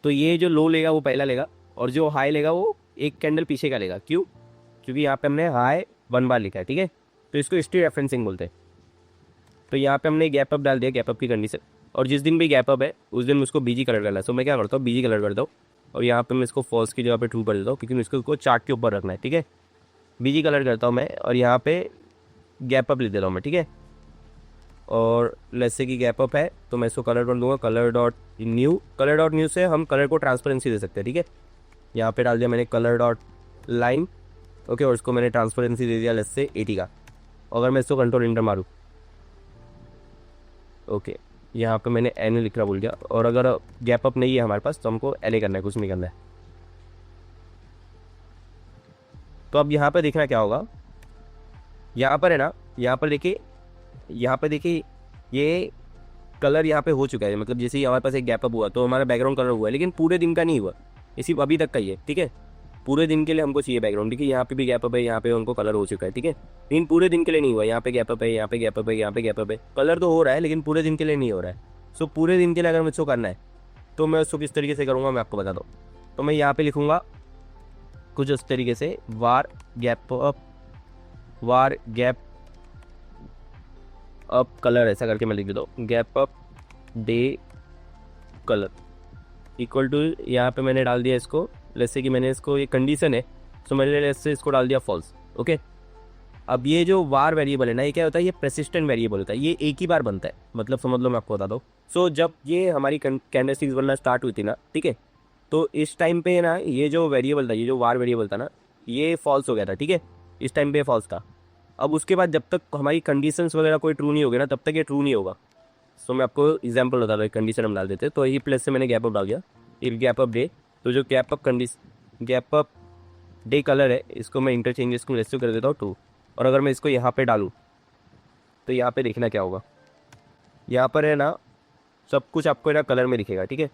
तो ये जो लो लेगा वो पहला लेगा, और जो हाई लेगा वो एक कैंडल पीछे का लेगा। क्यों? क्योंकि यहाँ पे हमने हाई 1 बार लिखा है। ठीक है, तो इसको हिस्ट्री रेफरेंसिंग बोलते हैं। तो यहाँ पे हमने गैप अप डाल दिया, गैप अप की कंडीशन। और जिस दिन भी गैप अप है उस दिन मुझको बीजी कलर करना है। सो मैं क्या करता हूँ, बीजी कलर करता हूँ और यहाँ पे मैं इसको फॉल्स की जगह पे ट्रू कर देता हूँ, क्योंकि इसको चार्ट के ऊपर रखना है। ठीक है, बीजी कलर करता हूँ मैं और यहाँ पे गैप अप लिख देता हूँ मैं। ठीक है, और लेट्स से कि गैप अप है तो मैं इसको कलर कर दूंगा colour dot new. Colour dot new से हम कलर को ट्रांसपेरेंसी दे सकते हैं। ठीक है, यहाँ पे डाल दिया मैंने कलर डॉट लाइन। ओके, और इसको मैंने ट्रांसपेरेंसी दे दिया लेट्स से 80 का। अगर मैं इसको कंट्रोल इंटर मारूँ, ओके, यहाँ पे मैंने एन लिखना भूल गया। और अगर गैप अप नहीं है हमारे पास तो हमको एल करना है, कुछ नहीं करना है। तो अब यहाँ पे देखना क्या होगा, यहाँ पर है ना, यहाँ पर देखिए ये कलर यहाँ पे हो चुका है। मतलब जैसे ही हमारे पास एक गैप अप हुआ तो हमारा बैकग्राउंड कलर हुआ है, लेकिन पूरे दिन का नहीं हुआ, ये सिर्फ अभी तक का ही है। ठीक है, पूरे दिन के लिए हमको चाहिए बैकग्राउंड। ठीक है, यहाँ पे भी गैप अप है, यहाँ पे हमको कलर हो चुका है। ठीक है, लेकिन पूरे दिन के लिए नहीं हुआ। यहाँ पे गैप अप है, यहाँ पे गैप अप है, यहाँ पे गैप अप है, कलर तो हो रहा है लेकिन पूरे दिन के लिए नहीं हो रहा है। सो पूरे दिन के लिए अगर मुझको करना है तो मैं उसको किस तरीके से करूँगा मैं आपको बता दूँ। तो मैं यहाँ पे लिखूँगा कुछ इस तरीके से, वार गैप अप कलर, ऐसा करके मैं लिख देता हूँ, gap up day colour equal to, यहाँ पे मैंने डाल दिया इसको, जैसे कि मैंने इसको, ये कंडीशन है तो मैंने जैसे इसको डाल दिया फॉल्स। ओके, अब ये जो वार वेरिएबल है ना, ये क्या होता है, ये प्रेसिस्टेंट वेरिएबल होता है, ये एक ही बार बनता है। मतलब समझ लो, मैं आपको बता दूँ। सो जब ये हमारी कैंडलस्टिक्स बनना स्टार्ट हुई थी ना, ठीक है, तो इस टाइम पे ना ये जो वेरिएबल था, ये जो वार वेरिएबल था ना, ये फॉल्स हो गया था। ठीक है, इस टाइम पे फॉल्स था। अब उसके बाद जब तक हमारी कंडीशंस वगैरह कोई ट्रू नहीं होगी ना, तब तक ये ट्रू नहीं होगा। सो मैं आपको एग्जांपल बता दूँ, कंडीशन हम डाल देते। तो ये प्लस से मैंने गैप अप डाल दिया, ये गैप अप डे। तो जो गैप अप डे कलर है, इसको मैं इंटरचेंजेस को रेस्यू कर देता हूँ 2। और अगर मैं इसको यहाँ पे डालूँ तो यहाँ पे देखना क्या होगा, यहाँ पर है ना सब कुछ आपको है ना कलर में दिखेगा। ठीक है,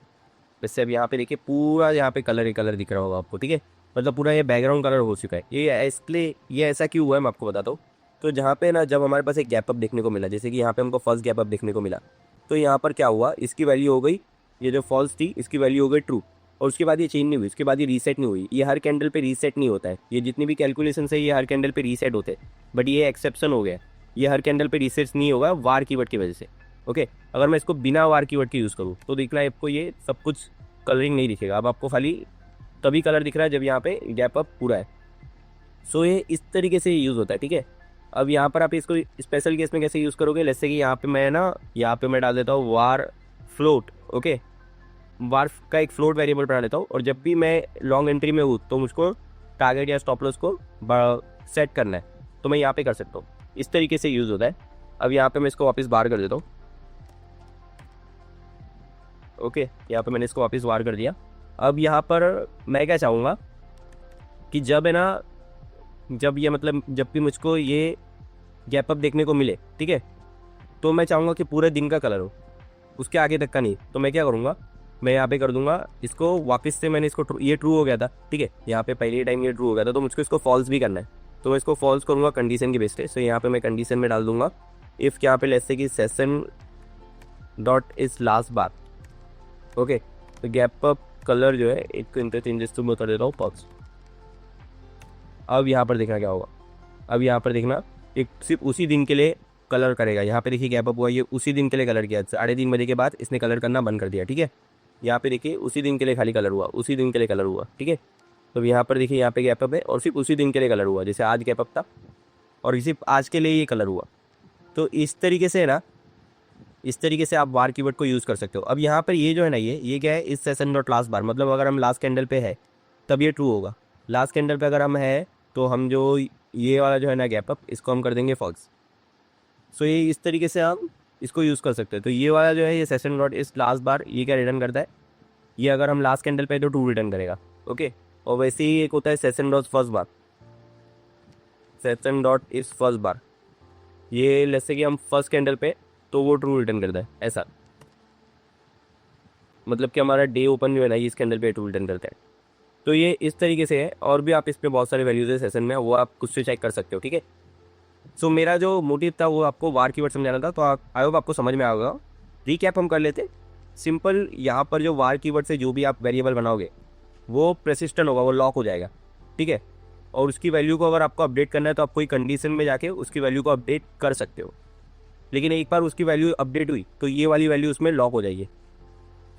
वैसे अब यहाँ पे देखिए पूरा यहाँ पे कलर ही कलर दिख रहा होगा आपको। ठीक है, मतलब पूरा ये बैकग्राउंड कलर हो चुका है। ये इसलिए ये ऐसा क्यों हुआ है मैं आपको बताता हूँ। तो जहाँ पे ना जब हमारे पास एक गैप अप देखने को मिला, जैसे कि यहाँ पे हमको फर्स्ट गैप अप देखने को मिला, तो यहाँ पर क्या हुआ, इसकी वैल्यू हो गई, ये जो फॉल्स थी इसकी वैल्यू हो गई ट्रू। और उसके बाद ये चेंज नहीं हुई, उसके बाद ये रीसेट नहीं हुई। ये हर कैंडल पे रीसेट नहीं होता है, ये जितनी भी कैलकुलेशन है ये हर कैंडल पे रीसेट होते हैं, बट ये एक्सेप्शन हो गया, ये हर कैंडल पे रीसेट नहीं होगा वार कीवर्ड की वजह से। ओके, अगर मैं इसको बिना वार कीवर्ड के यूज़ करूँ तो देखना है आपको ये सब कुछ कलरिंग नहीं दिखेगा। अब आपको खाली तभी कलर दिख रहा है जब यहाँ पे गैप अप पूरा है। सो ये इस तरीके से यूज़ होता है। ठीक है, अब यहाँ पर आप इसको स्पेशल केस में कैसे यूज़ करोगे, जैसे कि यहाँ पे मैं डाल देता हूँ वार फ्लोट। ओके, वार का एक फ्लोट वेरिएबल बना लेता हूँ, और जब भी मैं लॉन्ग एंट्री में हूँ तो मुझको टारगेट या स्टॉप लॉस को सेट करना है, तो मैं यहाँ पे कर सकता हूँ। इस तरीके से यूज़ होता है। अब यहाँ पे मैं इसको वापस बाहर कर देता हूँ। ओके, यहाँ पे मैंने इसको वापस बाहर कर दिया। अब यहाँ पर मैं क्या चाहूँगा कि जब है ना, जब ये मतलब जब भी मुझको ये गैप अप देखने को मिले, ठीक है, तो मैं चाहूँगा कि पूरे दिन का कलर हो, उसके आगे तक का नहीं। तो मैं क्या करूँगा, मैं यहाँ पे कर दूंगा इसको वापस से, मैंने इसको ये ट्रू हो गया था। ठीक है, यहाँ पे पहले टाइम ये ट्रू हो गया था, तो मुझको इसको फॉल्स भी करना है, तो मैं इसको फॉल्स करूँगा कंडीशन के बेस पे। सो यहाँ पे मैं कंडीशन में डाल दूंगा इफ़ यहाँ पे जैसे कि session dot is last bar. Okay, तो गैप अप कलर जो है एक इंटरचेंजेस तो मैं कर देता हूँ फॉल्स। अब यहाँ पर देखना क्या होगा, अब यहाँ पर देखना एक सिर्फ उसी दिन के लिए कलर करेगा। यहाँ पे देखिए गैप अप हुआ, ये उसी दिन के लिए कलर किया, 3:30 बजे के बाद इसने कलर करना बंद कर दिया। ठीक है, यहाँ पे देखिए उसी दिन के लिए खाली कलर हुआ, उसी दिन के लिए कलर हुआ। ठीक है, तो यहाँ पर देखिए यहाँ पे गैप अप है और सिर्फ उसी दिन के लिए कलर हुआ, जैसे आज गैप अप था और सिर्फ आज के लिए ये कलर हुआ। तो इस तरीके से है ना, इस तरीके से आप वार कीवर्ड को यूज़ कर सकते हो। अब यहाँ पर ये जो है ना, ये क्या है, इस सेशन डॉट लास्ट बार, मतलब अगर हम लास्ट कैंडल पे है तब ये ट्रू होगा। लास्ट कैंडल पे अगर हम है तो हम जो ये वाला जो है ना गैप अप, इसको हम कर देंगे फॉल्स। सो ये इस तरीके से हम इसको यूज़ कर सकते हैं। तो ये वाला जो है ये सेशन डॉट इस लास्ट बार, ये क्या रिटर्न करता है, ये अगर हम लास्ट कैंडल पे तो ट्रू रिटर्न करेगा। ओके, और वैसे ही एक होता है सेशन डॉट फर्स्ट बार, सेशन डॉट इस फर्स्ट बार, ये जैसे कि हम फर्स्ट कैंडल पे तो वो ट्रू रिटर्न करता है। ऐसा मतलब कि हमारा डे ओपन जो है ना, इस कैंडल पे ट्रू रिटर्न करता है। तो ये इस तरीके से है, और भी आप इस पर बहुत सारे वैल्यूज है सेशन में, वो आप खुद से चेक कर सकते हो। ठीक है, सो मेरा जो मोटिव था वो आपको वार कीवर्ड समझाना था, तो आई होप आपको समझ में आएगा। रीकैप हम कर लेते सिंपल। यहाँ पर जो वार कीवर्ड से जो भी आप वेरिएबल बनाओगे वो प्रेसिस्टेंट होगा, वो लॉक हो जाएगा। ठीक है, और उसकी वैल्यू को अगर आपको अपडेट करना है तो आप कोई कंडीशन में जाके उसकी वैल्यू को अपडेट कर सकते हो। लेकिन एक बार उसकी वैल्यू अपडेट हुई तो ये वाली वैल्यू उसमें लॉक हो जाएगी।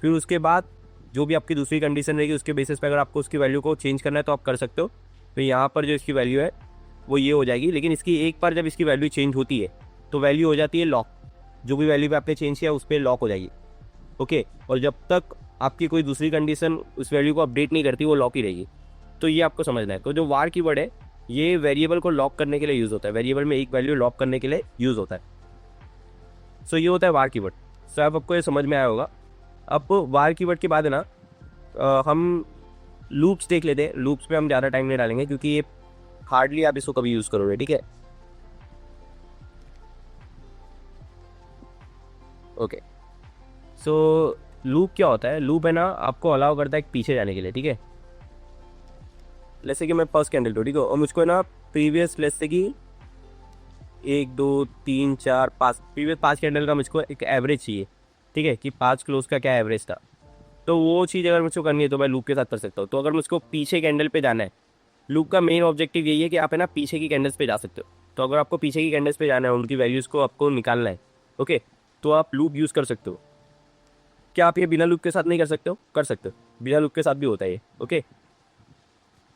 फिर उसके बाद जो भी आपकी दूसरी कंडीशन रहेगी उसके बेसिस पे अगर आपको उसकी वैल्यू को चेंज करना है तो आप कर सकते हो। तो यहाँ पर जो इसकी वैल्यू है वो ये हो जाएगी, लेकिन इसकी एक बार जब इसकी वैल्यू चेंज होती है तो वैल्यू हो जाती है लॉक। जो भी वैल्यू पे आपने चेंज किया उस पर लॉक हो जाएगी। ओके, और जब तक आपकी कोई दूसरी कंडीशन उस वैल्यू को अपडेट नहीं करती वो लॉक ही रहेगी। तो ये आपको समझना है। तो जो वार कीवर्ड है ये वेरिएबल को लॉक करने के लिए यूज़ होता है, वेरिएबल में एक वैल्यू लॉक करने के लिए यूज़ होता है। सो ये होता है वार कीवर्ड। सो अब आपको ये समझ में आया होगा। अब वार कीवर्ड के बाद है ना हम लूप्स देख लेते हैं। लूप्स पे हम ज़्यादा टाइम नहीं डालेंगे क्योंकि ये हार्डली आप इसको कभी यूज़ करोगे, ठीक है। ओके, सो लूप क्या होता है? लूप है ना आपको अलाउ करता है एक पीछे जाने के लिए, ठीक है। जैसे कि मैं फर्स्ट कैंडल, ठीक है, और मुझको है ना प्रीवियस जैसे कि 1 2 3 4 5 प्रीवियस 5 कैंडल का मुझको एक एवरेज चाहिए, ठीक है, कि 5 क्लोज का क्या एवरेज था। तो वो चीज़ अगर मुझको करनी है तो मैं लूप के साथ कर सकता हूँ। तो अगर मुझको पीछे कैंडल पे जाना है, लूप का मेन ऑब्जेक्टिव यही है कि आप है ना पीछे की कैंडल्स पे जा सकते हो। तो अगर आपको पीछे की कैंडल्स पे जाना है, उनकी वैल्यूज़ को आपको निकालना है, ओके, तो आप लूप यूज़ कर सकते हो। क्या आप ये बिना लूप के साथ नहीं कर सकते हो? कर सकते हो, बिना लूप के साथ भी होता है ये, ओके।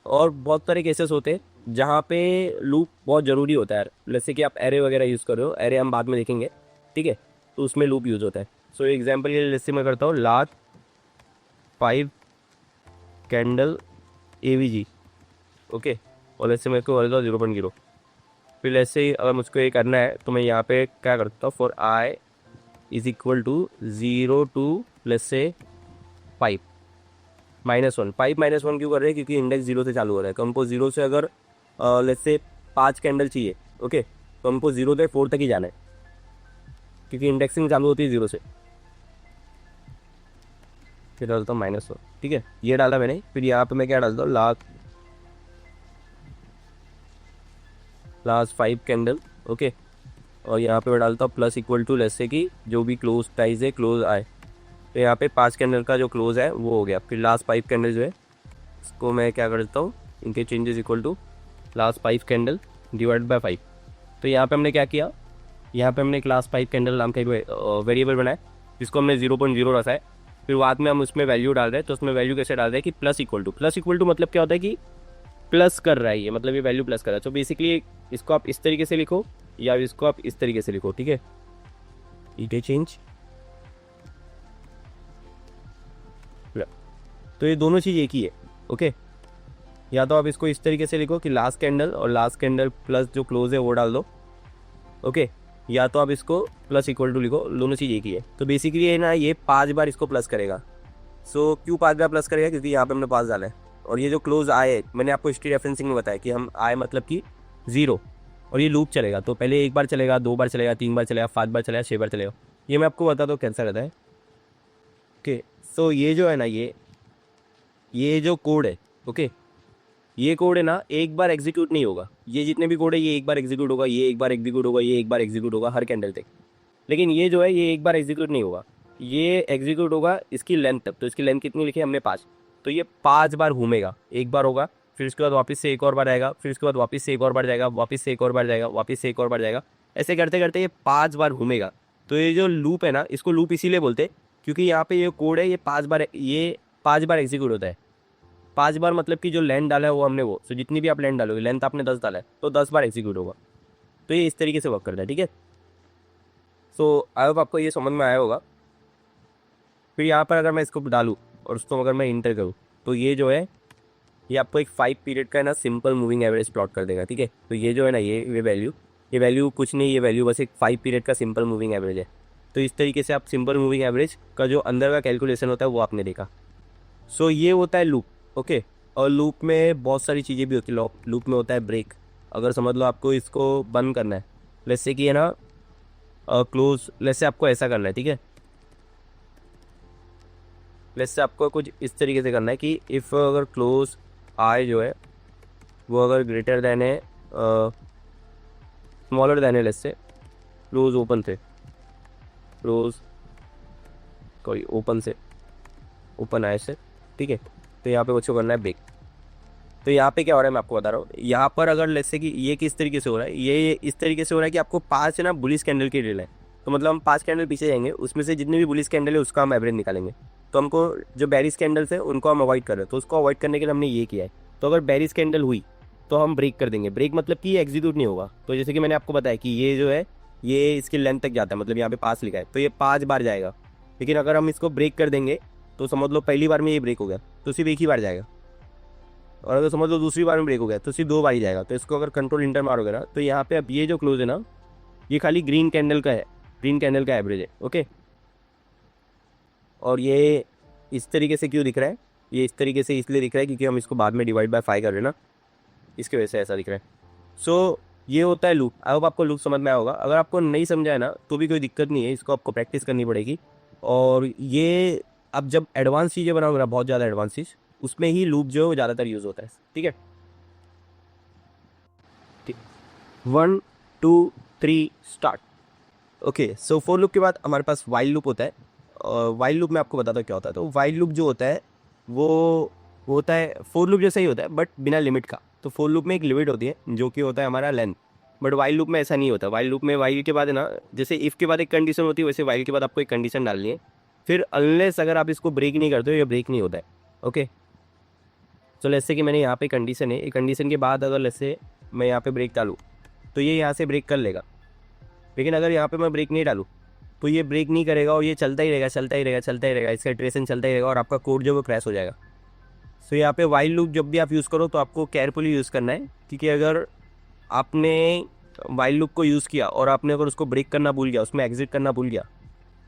और बहुत सारे केसेस होते हैं जहाँ पे लूप बहुत ज़रूरी होता है, जैसे कि आप एरे वगैरह यूज़ कर रहे हो, एरे हम बाद में देखेंगे, ठीक है, तो उसमें लूप यूज़ होता है। सो एग्जाम्पल ये जैसे मैं करता हूँ लास्ट 5 कैंडल AVG, ओके, और जैसे मेरे को बोलेगा 0.0। फिर ऐसे ही अगर मुझको ये करना है तो मैं यहाँ पे क्या करता हूँ, for I is equal to 0 to let's say 5 -1। 5 -1 क्यों कर रहे हैं? क्योंकि इंडेक्स 0 से चालू हो रहा है। तो हमको 0 से अगर लेट्स से 5 कैंडल चाहिए, ओके, तो हमको 0 से 4 तक ही जाना है क्योंकि इंडेक्सिंग चालू होती है 0 से। फिर डालता हूँ -1, ठीक है, ये डाला मैंने। फिर यहाँ पे मैं क्या डालता हूँ, लास्ट 5 कैंडल, ओके, और यहाँ पे मैं डालता हूँ plus equal to let's say कि जो भी क्लोज प्राइस है क्लोज आए। तो यहाँ पे 5 कैंडल का जो क्लोज है वो हो गया। फिर लास्ट 5 कैंडल जो है इसको मैं क्या करता हूँ, इनके changes equal to last 5 candle divide by 5। तो यहाँ पे हमने क्या किया, यहाँ पे हमने एक लास्ट 5 कैंडल नाम का वेरिएबल बनाया जिसको हमने 0.0 रखा है। फिर बाद में हम उसमें वैल्यू डाल रहे हैं। तो उसमें वैल्यू कैसे डाल रहे हैं कि प्लस इक्वल टू मतलब क्या होता है कि प्लस कर रहा है ये, मतलब ये वैल्यू प्लस कर रहा है। तो बेसिकली इसको आप इस तरीके से लिखो या इसको आप इस तरीके से लिखो, ठीक है। ये चेंज, तो ये दोनों चीज़ एक ही है, ओके। या तो आप इसको इस तरीके से लिखो कि लास्ट कैंडल और लास्ट कैंडल प्लस जो क्लोज है वो डाल दो, ओके, या तो आप इसको प्लस इक्वल टू लिखो, दोनों चीज़ एक ही है। तो बेसिकली है ना ये 5 बार इसको प्लस करेगा। सो क्यों 5 बार प्लस करेगा? क्योंकि यहाँ पे हमने 5 डाला है। और ये जो क्लोज आए मैंने आपको हिस्ट्री रेफरेंसिंग में बताया कि हम आए मतलब कि 0, और ये लूप चलेगा। तो पहले 1 बार चलेगा, 2 बार चलेगा, 3 बार चलेगा, 5 बार चलेगा, 6 बार चलेगा। ये मैं आपको बता दो कैसा रहता है, ओके। सो ये जो है ना ये जो कोड है, ओके, ये कोड है ना एक बार एग्जीक्यूट नहीं होगा। ये जितने भी कोड है ये एक बार एग्जीक्यूट होगा, ये एक बार एग्जीक्यूट होगा, ये एक बार एग्जीक्यूट होगा हर कैंडल तक। लेकिन ये जो है ये एक बार एग्जीक्यूट नहीं होगा, ये एग्जीक्यूट होगा इसकी लेंथ तक। तो इसकी लेंथ कितनी लिखी है हमने 5। तो ये 5 बार घूमेगा, एक बार होगा, फिर उसके बाद वापस से एक और बार आएगा, फिर उसके बाद वापस से एक और बार जाएगा, वापस से एक और बार जाएगा, वापस से एक और बार जाएगा। ऐसे करते करते ये 5 बार घूमेगा। तो ये जो लूप है ना इसको लूप इसीलिए बोलते हैं क्योंकि यहाँ पे ये कोड है ये 5 बार एग्जीक्यूट होता है। 5 बार मतलब कि जो लेंथ डाला है वो हमने वो, तो जितनी भी आप लेंथ डालोगे, लेंथ आपने 10 डाला है तो 10 बार एग्जीक्यूट होगा। तो ये इस तरीके से वर्क करता है, ठीक है। सो आई होप आपको ये समझ में आया होगा। फिर यहाँ पर अगर मैं इसको डालूँ और उसको अगर मैं इंटर करूँ तो ये जो है ये आपको एक 5 पीरियड का है ना सिंपल मूविंग एवरेज प्लॉट कर देगा, ठीक है। तो ये जो है ना ये वैल्यू कुछ नहीं, ये वैल्यू बस एक 5 पीरियड का सिंपल मूविंग एवरेज है। तो इस तरीके से आप सिंपल मूविंग एवरेज का जो अंदर का कैलकुलेशन होता है वो आपने देखा। सो ये होता है लूप, ओके। और लूप में बहुत सारी चीज़ें भी होती है। लूप में होता है ब्रेक। अगर समझ लो आपको इसको बंद करना है, लेट्स से कि है ना क्लोज, लेट्स से आपको ऐसा करना है, ठीक है। लेट्स से आपको कुछ इस तरीके से करना है कि इफ़ अगर क्लोज आई जो है वो अगर ग्रेटर देन है स्मॉलर देन है, लेट्स से क्लोज ओपन से, क्लोज कोई ओपन आए से, ठीक है। तो यहाँ पे मुझको करना है ब्रेक। तो यहाँ पे क्या हो रहा है मैं आपको बता रहा हूँ। यहाँ पर अगर लेट्स से कि ये किस तरीके से हो रहा है, ये इस तरीके से हो रहा है कि आपको 5 है ना बुलिश कैंडल की ड्रिल है। तो मतलब हम 5 कैंडल पीछे जाएंगे, उसमें से जितने भी बुलिश कैंडल है उसका हम एवरेज निकालेंगे। तो हमको जो बेरिश कैंडल्स है उनको हम अवॉइड कर रहे हैं, तो उसको अवॉइड करने के लिए हमने ये किया है। तो अगर बेरिश कैंडल हुई तो हम ब्रेक कर देंगे। ब्रेक मतलब कि ये एग्जीक्यूट नहीं होगा। तो जैसे कि मैंने आपको बताया कि ये जो है ये इसकी लेंथ तक जाता है, मतलब यहाँ पे 5 लिखा है तो ये 5 बार जाएगा। लेकिन अगर हम इसको ब्रेक कर देंगे तो समझ लो पहली बार में ये ब्रेक हो गया तो सिर्फ एक ही बार जाएगा, और अगर समझ लो दूसरी बार में ब्रेक हो गया तो सिर्फ 2 बार ही जाएगा। तो इसको अगर कंट्रोल इंटर मारोगे ना तो यहाँ पे अब ये जो क्लोज है ना ये खाली ग्रीन कैंडल का है, ग्रीन कैंडल का एवरेज है। ओके, और ये इस तरीके से क्यों दिख रहा है, ये इस तरीके से इसलिए दिख रहा है क्योंकि हम इसको बाद में डिवाइड बाय 5 कर रहे हैं ना, इसकी वजह से ऐसा दिख रहा है। सो ये होता है लूप। अब आपको लूप समझ में आया होगा। अगर आपको नहीं समझा है ना तो भी कोई दिक्कत नहीं है, इसको आपको प्रैक्टिस करनी पड़ेगी। और ये अब जब एडवांस चीज़ें बनाओगे ना, बहुत ज़्यादा एडवांस चीज़, उसमें ही लूप जो है वो ज़्यादातर यूज़ होता है। ठीक है, 1 2 3 start. Okay, so for loop के बाद हमारे पास वाइल लूप होता है। वाइल लूप में आपको बताता हूँ क्या होता है। तो वाइल लूप जो होता है वो होता है फॉर लूप जैसा ही होता है बट बिना लिमिट का। तो फॉर लूप में एक लिमिट होती है जो कि होता है हमारा लेंथ, बट वाइल लूप में ऐसा नहीं होता। वाइल लूप में वाइल के बाद है ना, जैसे इफ़ के बाद एक कंडीशन होती है वैसे वाइल के बाद आपको एक कंडीशन डालनी है। फिर अनलेस अगर आप इसको ब्रेक नहीं करते हो ये ब्रेक नहीं होता है। ओके, तो लेट्स से कि मैंने यहाँ पे कंडीशन है, एक कंडीशन के बाद अगर लेट्स से मैं यहाँ पे ब्रेक डालूँ तो ये यहाँ से ब्रेक कर लेगा। लेकिन अगर यहाँ पे मैं ब्रेक नहीं डालूँ तो ये ब्रेक नहीं करेगा और ये चलता ही रहेगा, चलता ही रहेगा, चलता ही रहेगा, इसका इटरेशन चलता ही रहेगा और आपका कोड जो वो क्रैश हो जाएगा। सो यहाँ पे वाइल लूप जब भी आप यूज़ करो तो आपको केयरफुली यूज़ करना है, क्योंकि अगर आपने वाइल लूप को यूज़ किया और आपने अगर उसको ब्रेक करना भूल गया, उसमें एग्जिट करना भूल गया,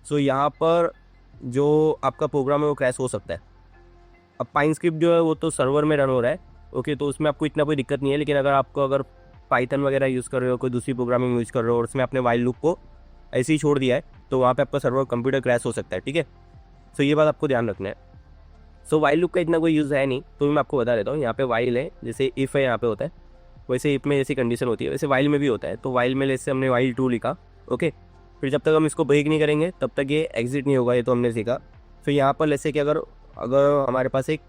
सो यहाँ पर जो आपका प्रोग्राम है वो क्रैश हो सकता है। अब पाइन स्क्रिप्ट जो है वो तो सर्वर में रन हो रहा है। ओके, तो उसमें आपको इतना कोई दिक्कत नहीं है। लेकिन अगर आपको अगर पाइथन वगैरह यूज़ कर रहे हो, कोई दूसरी प्रोग्रामिंग यूज़ कर रहे हो और उसमें आपने वाइल लूप को ऐसे ही छोड़ दिया है तो वहाँ पे आपका सर्वर कंप्यूटर क्रैश हो सकता है। ठीक है, सो ये बात आपको ध्यान रखना है। सो वाइल लूप का इतना कोई यूज़ है नहीं, तो मैं आपको बता देता हूँ। यहाँ पे वाइल है, जैसे इफ़ है यहाँ पे होता है, वैसे इफ़ में जैसी कंडीशन होती है वैसे वाइल में भी होता है। तो वाइल में जैसे हमने वाइल 2 लिखा। ओके, फिर जब तक हम इसको ब्रेक नहीं करेंगे तब तक ये एग्जिट नहीं होगा, ये तो हमने सीखा। फिर यहाँ पर जैसे कि अगर अगर हमारे पास एक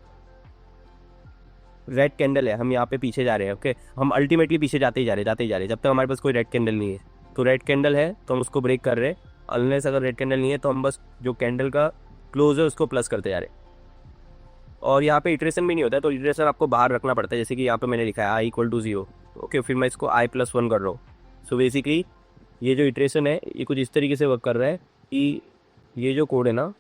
रेड कैंडल है, हम यहाँ पे पीछे जा रहे हैं। ओके, हम अल्टीमेटली पीछे जाते ही जा रहे जब तक हमारे पास कोई रेड कैंडल नहीं है। तो रेड कैंडल है तो हम उसको ब्रेक कर रहे हैं, अनलेस अगर रेड कैंडल नहीं है तो हम बस जो कैंडल का क्लोज है उसको प्लस करते जा रहे हैं। और यहाँ पे इटरेशन भी नहीं होता है, तो इटरेशन आपको बाहर रखना पड़ता है। जैसे कि यहाँ पे मैंने लिखा है i=0। ओके, फिर मैं इसको i+1 कर रहा हूँ। सो बेसिकली ये जो इटरेशन है ये कुछ इस तरीके से वर्क कर रहा है कि ये जो कोड है ना,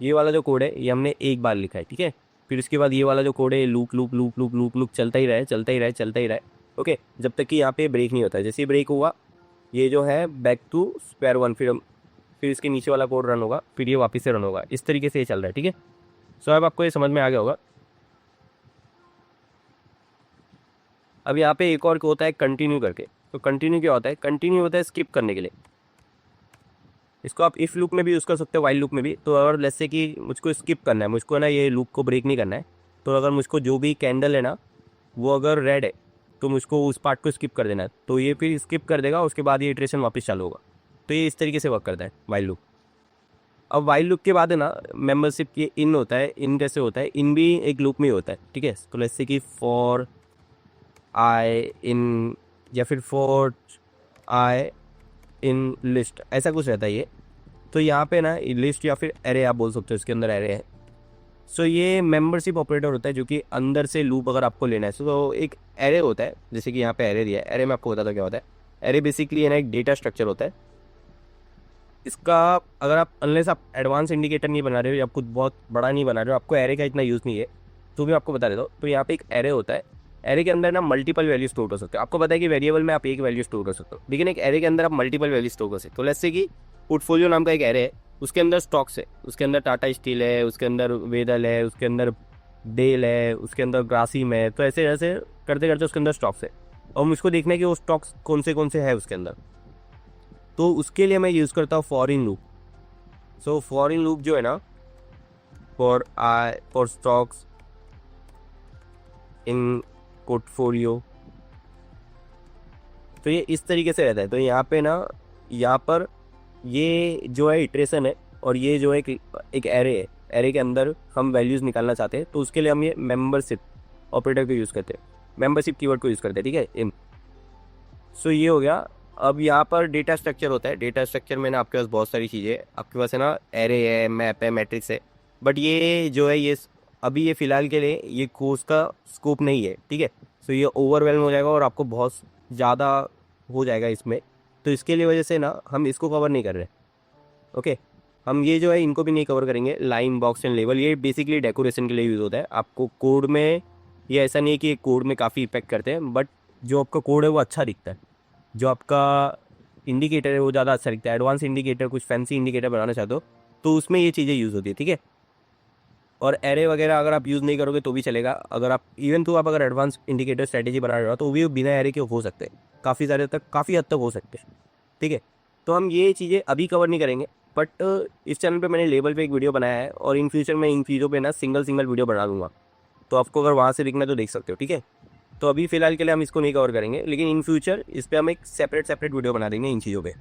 ये वाला जो कोड है ये हमने एक बार लिखा है। ठीक है, फिर उसके बाद ये वाला जो कोड है loop loop loop loop loop loop चलता ही रहा, चलता ही रहा, चलता ही रहा। ओके, जब तक कि यहाँ पे ब्रेक नहीं होता है। जैसे ही ब्रेक हुआ ये जो है बैक टू स्क्वायर 1, फिर इसके नीचे वाला कोड रन होगा, फिर ये वापस से रन होगा। इस तरीके से ये चल रहा है। ठीक है, सो अब आपको ये समझ में आ गया होगा। अब यहाँ पे एक और होता है कंटिन्यू करके। तो कंटिन्यू क्या होता है? कंटिन्यू होता है स्किप करने के लिए। इसको आप इफ़ लूप में भी यूज़ कर सकते हो, वाइल लूप में भी। तो अगर जैसे कि मुझको स्किप करना है, मुझको ना ये लूप को ब्रेक नहीं करना है, तो अगर मुझको जो भी कैंडल है ना वो अगर रेड है तो मुझको उस पार्ट को स्किप कर देना है, तो ये फिर स्किप कर देगा, उसके बाद ये इटरेशन वापस चालू होगा। तो ये इस तरीके से वर्क करता है वाइल लूप। अब वाइल लूप के बाद है ना मेंबरशिप की इन होता है। इन कैसे होता है? इन भी एक लूप में ही होता है। ठीक है, तो जैसे कि फॉर आई इन या फिर फॉर आई इन लिस्ट, ऐसा कुछ रहता है ये। तो यहाँ पे ना लिस्ट या फिर एरे आप बोल सकते हो, इसके अंदर एरे है। सो ये मेंबरशिप ऑपरेटर होता है जो कि अंदर से लूप अगर आपको लेना है तो एक एरे होता है। जैसे कि यहाँ पे एरे दिया है, एरे में आपको बताता क्या होता है। एरे बेसिकली है ना एक डेटा स्ट्रक्चर होता है। इसका अगर आप अनलेस आप एडवांस इंडिकेटर नहीं बना रहे हो या कुछ बहुत बड़ा नहीं बना रहे हो, आपको एरे का इतना यूज़ नहीं है, तो भी आपको बता देता हूँ। तो यहाँ पे एक एरे होता है। एरे के अंदर ना मल्टीपल वैल्यू स्टोर कर सकते हो। आपको पता है कि वेरिएबल में आप एक वैल्यू स्टोर कर सकते हो, लेकिन एक एरे के अंदर आप मल्टीपल वैल्यू स्टोर कर सकते हो। तो लेट्स से कि पोर्टफोलियो नाम का एक एरे है, उसके अंदर स्टॉक्स है, उसके अंदर टाटा स्टील है, उसके अंदर वेदल है, उसके अंदर डेल है, उसके अंदर ग्रासिम है। तो ऐसे ऐसे करते करते उसके अंदर स्टॉक्स है, और मुझको देखना है कि वो स्टॉक्स कौन से है उसके अंदर। तो उसके लिए मैं यूज़ करता हूँ for loop. So for loop जो है ना, फॉर स्टॉक्स इन पोर्टफोलियो, तो ये इस तरीके से रहता है। तो यहाँ पे ना, यहाँ पर ये जो है इटरेशन है, और ये जो है एक एरे है। एरे के अंदर हम वैल्यूज़ निकालना चाहते हैं, तो उसके लिए हम ये मेंबरशिप ऑपरेटर को यूज़ करते हैं, मेंबरशिप कीवर्ड को यूज़ करते हैं। ठीक है, इन। सो ये हो गया अब यहाँ पर डेटा स्ट्रक्चर होता है। डेटा स्ट्रक्चर में ना आपके पास बहुत सारी चीज़ें है, आपके पास है ना एरे है, मैप है, मैट्रिक्स है। बट ये जो है ये अभी ये फ़िलहाल के लिए ये कोर्स का स्कोप नहीं है, ठीक है। सो ये ओवरवेलम हो जाएगा और आपको बहुत ज़्यादा हो जाएगा इसमें। तो इसके लिए वजह से ना हम इसको कवर नहीं कर रहे। ओके, हम ये जो है इनको भी नहीं कवर करेंगे। लाइन, बॉक्स एंड लेवल ये बेसिकली डेकोरेशन के लिए यूज़ होता है। आपको कोड में ये ऐसा नहीं है कि कोड में काफ़ी इफेक्ट करते हैं, बट जो आपका कोड है वो अच्छा दिखता है। जो आपका इंडिकेटर है वो ज़्यादा अच्छा दिखता है। एडवांस इंडिकेटर, कुछ फैंसी इंडिकेटर बनाना चाहते हो तो उसमें ये चीज़ें यूज़ होती है, ठीक है। और एरे वगैरह अगर आप यूज़ नहीं करोगे तो भी चलेगा। अगर आप इवन तो आप अगर एडवांस इंडिकेटर स्ट्रेटेजी बना रहे हो तो भी बिना एरे के हो सकते हैं, काफ़ी हद तक हो सकते हैं, ठीक है। तो हम ये चीज़ें अभी कवर नहीं करेंगे। बट इस चैनल पे मैंने लेवल पे एक वीडियो बनाया है और इन फ्यूचर में इन चीज़ों पे ना सिंगल सिंगल वीडियो बना दूंगा। तो आपको अगर वहाँ से दिखना है तो देख सकते हो, ठीक है। तो अभी फ़िलहाल के लिए हम इसको नहीं कवर करेंगे, लेकिन इन फ्यूचर इस पर हम एक सेपरेट वीडियो बना देंगे इन चीज़ों पे।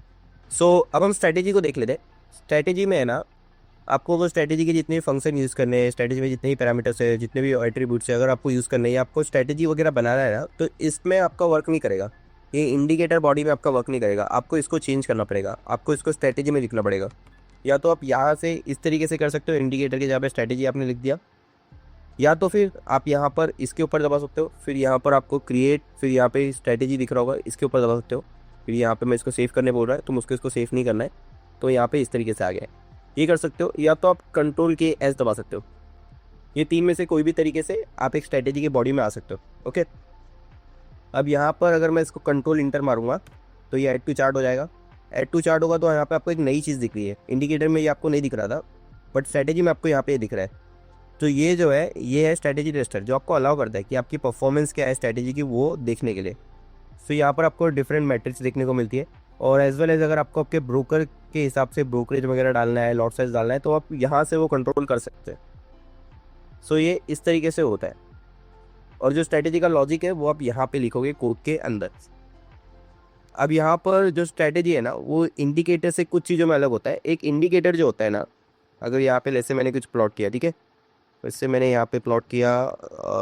सो अब हम स्ट्रैटेजी को देख लेते हैं। स्ट्रैटेजी में है ना आपको वो स्ट्रैटेजी के जितने फंक्शन यूज़ करने हैं, स्ट्रैटेजी में जितने भी पैरामीटर्स है, जितने भी एट्रीब्यूट्स है, अगर आपको यूज़ करने हैं, आपको स्ट्रैटेजी वगैरह बनाना है ना, तो इसमें आपका वर्क नहीं करेगा। ये इंडिकेटर बॉडी में आपका वर्क नहीं करेगा। आपको इसको चेंज करना पड़ेगा, आपको इसको स्ट्रैटेजी में लिखना पड़ेगा। या तो आप यहाँ से इस तरीके से कर सकते हो, इंडिकेटर के जहाँ पे स्ट्रैटेजी आपने लिख दिया, या तो फिर आप यहाँ पर इसके ऊपर दबा सकते हो, फिर यहाँ पर आपको क्रिएट, फिर यहाँ पे स्ट्रैटेजी दिख रहा होगा, इसके ऊपर दबा सकते हो। फिर यहाँ पे मैं इसको सेव करने बोल रहा है तो मुझको इसको सेव नहीं करना है, तो यहाँ पे इस तरीके से आ गया है। ये कर सकते हो, या तो आप कंट्रोल के एस दबा सकते हो। ये तीन में से कोई भी तरीके से आप एक स्ट्रैटेजी के बॉडी में आ सकते हो, ओके। अब यहाँ पर अगर मैं इसको कंट्रोल इंटर मारूंगा तो ये ऐड टू चार्ट हो जाएगा। ऐड टू चार्ट होगा तो यहाँ पे आपको एक नई चीज़ दिख रही है। इंडिकेटर में ये आपको नहीं दिख रहा था, बट स्ट्रैटेजी में आपको यहाँ पे दिख रहा है। तो ये जो है ये है स्ट्रैटेजी रजिस्टर, जो आपको अलाउ करता है कि आपकी परफॉर्मेंस क्या है स्ट्रैटेजी की वो देखने के लिए। सो यहाँ पर आपको डिफरेंट मैट्रिक्स देखने को मिलती है, और एज वेल एज अगर आपको आपके ब्रोकर के हिसाब से ब्रोकरेज वगैरह डालना है, लॉट साइज डालना है, तो आप यहाँ से वो कंट्रोल कर सकते हैं। सो ये इस तरीके से होता है। और जो स्ट्रैटेजी का लॉजिक है वो आप यहाँ पे लिखोगे कोड के अंदर। अब यहाँ पर जो स्ट्रैटेजी है ना वो इंडिकेटर से कुछ चीज़ों में अलग होता है। एक इंडिकेटर जो होता है ना, अगर यहाँ पे जैसे मैंने कुछ प्लॉट किया, ठीक है, वैसे मैंने यहाँ पे प्लॉट किया,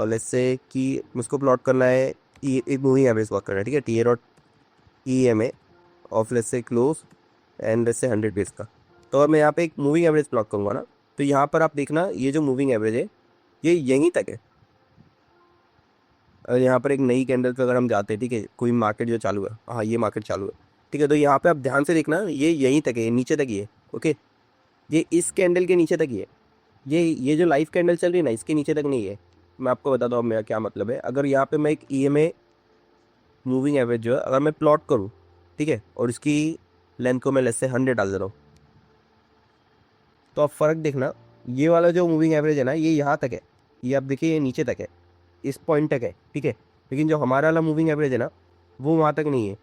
लेट्स से कि मुझको प्लॉट करना है एक मूविंग एवरेज वर्क करना है, ठीक है, T A dot E M A of let's say close and let's say 100 days का। तो अब मैं यहाँ पे एक मूविंग एवरेज प्लॉट करूँगा ना, तो यहाँ पर आप देखना ये जो मूविंग एवरेज है ये यहीं तक है। और यहाँ पर एक नई कैंडल पे अगर हम जाते हैं, ठीक है, कोई मार्केट जो चालू है, हाँ ये मार्केट चालू है, ठीक है, तो यहाँ पे आप ध्यान से देखना ये यहीं तक है, ये नीचे तक ही है, ओके। ये इस कैंडल के नीचे तक ही है। ये जो लाइव कैंडल चल रही है ना इसके नीचे तक नहीं है। मैं आपको बताता हूँ मेरा क्या मतलब है। अगर यहाँ पे मैं एक EMA मूविंग एवरेज जो है अगर मैं प्लॉट करूँ, ठीक है, और इसकी लेंथ को मैं लेट्स से 100 डाल दे रहा हूँ, तो आप फ़र्क देखना, ये वाला जो मूविंग एवरेज है ना ये यहाँ तक है, ये आप देखिए ये नीचे तक है, इस पॉइंट तक है, ठीक है। लेकिन जो हमारा वाला मूविंग एवरेज है ना वो वहाँ तक नहीं है।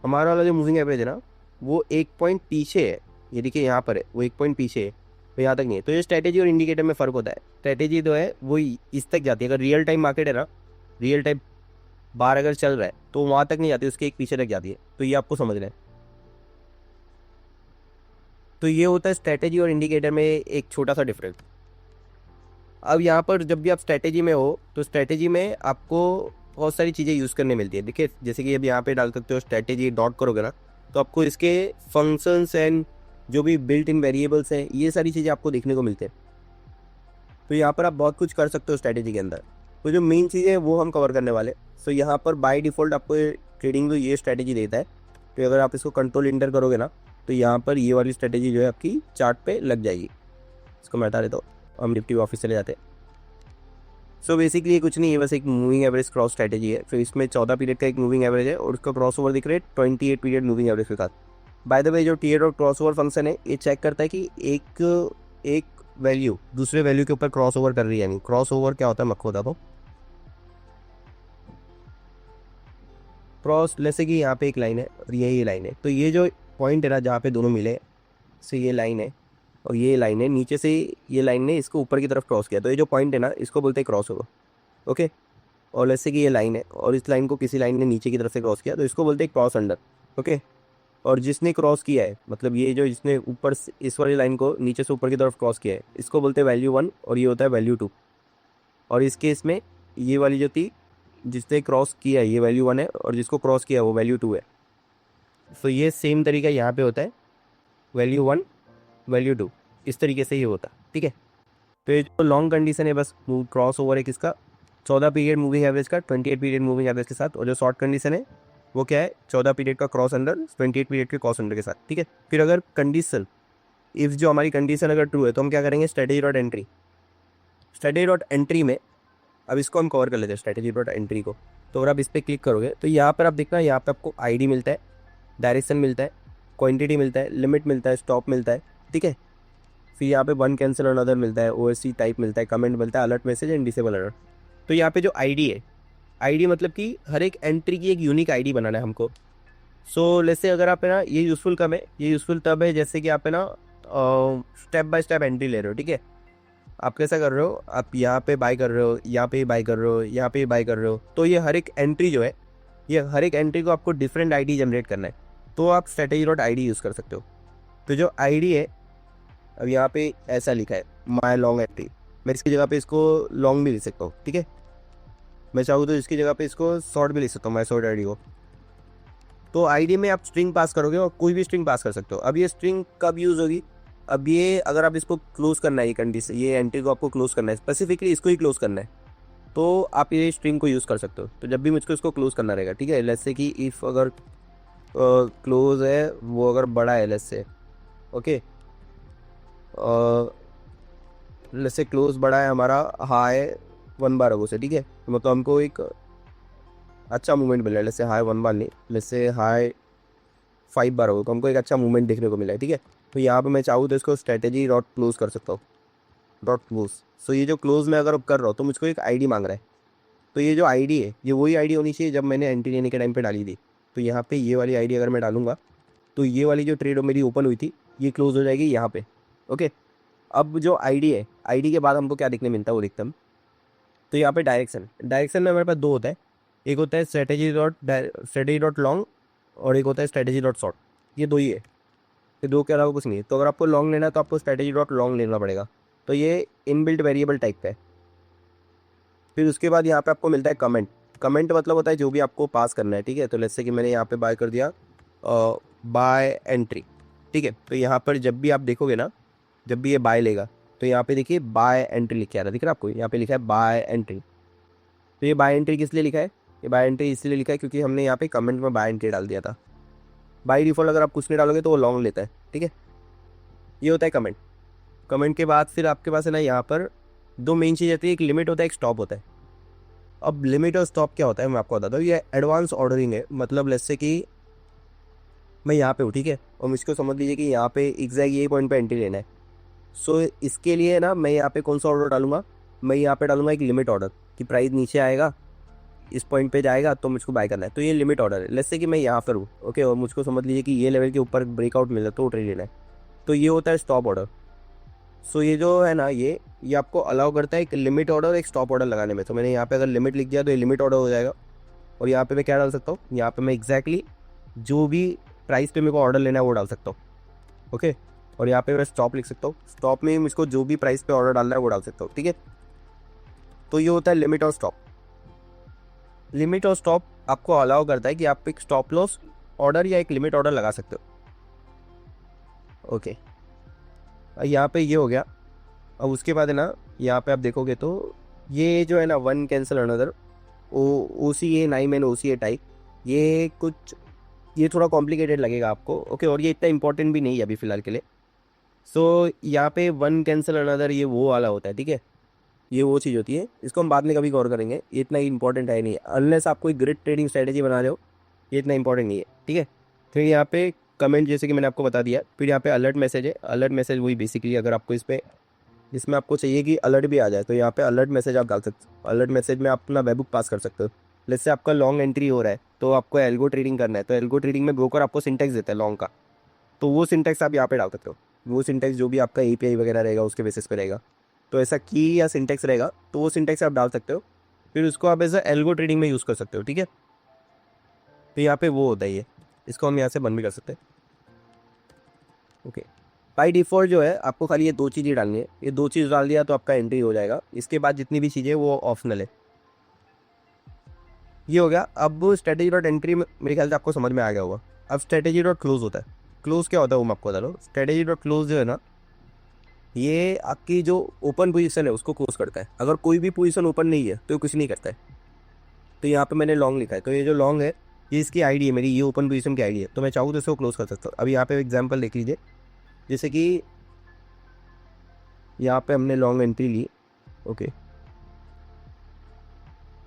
हमारा वाला जो मूविंग एवरेज है ना वो एक पॉइंट पीछे है, ये देखिए यहाँ पर है, वो एक पॉइंट पीछे है, तो यहाँ तक नहीं है। तो ये स्ट्रैटेजी और इंडिकेटर में फ़र्क होता है। स्ट्रैटेजी जो है वो इस तक जाती है। अगर रियल टाइम मार्केट है ना, रियल टाइम बार अगर चल रहा है तो वहाँ तक नहीं जाती, उसके एक पीछे तक जाती है। तो ये आपको समझना है। तो ये होता है स्ट्रैटेजी और इंडिकेटर में एक छोटा सा डिफरेंस। अब यहाँ पर जब भी आप स्ट्रैटेजी में हो तो स्ट्रैटेजी में आपको बहुत सारी चीज़ें यूज़ करने मिलती है। देखिए जैसे कि अब यहाँ पे डाल सकते हो स्ट्रैटेजी डॉट करोगे ना, तो आपको इसके फंक्शंस एंड जो भी बिल्ट इन वेरिएबल्स हैं ये सारी चीज़ें आपको देखने को मिलते हैं। तो यहाँ पर आप बहुत कुछ कर सकते हो स्ट्रैटेजी के अंदर। तो जो मेन चीज़ है वो हम कवर करने वाले। सो यहाँ पर बाय डिफ़ॉल्ट आपको ट्रेडिंग तो ये स्ट्रैटेजी देता है। तो अगर आप इसको कंट्रोल इंटर करोगे ना तो यहाँ पर ये वाली स्ट्रैटेजी जो है आपकी चार्ट पे लग जाएगी। इसको मैं हटा देता हूँ, हम निफ्टी ऑफिस चले जाते हैं। सो बेसिकली ये कुछ नहीं है, बस एक मूविंग एवरेज क्रॉस स्ट्रैटेजी है। फिर इसमें 14 पीरियड का एक मूविंग एवरेज है और उसका क्रॉस ओवर दिख रहा है 28 पीरियड मूविंग एवरेज के साथ। बाय द वे जो टी और क्रॉस ओवर फंक्शन है ये चेक करता है कि एक वैल्यू दूसरे वैल्यू के ऊपर क्रॉस ओवर कर रही है। यानी क्रॉस ओवर क्या होता है मैं आपको बताता हूँ। क्रॉस जैसे कि यहाँ पे एक लाइन है और ये लाइन है, तो ये जो पॉइंट है ना जहाँ पे दोनों मिले, से ये लाइन है और ये लाइन है, नीचे से ये लाइन ने इसको ऊपर की तरफ क्रॉस किया, तो ये जो पॉइंट है ना इसको बोलते हैं क्रॉस ओवर, ओके। और जैसे कि ये लाइन है और इस लाइन को किसी लाइन ने नीचे की तरफ से क्रॉस किया तो इसको बोलते हैं क्रॉस अंडर, ओके। और जिसने क्रॉस किया है मतलब ये जो जिसने ऊपर इस वाली लाइन को नीचे से ऊपर की तरफ क्रॉस किया है इसको बोलते हैं वैल्यू 1 और ये होता है वैल्यू 2। और इस केस में ये वाली जो थी जिसने क्रॉस किया है ये वैल्यू 1 है और जिसको क्रॉस किया है वो वैल्यू 2 है। सो ये सेम तरीका यहाँ पे होता है, वैल्यू 1 वैल्यू 2, इस तरीके से ये होता है, ठीक है। तो ये जो लॉन्ग कंडीशन है बस क्रॉस ओवर है किसका, 14 पीरियड मूविंग एवरेज का 28 पीरियड मूविंग एवरेज के साथ, और जो शॉर्ट कंडीशन है वो क्या है, 14 पीरियड का क्रॉस अंडर 28 पीरियड के क्रॉस अंडर के साथ, ठीक है। फिर अगर कंडीशन इफ जो हमारी कंडीशन अगर ट्रू है तो हम क्या करेंगे, strategy dot entry, strategy dot entry में अब इसको हम कवर कर लेते हैं स्ट्रेटेजी डॉट एंट्री को। तो अगर आप इस पर क्लिक करोगे तो यहाँ पर आप देखना, यहाँ पे आपको आईडी मिलता है, डायरेक्शन मिलता है, क्वांटिटी मिलता है, लिमिट मिलता है, स्टॉप मिलता है, ठीक है। फिर यहाँ पे वन कैंसिल अनदर मिलता है, ओएससी टाइप मिलता है, कमेंट मिलता है, alert message and disable alert. तो यहाँ पे जो आईडी है, आईडी मतलब कि हर एक एंट्री की एक यूनिक आईडी बनाना है हमको। सो लेट्स से अगर आप है ना, ये यूज़फुल कब है, ये यूज़फुल तब है जैसे कि आप है ना स्टेप बाय स्टेप एंट्री ले रहे हो, ठीक है। आप कैसा कर रहे हो, आप यहाँ पे बाय कर रहे हो, यहाँ पे बाय कर रहे हो, यहाँ पे बाय कर रहे हो, तो ये हर एक एंट्री जो है, ये हर एक एंट्री को आपको डिफरेंट आईडी जनरेट करना है, तो आप स्ट्रेटेजी डॉट आईडी यूज़ कर सकते हो। तो जो आईडी है, अब यहाँ पे ऐसा लिखा है माय लॉन्ग एंट्री, मैं इसकी जगह पे इसको लॉन्ग भी लिख सकता हूँ, ठीक है। मैं चाहूँ तो इसकी जगह पे इसको शॉर्ट भी लिख सकता हूँ, माय शॉर्ट आईडी को। तो आईडी में आप स्ट्रिंग पास करोगे और कोई भी स्ट्रिंग पास कर सकते हो। अब ये स्ट्रिंग कब यूज़ होगी, अब ये अगर आप इसको क्लोज करना है, ये कंडीशन, ये एंट्री को आपको क्लोज करना है, स्पेसिफिकली इसको ही क्लोज करना है, तो आप ये स्ट्रिंग को यूज़ कर सकते हो। तो जब भी मुझको इसको क्लोज करना रहेगा, ठीक है, लेट्स से कि इफ़ अगर क्लोज है वो अगर बड़ा है, let's say okay, let's say close बड़ा है हमारा हाई 1 बार अगो से, ठीक है। तो मतलब हमको एक अच्छा मूवमेंट मिला है, लेट्स से हाई 1 बार नहीं, लेट्स से हाई 5 बार अगो, तो हमको एक अच्छा मूवमेंट देखने को मिला है, ठीक है। तो यहाँ पे मैं चाहूँ तो इसको स्ट्रेटेजी डॉट क्लोज कर सकता हूँ, डॉट क्लोज। सो ये जो क्लोज मैं अगर कर रहा हूँ तो मुझको एक आईडी मांग रहा है, तो ये जो आईडी है ये वही आईडी होनी चाहिए जब मैंने एंट्री लेने के टाइम पे डाली थी। तो यहाँ पे ये वाली आईडी अगर मैं डालूंगा तो ये वाली जो ट्रेड मेरी ओपन हुई थी ये क्लोज हो जाएगी यहाँ पे, ओके। अब जो आईडी है, आईडी के बाद हमको क्या देखने मिलता है वो देखते हम। तो यहाँ पे डायरेक्शन, डायरेक्शन में हमारे पास दो होता है, एक होता है स्ट्रेटेजी डॉट लॉन्ग और एक होता है स्ट्रेटेजी डॉट शॉर्ट, ये दो ही है, ये दो के अलावा कुछ नहीं है। तो अगर आपको लॉन्ग लेना है तो आपको स्ट्रेटेजी डॉट लॉन्ग लेना पड़ेगा, तो ये इनबिल्ट वेरिएबल टाइप का है। फिर उसके बाद यहाँ पे आपको मिलता है कमेंट, कमेंट मतलब होता है जो भी आपको पास करना है, ठीक है। तो लेट्स से कि मैंने यहाँ पे बाय कर दिया बाय एंट्री, ठीक है। तो यहाँ पर जब भी आप देखोगे ना, जब भी ये बाय लेगा तो यहाँ पे देखिए बाय एंट्री लिख के आ रहा है, दिख रहा है आपको, यहाँ पे लिखा है बाय एंट्री। तो ये बाय एंट्री किस लिए लिखा है, ये बाय एंट्री इसलिए लिखा है क्योंकि हमने यहाँ पे कमेंट में बाय एंट्री डाल दिया था। बाय डिफॉल्ट अगर आप कुछ नहीं डालोगे तो वो लॉन्ग लेता है, ठीक है। ये होता है कमेंट। कमेंट के बाद फिर आपके पास है ना यहाँ पर दो मेन चीज़ आती है, एक लिमिट होता है, एक स्टॉप होता है। अब लिमिट और स्टॉप क्या होता है मैं आपको बताता हूँ। ये एडवांस ऑर्डरिंग है, मतलब लेट्स से कि मैं यहाँ पे हूँ, ठीक है, और मुझको समझ लीजिए कि यहाँ पे एग्जैक्ट ये पॉइंट पे एंट्री लेना है। सो इसके लिए ना मैं यहाँ पे कौन सा ऑर्डर डालूंगा, मैं यहाँ पे डालूंगा एक लिमिट ऑर्डर कि प्राइस नीचे आएगा, इस पॉइंट पे जाएगा तो मुझको बाय करना है। तो ये लिमिट ऑर्डर है, लेट्स से कि मैं यहाँ पर हूँ, ओके, और मुझको समझ लीजिए कि ये लेवल के ऊपर ब्रेकआउट मिल रहा है तो ट्रेड लेना है। तो ये होता है स्टॉप ऑर्डर। सो ये जो है ना, ये आपको अलाउ करता है एक लिमिट ऑर्डर और एक स्टॉप ऑर्डर लगाने में। तो मैंने यहाँ पे अगर लिमिट लिख दिया तो ये लिमिट ऑर्डर हो जाएगा, और यहाँ पे मैं क्या डाल सकता हूँ, यहाँ पे मैं एग्जैक्टली जो भी प्राइस पे मेरे को ऑर्डर लेना है वो डाल सकता हूँ, ओके। और यहाँ पे मैं स्टॉप लिख सकता हूँ, स्टॉप में मुझको जो भी प्राइस पे ऑर्डर डालना है वो डाल सकता हूँ, ठीक है। तो ये होता है लिमिट और स्टॉप। लिमिट और स्टॉप आपको अलाउ करता है कि आप एक स्टॉप लॉस ऑर्डर या एक लिमिट ऑर्डर लगा सकते हो, ओके। यहाँ पे ये हो गया। अब उसके बाद है ना, यहाँ पे आप देखोगे तो ये जो है ना one cancel another O C A name and O C A type, ये कुछ ये थोड़ा कॉम्प्लिकेटेड लगेगा आपको, ओके, और ये इतना इंपॉर्टेंट भी नहीं है अभी फ़िलहाल के लिए। सो यहाँ पे वन कैंसिल अनदर ये वो वाला होता है, ठीक है, ये वो चीज़ होती है, इसको हम बाद में कभी गौर करेंगे, ये इतना इंपॉर्टेंट है नहीं, अनलेस आप कोई ग्रिड ट्रेडिंग स्ट्रेटेजी बना रहे हो, ये इतना इंपॉर्टेंट नहीं है, ठीक है। फिर यहाँ पे कमेंट जैसे कि मैंने आपको बता दिया। फिर यहाँ पे अलर्ट मैसेज है, अलर्ट मैसेज वही बेसिकली अगर आपको इसमें आपको चाहिए कि अलर्ट भी आ जाए तो यहाँ पे अलर्ट मैसेज आप डाल सकते हो। अलर्ट मैसेज में आप अपना वेबबुक पास कर सकते हो। जैसे आपका लॉन्ग एंट्री हो रहा है तो आपको एल्गो ट्रेडिंग करना है, तो एल्गो ट्रेडिंग में ब्रोकर आपको सिंटेक्स देता है लॉन्ग का, तो वो सिंटेक्स आप यहाँ पे डाल सकते हो। वो सिंटेक्स जो भी आपका एपीआई वगैरह रहेगा उसके बेसिस पे रहेगा, तो ऐसा की या सिंटेक्स रहेगा तो वो सिंटेक्स आप डाल सकते हो। फिर उसको आप एज एल्गो ट्रेडिंग में यूज़ कर सकते हो, ठीक है। तो यहाँ पे वो होता है, ये इसको हम यहाँ से बंद भी कर सकते हैं, ओके। बाई डिफ़ॉल्ट जो है आपको खाली ये दो चीज़ें डालनी है, ये दो चीज़ डाल दिया तो आपका एंट्री हो जाएगा। इसके बाद जितनी भी चीज़ें वो ऑप्शनल है। ये हो गया। अब स्ट्रेटेजी डॉट एंट्री मेरे ख्याल से आपको समझ में आ गया होगा। अब स्ट्रेटेजी डॉट क्लोज होता है। क्लोज क्या होता है वो मैं आपको बता रहा हूँ। स्ट्रेटेजी डॉट क्लोज जो है ना, ये आपकी जो ओपन पोजीशन है उसको क्लोज करता है। अगर कोई भी पोजीशन ओपन नहीं है तो कुछ नहीं करता है। तो यहाँ पे मैंने लॉन्ग लिखा है, तो ये जो लॉन्ग है ये इसकी आईडी है मेरी, ये ओपन पोजीशन की आईडी है। तो मैं चाहूँ तो इसको क्लोज कर सकता हूँ। अभी यहाँ पे एग्जांपल देख लीजिए, जैसे कि यहाँ पे हमने लॉन्ग एंट्री ली। ओके,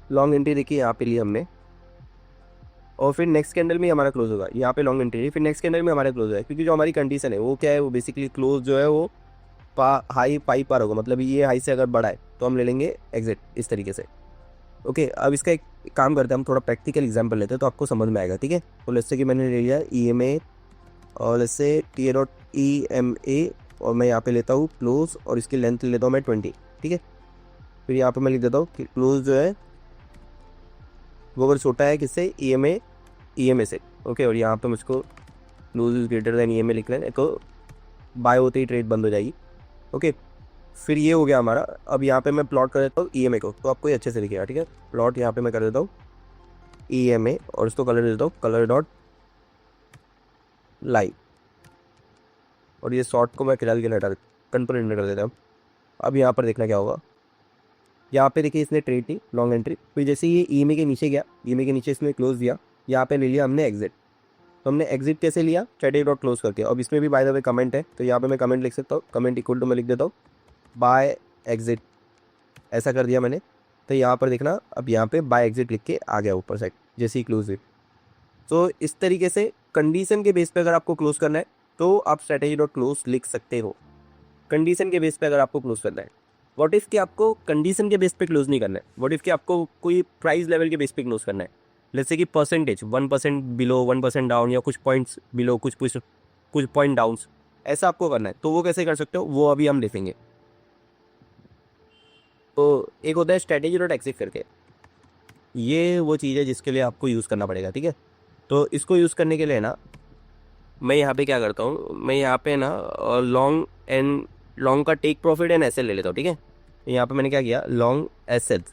लॉन्ग एंट्री देखिए यहाँ पे ली हमने, और फिर नेक्स्ट कैंडल में हमारा क्लोज होगा। यहाँ पे लॉन्ग एंट्री, फिर नेक्स्ट कैंडल में हमारा क्लोज होगा, क्योंकि जो हमारी कंडीशन है वो क्या है, वो बेसिकली क्लोज जो है वो हाई पाई पर होगा। मतलब ये हाई से अगर बढ़ा है तो हम ले लेंगे एग्जिट, इस तरीके से। ओके, अब इसका एक काम करते हैं, हम थोड़ा प्रैक्टिकल एग्जांपल लेते हैं तो आपको समझ में आएगा। ठीक है, तो लेट्स से कि मैंने ले लिया EMA और लेट्स से TA.EMA, और मैं यहाँ पे लेता हूँ क्लोज, और इसकी लेंथ लेता हूँ मैं 20। ठीक है, फिर यहाँ पे मैं लिख देता हूँ कि क्लोज जो है वो अगर छोटा है किससे, EMA से। ओके, और यहाँ पे मुझको close is greater than EMA लिख लें, तो बाय होते ही ट्रेड बंद हो जाएगी। ओके, फिर ये हो गया हमारा। अब यहाँ पे मैं प्लॉट कर देता हूँ EMA को, तो आपको ये अच्छे से दिखेगा। ठीक है, प्लॉट यहाँ पे मैं कर देता हूँ EMA, और इसको कलर देता हूँ कलर डॉट लाइव, और ये शॉर्ट को मैं फिलहाल के लिए कंट्रोल एंटर कर देता हूँ। अब यहाँ पर देखना क्या होगा, यहाँ पे देखिए इसने ट्रेड ली लॉन्ग एंट्री, फिर जैसे ये EMA के नीचे गया, EMA के नीचे इसने क्लोज दिया, यहाँ पे ले लिया हमने एग्जिट। तो हमने एग्जिट कैसे लिया, स्ट्रेटेजी डॉट क्लोज करके। अब इसमें भी बाय द वे कमेंट है, तो यहाँ पे मैं कमेंट लिख सकता हूँ, कमेंट इक्वल टू मैं लिख देता हूँ बाय एग्जिट, ऐसा कर दिया मैंने। तो यहाँ पर देखना, अब यहाँ पे बाय एग्जिट लिख के आ गया ऊपर साइड जैसे ही क्लोज हुई। तो इस तरीके से कंडीशन के बेस पे अगर आपको क्लोज करना है तो आप स्ट्रेटेजी डॉट क्लोज लिख सकते हो। कंडीशन के बेस पे अगर आपको क्लोज करना है, व्हाट इफ कि आपको कंडीशन के बेस पे क्लोज नहीं करना है, व्हाट इफ कि आपको कोई प्राइस लेवल के बेस पे क्लोज करना है, जैसे कि परसेंटेज 1% बिलो, 1% डाउन, या कुछ पॉइंट्स बिलो, कुछ पॉइंट डाउन, ऐसा आपको करना है, तो वो कैसे कर सकते हो वो अभी हम देखेंगे। तो एक होता है स्ट्रेटेजी डॉट एग्जिट करके, ये वो चीज़ है जिसके लिए आपको यूज़ करना पड़ेगा। ठीक है, तो इसको यूज़ करने के लिए ना मैं यहाँ पे क्या करता हूँ, मैं यहाँ पे ना लॉन्ग का टेक प्रॉफिट एंड एसएल ले लेता हूँ। ठीक है, यहाँ पे मैंने क्या किया, लॉन्ग एसएल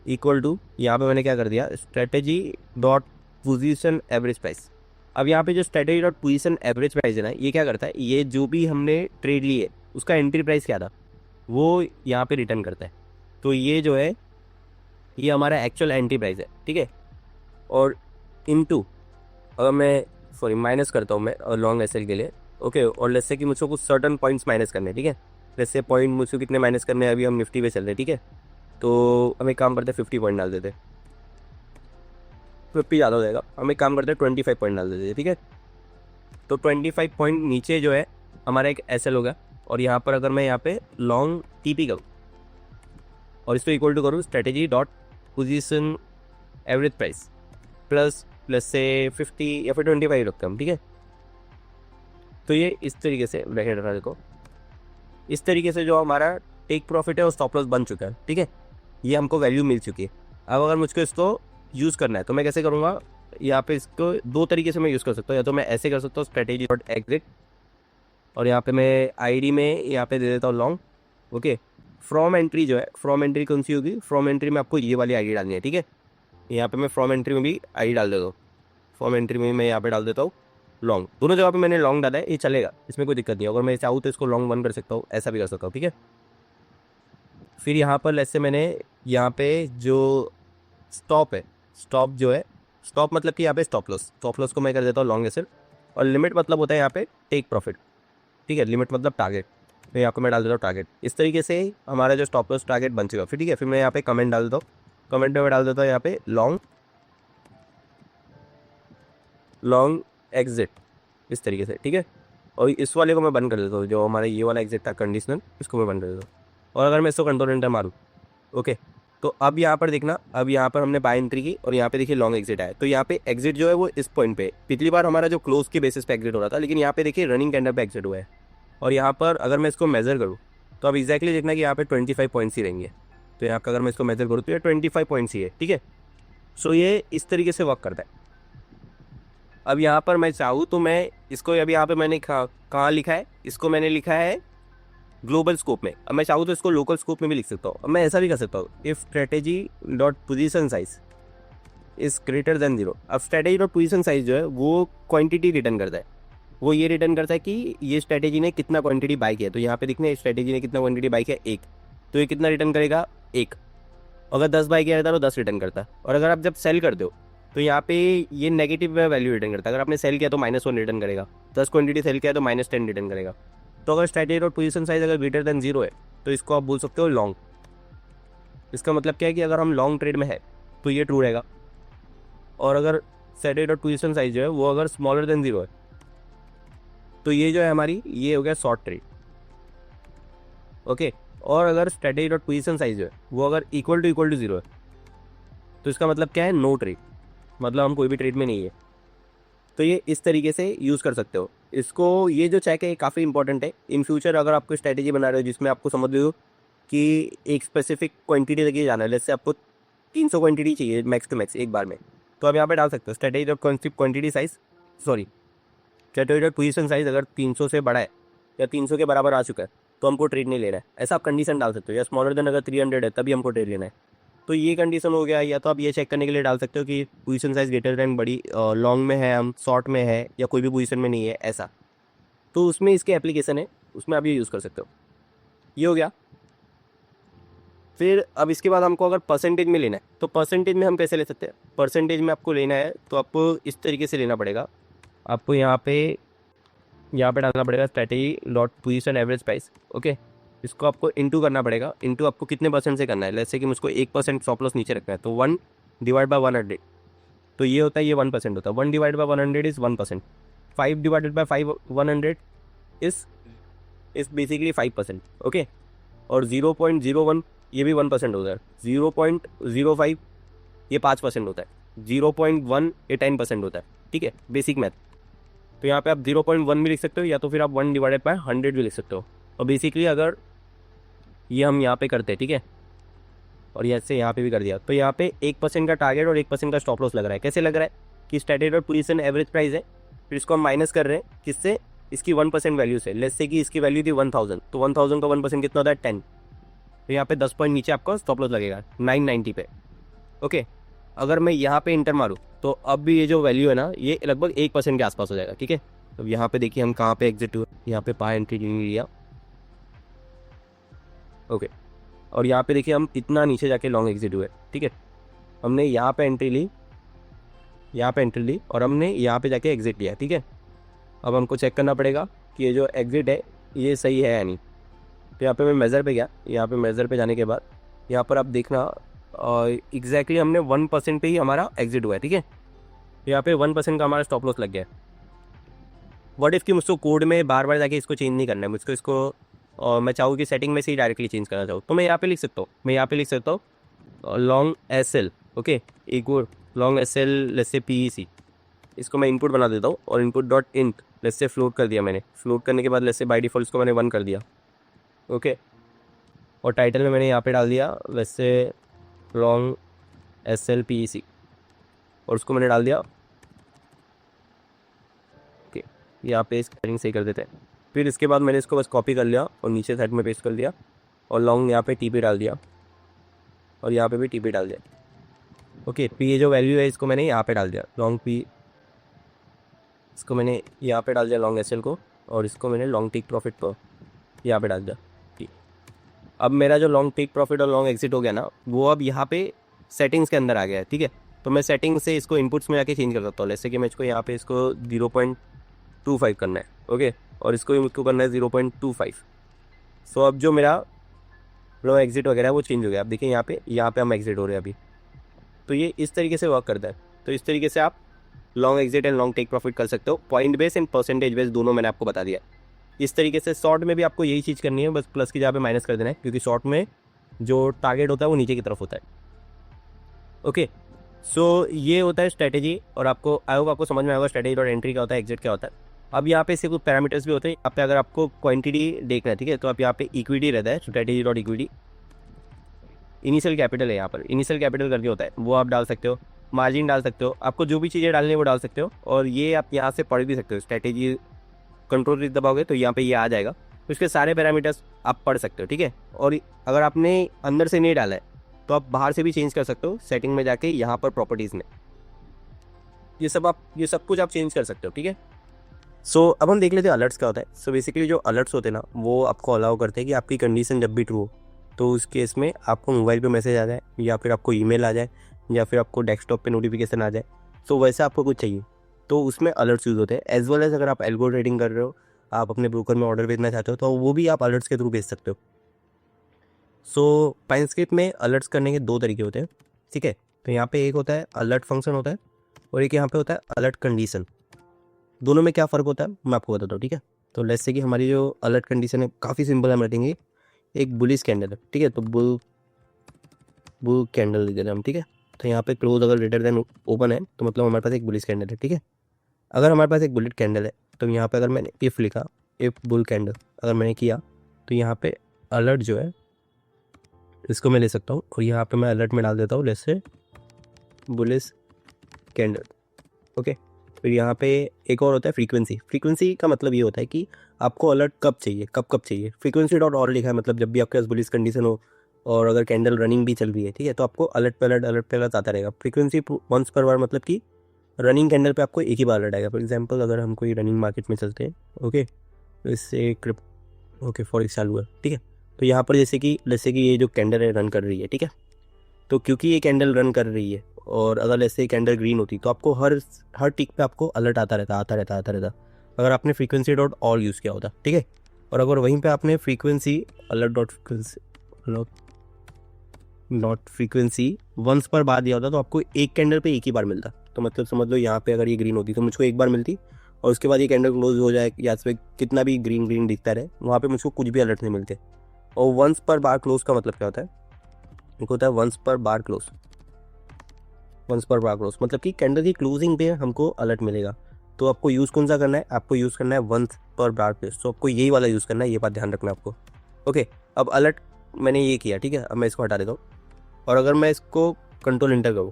इक्वल टू, यहाँ पे मैंने क्या कर दिया, strategy dot position average price. अब यहाँ पे जो strategy dot position average price है ना, ये क्या करता है, ये जो भी हमने ट्रेड ली है उसका एंट्री प्राइस क्या था वो यहाँ पे रिटर्न करता है। तो ये जो है ये हमारा एक्चुअल एंट्री प्राइस है। ठीक है, और इनटू, अगर मैं सॉरी माइनस करता हूँ मैं लॉन्ग एसएल के लिए। ओके, और लेट्स से कि मुझको कुछ सर्टन पॉइंट्स माइनस करने हैं। ठीक है, लेट्स से पॉइंट मुझको कितने माइनस करने हैं, अभी हम निफ्टी पे चल रहे हैं। ठीक है, तो हम एक काम करते हैं 50 पॉइंट डाल देते, 50 ज़्यादा हो जाएगा, हम एक काम करते हैं 25 पॉइंट डाल देते। ठीक है, तो 25 पॉइंट नीचे जो है हमारा एक एसएल होगा, और यहाँ पर अगर मैं यहाँ पे लॉन्ग टीपी करूँ और इसको इक्वल टू करूँ strategy dot position average price plus से 50 या फिर 25 रखते हैं हम। ठीक है, तो ये इस तरीके से ब्रैकेट रखा, देखो इस तरीके से जो हमारा टेक प्रॉफिट है और स्टॉप लॉस बन चुका है। ठीक है, ये हमको वैल्यू मिल चुकी है। अब अगर मुझको इसको यूज़ करना है तो मैं कैसे करूँगा, यहाँ पे इसको दो तरीके से मैं यूज़ कर सकता हूँ, या तो मैं ऐसे कर सकता हूँ स्ट्रेटेजी डॉट एग्जिट, और यहाँ पे मैं आईडी में यहाँ पे दे देता हूँ लॉन्ग। ओके, फ्रॉम एंट्री जो है, फ्रॉम एंट्री कौन सी होगी, फ्रॉम एंट्री में आपको ये वाली आईडी डालनी है। ठीक है, यहाँ पे मैं फ्रॉम एंट्री में भी आईडी डाल देता हूँ, फ्रॉम एंट्री में मैं यहाँ पे डाल देता हूँ लॉन्ग। दोनों जगह पे मैंने लॉन्ग डाला है, ये चलेगा, इसमें कोई दिक्कत नहीं है। अगर मैं चाहूँ तो इसको लॉन्ग 1 कर सकता हूँ, ऐसा भी कर सकता हूँ। ठीक है, फिर यहाँ पर ऐसे मैंने यहाँ पे जो स्टॉप है, स्टॉप जो है, स्टॉप मतलब कि यहाँ पे स्टॉप लॉस को मैं कर देता हूँ लॉन्ग एसएल, और लिमिट मतलब होता है यहाँ पे टेक प्रॉफिट। ठीक है, लिमिट मतलब टारगेट, तो यहाँ को मैं डाल देता हूँ टारगेट। इस तरीके से हमारा जो स्टॉप लॉस टारगेट बन चुका। फिर ठीक है, फिर मैं यहाँ पे कमेंट डाल देता हूँ, कमेंट में मैं डाल देता हूँ यहाँ पे लॉन्ग एग्जिट, इस तरीके से। ठीक है, और इस वाले को मैं बंद कर देता हूँ, जो हमारा ये वाला एग्जिट था कंडीशनल, इसको मैं बंद कर देता हूँ। और अगर मैं इसको कंट्रोल एंटर मारूँ, ओके, तो अब यहाँ पर देखना, अब यहाँ पर हमने बाय एंट्री की और यहाँ पे देखिए लॉन्ग एग्जिट आया। तो यहाँ पे एग्जिट जो है वो इस पॉइंट पे, पिछली बार हमारा जो क्लोज के बेसिस पे एग्जिट हो रहा था, लेकिन यहाँ पे देखिए रनिंग कैंडल पे एग्जिट हुआ है। और यहाँ पर अगर मैं इसको मेजर करूँ तो अब एक्जैक्टली देखना कि यहाँ पे 25 पॉइंट्स ही रहेंगे। तो यहाँ का अगर मैं इसको मेजर करूँ तो ये 25 पॉइंट्स ही है। ठीक है, सो ये इस तरीके से वर्क करता है। अब यहाँ पर मैं चाहूँ तो मैं इसको, अभी यहाँ पे मैंने कहाँ लिखा है, इसको मैंने लिखा है ग्लोबल स्कोप में। अब मैं चाहूँ तो इसको लोकल स्कोप में भी लिख सकता हूँ। अब मैं ऐसा भी कर सकता हूँ, if strategy dot position size is greater than 0। अब स्ट्रेटेजी डॉट पोजीशन साइज जो है वो क्वांटिटी रिटर्न करता है, वो ये रिटर्न करता है कि ये स्ट्रेटेजी ने कितना क्वांटिटी बाय किया। तो यहाँ पे देखना है स्ट्रेटेजी ने कितना क्वांटिटी बाय किया, 1, तो ये कितना रिटर्न करेगा, 1। अगर 10 बाय किया रहता तो 10 रिटर्न करता। और अगर आप जब सेल करते हो तो यहाँ पे ये नेगेटिव वैल्यू रिटर्न करता है। अगर आपने सेल किया तो -1 रिटर्न करेगा, 10 क्वांटिटी सेल किया तो -10 रिटर्न करेगा। तो अगर स्ट्रेटेजी डॉट पोजीशन साइज अगर ग्रेटर देन 0 है तो इसको आप बोल सकते हो लॉन्ग। इसका मतलब क्या है कि अगर हम लॉन्ग ट्रेड में है तो ये ट्रू रहेगा, और अगर स्ट्रेटेजी डॉट पोजीशन साइज जो है वो अगर स्मॉलर देन 0 है तो ये जो है हमारी ये हो गया शॉर्ट ट्रेड। ओके, और अगर स्ट्रेटेजी डॉट पोजीशन साइज जो है वो अगर इक्वल टू 0 है तो इसका मतलब क्या है, नो ट्रेड, मतलब हम कोई भी ट्रेड में नहीं है। तो ये इस तरीके से यूज़ कर सकते हो इसको। ये जो चेक है काफ़ी इंपॉर्टेंट है इन फ्यूचर। अगर आपको स्ट्रेटेजी बना रहे हो जिसमें आपको समझ लो कि एक स्पेसिफिक क्वांटिटी तक ये जाना है, जैसे आपको 300 क्वांटिटी चाहिए मैक्स टू मैक्स एक बार में, तो आप यहाँ पे डाल सकते हो strategy dot quantity size, sorry strategy dot position size अगर 300 से बड़ा है या 300 के बराबर आ चुका है तो हमको ट्रेड नहीं लेना है, ऐसा आप कंडीशन डाल सकते हो। या स्मॉलर देन अगर 300 है तभी हमको ट्रेड लेना है, तो ये कंडीशन हो गया। या तो आप ये चेक करने के लिए डाल सकते हो कि पोजीशन साइज ग्रेटर देन बड़ी, लॉन्ग में है हम, शॉर्ट में है, या कोई भी पोजीशन में नहीं है ऐसा। तो उसमें इसके एप्लीकेशन है, उसमें आप ये यूज़ कर सकते हो। ये हो गया। फिर अब इसके बाद हमको अगर परसेंटेज में लेना है तो परसेंटेज में हम कैसे ले सकते हैं। परसेंटेज में आपको लेना है तो आपको इस तरीके से लेना पड़ेगा। आपको यहाँ पे डालना पड़ेगा strategy dot position average price. Okay, इसको आपको इंटू करना पड़ेगा। इंटू आपको कितने परसेंट से करना है, जैसे कि मुझको 1% स्टॉप लॉस नीचे रखना है तो 1 डिवाइड बाय 100, तो ये होता है, ये 1% होता है। 1 divide by 100 is 1%। 5 divided by 100 is basically 5%। Okay, और 0.01 ये भी 1% होता है। 0.05 ये 5% होता है। 0.1 ये 10% होता है। ठीक है, बेसिक मैथ। तो यहाँ पे आप 0.1 भी लिख सकते हो, या तो फिर आप 1 डिवाइडेड बाय 100 भी लिख सकते हो। और बेसिकली अगर ये हम यहाँ पे करते हैं, ठीक है, और ऐसे यहाँ पे भी कर दिया, तो यहाँ पे 1% का टारगेट और 1% का स्टॉप लॉस लग रहा है। कैसे लग रहा है कि strategy dot position average price है, फिर इसको हम माइनस कर रहे हैं किससे, इसकी 1% वैल्यू से। लेट्स से कि इसकी वैल्यू थी 1000, तो 1000 का 1% कितना होता है, 10। तो यहाँ पे 10 पॉइंट नीचे आपका स्टॉप लॉस लगेगा 990 पे। ओके, अगर मैं यहाँ पे इंटर मारूँ तो अब भी ये जो वैल्यू है ना ये लगभग 1% के आसपास हो जाएगा। ठीक है, तो यहाँ पे देखिए हम कहाँ पे एग्जिट हुए, यहाँ पे बाय एंट्री लिया। ओके, और यहाँ पे देखिए हम इतना नीचे जाके लॉन्ग एग्जिट हुए। ठीक है, हमने यहाँ पे एंट्री ली, यहाँ पे एंट्री ली, और हमने यहाँ पे जाके एग्जिट लिया। ठीक है, अब हमको चेक करना पड़ेगा कि ये जो एग्जिट है ये सही है या नहीं। तो यहाँ पे मैं मेज़र पे गया। यहाँ पे मेज़र पे जाने के बाद यहाँ पर आप देखना एग्जैक्टली हमने 1% पे ही हमारा एग्जिट हुआ है। ठीक है, यहाँ पे 1% का हमारा स्टॉप लॉस लग गया है। व्हाट इफ़ कि मुझको कोड में बार बार जाके इसको चेंज नहीं करना है, मुझको इसको और मैं चाहूँ कि सेटिंग में से ही डायरेक्टली चेंज करना चाहूँ, तो मैं यहाँ पे लिख सकता हूँ। मैं यहाँ पे लिख सकता हूँ लॉन्ग एस एल। ओके, एक और long S L let's say PEC, इसको मैं इनपुट बना देता हूँ, और input dot int let's say float कर दिया मैंने। फ्लोट करने के बाद लेट्स से बाय डिफॉल्ट इसको मैंने 1 कर दिया। ओके, और टाइटल में मैंने यहाँ पे डाल दिया वैसे लॉन्ग SL PEC, और उसको मैंने डाल दिया। ओके, यहाँ पे स्पेलिंग सही कर देते हैं। फिर इसके बाद मैंने इसको बस कॉपी कर लिया और नीचे साइड में पेस्ट कर दिया, और लॉन्ग यहाँ पे TP डाल दिया, और यहाँ पे भी TP डाल दिया। ओके, पी जो वैल्यू है इसको मैंने यहाँ पे डाल दिया, लॉन्ग P इसको मैंने यहाँ पे डाल दिया लॉन्ग SL को, और इसको मैंने लॉन्ग टेक प्रॉफिट को यहाँ पे डाल दिया। ठीक, अब मेरा जो लॉन्ग टेक प्रॉफिट और लॉन्ग एग्जिट हो गया ना, वो अब यहाँ पे सेटिंग्स के अंदर आ गया है। ठीक है, तो मैं सेटिंग से इसको इनपुट्स में जाके चेंज कर सकता हूँ। जैसे कि मैं इसको यहाँ पे इसको 0.25 करना है। ओके, और इसको भी मुझको करना है 0.25। सो अब जो मेरा लॉन्ग एग्जिट वगैरह है वो चेंज हो गया। अब देखिए यहाँ पे हम एग्जिट हो रहे हैं अभी। तो ये इस तरीके से वर्क करता है। तो इस तरीके से आप long exit and long take profit कर सकते हो। Point base and percentage base दोनों मैंने आपको बता दिया। इस तरीके से शॉर्ट में भी आपको यही चीज़ करनी है, बस प्लस की जगह पे माइनस कर देना है, क्योंकि शॉर्ट में जो टारगेट होता है वो नीचे की तरफ होता है। ओके, सो ये होता है स्ट्रेटेजी, और आपको आई होप आपको समझ में आएगा स्ट्रेटेजी और एंट्री क्या होता है, एग्जिट क्या होता है। अब यहाँ पे इसके कुछ पैरामीटर्स भी होते हैं। यहाँ पे अगर आपको क्वांटिटी देखना है, ठीक है, तो आप यहाँ पे इक्विटी रहता है, strategy dot equity. Initial capital है, यहाँ पर इनिशियल कैपिटल करके होता है, वो आप डाल सकते हो। मार्जिन डाल सकते हो, आपको जो भी चीज़ें डालनी है वो डाल सकते हो। और ये आप यहाँ से पढ़ भी सकते हो, स्ट्रेटेजी कंट्रोल की दबाओगे तो यहाँ पे ये आ जाएगा। तो इसके सारे पैरामीटर्स आप पढ़ सकते हो। ठीक है, और अगर आपने अंदर से नहीं डाला है तो आप बाहर से भी चेंज कर सकते हो, सेटिंग में जाके यहाँ पर प्रॉपर्टीज़ में। ये सब कुछ आप चेंज कर सकते हो, ठीक है। सो अब हम देख लेते हैं अलर्ट्स क्या होता है। सो बेसिकली जो अलर्ट्स होते हैं ना, वो आपको अलाउ करते हैं कि आपकी कंडीशन जब भी ट्रू हो तो उस केस में आपको मोबाइल पे मैसेज आ जाए, या फिर आपको ईमेल आ जाए, या फिर आपको डेस्कटॉप पे नोटिफिकेशन आ जाए। सो वैसा आपको कुछ चाहिए तो उसमें अलर्ट्स यूज़ होते हैं। एज वेल एज अगर आप एल्गो ट्रेडिंग कर रहे हो, आप अपने ब्रोकर में ऑर्डर भेजना चाहते हो, तो वो भी आप अलर्ट्स के थ्रू भेज सकते हो। सो पाइनस्क्रिप्ट में अलर्ट्स करने के 2 तरीके होते हैं, ठीक है। तो यहाँ पे एक होता है अलर्ट फंक्शन होता है, और एक यहाँ पे होता है अलर्ट कंडीशन। दोनों में क्या फ़र्क होता है मैं आपको बताता हूँ, ठीक है। तो लेट्स से कि हमारी जो अलर्ट कंडीशन है काफ़ी सिंपल है, हम रखेंगे एक बुलिश कैंडल है, ठीक है। तो बुल कैंडल लिख देते हैं हम, ठीक है। तो यहाँ पे क्लोज अगर ग्रेटर देन ओपन है तो मतलब हमारे पास एक बुलिश कैंडल है, ठीक है। अगर हमारे पास एक बुलेट कैंडल है तो यहाँ पे अगर मैंने इफ़ लिखा, इफ़ बुल कैंडल अगर मैंने किया, तो यहाँ पे अलर्ट जो है इसको मैं ले सकता हूँ, और यहाँ पे मैं अलर्ट में डाल देता हूँ let's say bullish candle, okay. फिर यहाँ पे एक और होता है फ्रीक्वेंसी। फ्रीक्वेंसी का मतलब ये होता है कि आपको अलर्ट कब चाहिए, कब चाहिए। फ्रीक्वेंसी डॉट और लिखा है, मतलब जब भी आपके पास बुलिश कंडीशन हो और अगर कैंडल रनिंग भी चल रही है, ठीक है, तो आपको अलर्ट पे अलर्ट आता रहेगा। फ्रीक्वेंसी वंस पर बार मतलब कि रनिंग कैंडल पे आपको एक ही बार अलर्ट आएगा। फॉर एग्जांपल अगर हम कोई रनिंग मार्केट में चलते हैं, ओके, तो इससे ओके फॉरेक्स चालू है, ठीक है। तो यहाँ पर जैसे कि ये जो कैंडल है रन कर रही है, ठीक है। तो क्योंकि ये कैंडल रन कर रही है, और अगर ऐसे कैंडल ग्रीन होती तो आपको हर टिक पे आपको अलर्ट आता रहता अगर आपने फ्रीक्वेंसी डॉट ऑल यूज़ किया होता, ठीक है। और अगर वहीं पे आपने frequency alert dot frequency once per bar दिया होता तो आपको एक कैंडल पे एक ही बार मिलता। तो मतलब समझ लो यहाँ पे अगर ये ग्रीन होती तो मुझको एक बार मिलती, और उसके बाद ये कैंडल क्लोज हो जाए या इस कितना भी ग्रीन दिखता रहे, वहाँ पे मुझको कुछ भी अलर्ट नहीं मिलते। और वंस पर बार क्लोज का मतलब क्या होता है, एक होता है वंस पर बार क्लोज मतलब कि कैंडल की क्लोजिंग पे हमको अलर्ट मिलेगा। तो आपको यूज़ कौन सा करना है, आपको यूज़ करना है वंस पर बार क्लोज। तो आपको यही वाला यूज़ करना है, ये बात ध्यान रखना आपको, ओके। अब अलर्ट मैंने ये किया, ठीक है। अब मैं इसको हटा देता हूँ, और अगर मैं इसको कंट्रोल इंटर करूँ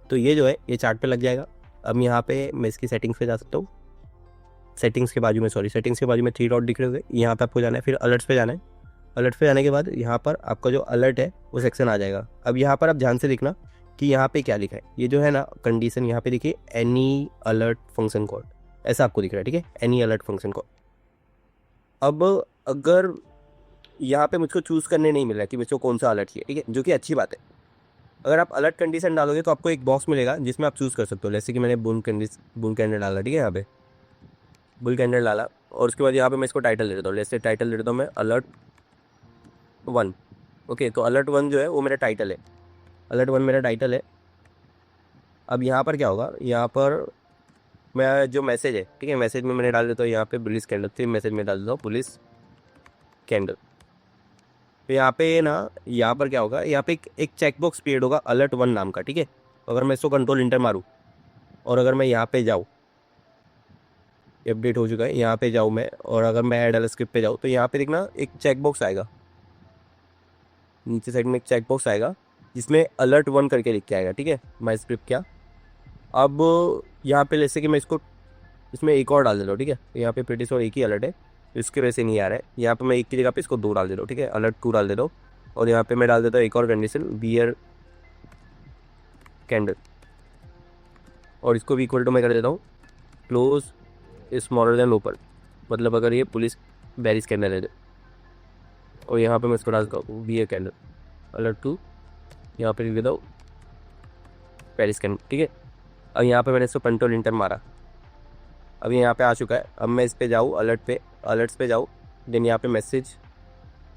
तो ये जो है ये चार्ट पे लग जाएगा। अब यहाँ पे मैं इसकी सेटिंग्स पे जा सकता हूँ। सेटिंग्स के बाजू में 3 डॉट दिख रहे होंगे, यहाँ पे आपको जाना है, फिर अलर्ट्स पे जाना है। अलर्ट पे जाने के बाद यहाँ पर आपका जो अलर्ट है वो सेक्शन आ जाएगा। अब यहाँ पर आप ध्यान से देखना कि यहाँ पे क्या लिखा है, ये जो है ना कंडीशन, यहाँ पे देखिए एनी अलर्ट फंक्शन कॉल, ऐसा आपको दिख रहा है, ठीक है, एनी अलर्ट फंक्शन कॉल। अब अगर यहाँ पे मुझको चूज़ करने नहीं मिल रहा है कि मुझको कौन सा अलर्ट चाहिए, ठीक है, जो कि अच्छी बात है। अगर आप अलर्ट कंडीशन डालोगे तो आपको एक बॉक्स मिलेगा जिसमें आप चूज़ कर सकते हो। जैसे कि मैंने बुल कैंडल डाला, ठीक है, यहाँ पे बुल कैंडल डाला, और उसके बाद यहाँ पे मैं इसको टाइटल दे देता हूँ। जैसे टाइटल दे देता हूँ मैं अलर्ट 1, ओके। तो अलर्ट 1 जो है वो मेरा टाइटल है, अलर्ट 1 मेरा टाइटल है। अब यहाँ पर क्या होगा, यहाँ पर मैं जो मैसेज है, ठीक है, मैसेज में मैंने डाल देता हूँ यहाँ पे पुलिस कैंडल, फिर मैसेज में डाल देता हूँ पुलिस कैंडल। तो यहाँ पे ना, यहाँ पर क्या होगा, यहाँ पे एक चेकबॉक्स क्रिएट होगा अलर्ट 1 नाम का, ठीक है। अगर मैं इसको कंट्रोल इंटर मारूँ, और अगर मैं यहाँ पे जाऊँ, अपडेट हो चुका है, यहाँ पे जाऊँ मैं, और अगर मैं ऐड स्क्रिप्ट पे जाऊँ तो यहाँ पे देखना एक चेकबॉक्स आएगा, नीचे साइड में एक चेकबॉक्स आएगा जिसमें अलर्ट 1 करके लिख के आएगा, ठीक है, माई स्क्रिप्ट क्या। अब यहाँ पे जैसे कि मैं इसमें एक और डाल दे रहा हूँ, ठीक है। यहाँ पे प्रीटी श्योर एक ही अलर्ट है, इसके वजह से नहीं आ रहा है। यहाँ पे मैं एक की जगह पे इसको 2 डाल दे रहा हूँ, ठीक है, अलर्ट 2 डाल दे रहा हूँ। और यहाँ पे मैं डाल देता हूँ एक और कंडीशन बियर कैंडल, और इसको भी इक्वल टू मैं कर देता हूँ क्लोज स्मॉलर देन ओपन, मतलब अगर ये पुलिस बैरिस कैंडल है। और यहाँ पे मैं इसको डाल देता हूँ बियर कैंडल अलर्ट 2, यहाँ पे लिख देता हूँ पेरिस कैंडल, ठीक है। अब यहाँ पे मैंने इसको कंट्रोल इंटर मारा, अब यहाँ पे आ चुका है। अब मैं इस पे जाऊँ अलर्ट्स पे जाऊँ, देन यहाँ पे मैसेज,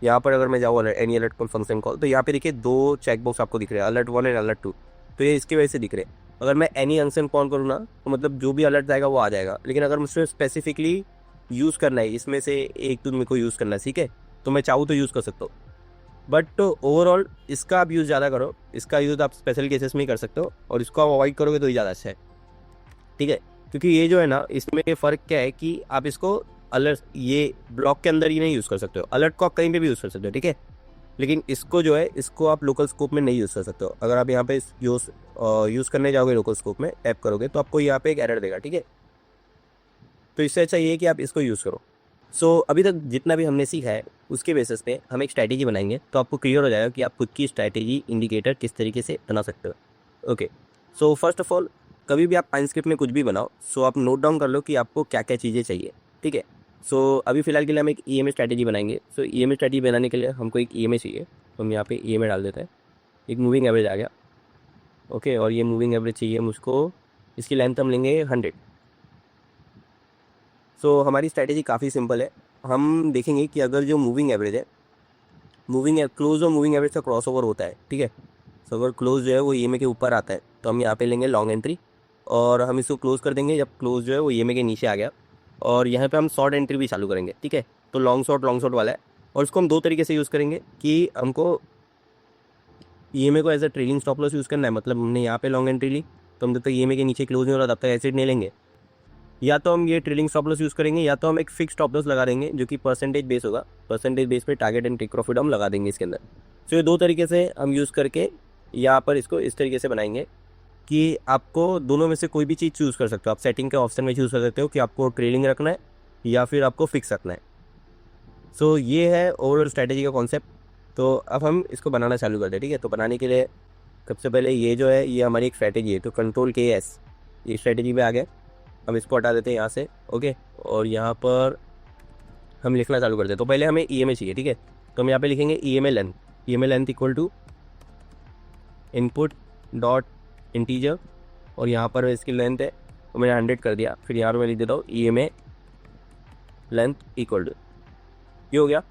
यहाँ पर अगर मैं जाऊँ alert any alert call function call, तो यहाँ पे देखिए 2 चेकबॉक्स आपको दिख रहे हैं, अलर्ट 1 एंड अलर्ट 2। तो ये इसकी वजह से दिख रहे हैं। अगर मैं एनी फंक्शन कॉल करूँ ना, तो मतलब जो भी अलर्ट आएगा वो आ जाएगा। लेकिन अगर मुझसे स्पेसिफिकली यूज़ करना है, इसमें से एक तो मेरे को यूज़ करना है, ठीक है, तो मैं चाहूँ तो यूज़ कर सकता हूँ। बट ओवरऑल इसका आप यूज़ ज़्यादा करो, इसका यूज़ आप स्पेशल केसेस में ही कर सकते हो, और इसको आप अवॉइड करोगे तो ही ज़्यादा अच्छा है, ठीक है। क्योंकि ये जो है ना, इसमें फ़र्क क्या है कि आप इसको अलर्ट ये ब्लॉक के अंदर ही नहीं यूज़ कर सकते हो। अलर्ट को आप कहीं पे भी यूज़ कर सकते हो, ठीक है। लेकिन इसको जो है, इसको आप लोकल स्कोप में नहीं यूज़ कर सकते हो। अगर आप यहाँ पे यूज़ करने जाओगे लोकल स्कोप में, टैप करोगे तो आपको यहाँ पे एक एरर देगा, ठीक है। तो इससे अच्छा ये है कि आप इसको यूज़ करो। सो अभी तक जितना भी हमने सीखा है उसके बेसिस पे हम एक स्ट्रैटेजी बनाएंगे, तो आपको क्लियर हो जाएगा कि आप खुद की स्ट्रैटेजी इंडिकेटर किस तरीके से बना सकते हो, okay. So first of all कभी भी आप पाइन स्क्रिप्ट में कुछ भी बनाओ, सो आप नोट डाउन कर लो कि आपको क्या क्या चीज़ें चाहिए, ठीक है। सो अभी फ़िलहाल के लिए हम एक EMA स्ट्रैटेजी बनाएंगे। सो EMA स्ट्रैटेजी बनाने के लिए हमको एक EMA चाहिए, तो हम यहाँ पे EMA डाल देते हैं। एक मूविंग एवरेज आ गया, ओके। और ये मूविंग एवरेज चाहिए मुझको, इसकी लेंथ हम लेंगे 100। सो हमारी स्ट्रैटेजी काफ़ी सिंपल है। हम देखेंगे कि अगर जो मूविंग एवरेज है, क्लोज और मूविंग एवरेज का क्रॉस ओवर होता है, ठीक है। सो अगर क्लोज जो है वो EMA के ऊपर आता है, तो हम यहाँ पे लेंगे लॉन्ग एंट्री, और हम इसको क्लोज कर देंगे जब क्लोज जो है वो EMA के नीचे आ गया। और यहाँ पे हम शॉर्ट एंट्री भी चालू करेंगे, ठीक है। तो लॉन्ग शॉर्ट वाला है, और इसको हम दो तरीके से यूज़ करेंगे कि हमको EMA को as a trailing stop loss use करना है। मतलब हमने यहाँ पे लॉन्ग एंट्री ली, तो हम जब तक EMA के नीचे क्लोज नहीं हो रहा तब तक एसिड नहीं लेंगे। या तो हम ये ट्रेलिंग स्टॉप लॉस यूज़ करेंगे, या तो हम एक फिक्स स्टॉप लॉस लगा देंगे जो कि परसेंटेज बेस होगा। परसेंटेज बेस पे टारगेट एंड टेक प्रॉफिट हम लगा देंगे इसके अंदर। सो ये दो तरीके से हम यूज़ करके यहाँ पर इसको इस तरीके से बनाएंगे कि आपको दोनों में से कोई भी चीज़ चूज़ कर सकते हो। आप सेटिंग के ऑप्शन में चूज़ कर सकते हो कि आपको ट्रेलिंग रखना है या फिर आपको फिक्स रखना है। सो ये है ओवरऑल स्ट्रैटेजी का कॉन्सेप्ट। तो अब हम इसको बनाना चालू करते हैं, ठीक है। तो बनाने के लिए सबसे पहले ये जो है ये हमारी एक स्ट्रैटेजी है, तो Ctrl+K+S ये स्ट्रैटेजी पे आ गए। हम इसको हटा देते हैं यहाँ से, ओके। और यहाँ पर हम लिखना चालू करते हैं। तो पहले हमें EMA चाहिए, ठीक है। तो हम यहाँ पे लिखेंगे EMA length equal to input dot integer, और यहाँ पर इसकी लेंथ है तो मैंने 100 कर दिया। फिर यहाँ पर मैं लिख देता हूँ EMA लेंथ इक्वल टू, ये हो गया।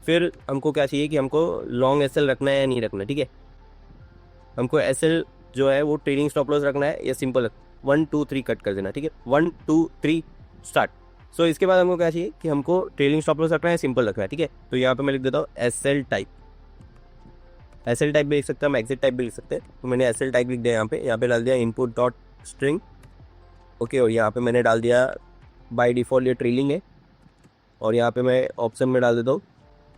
फिर हमको क्या चाहिए कि हमको लॉन्ग SL रखना है या नहीं रखना है, ठीक है। हमको SL जो है वो ट्रेलिंग स्टॉप लॉस रखना है या सिंपल 1 2 3 कट कर देना, ठीक है। 1 2 3 स्टार्ट। सो इसके बाद हमको क्या चाहिए कि हमको ट्रेलिंग स्टॉप लॉस रखना है, सिंपल रखना है, ठीक है। तो यहाँ पे मैं लिख देता हूँ SL टाइप भी लिख सकते हैं, हम एग्जिट टाइप भी लिख सकते हैं। तो मैंने SL टाइप लिख दिया यहाँ पे डाल दिया इनपुट डॉट स्ट्रिंग, ओके। और यहाँ पे मैंने डाल दिया बाय डिफ़ॉल्ट ये ट्रेलिंग है, और यहाँ पे मैं ऑप्शन में डाल देता हूँ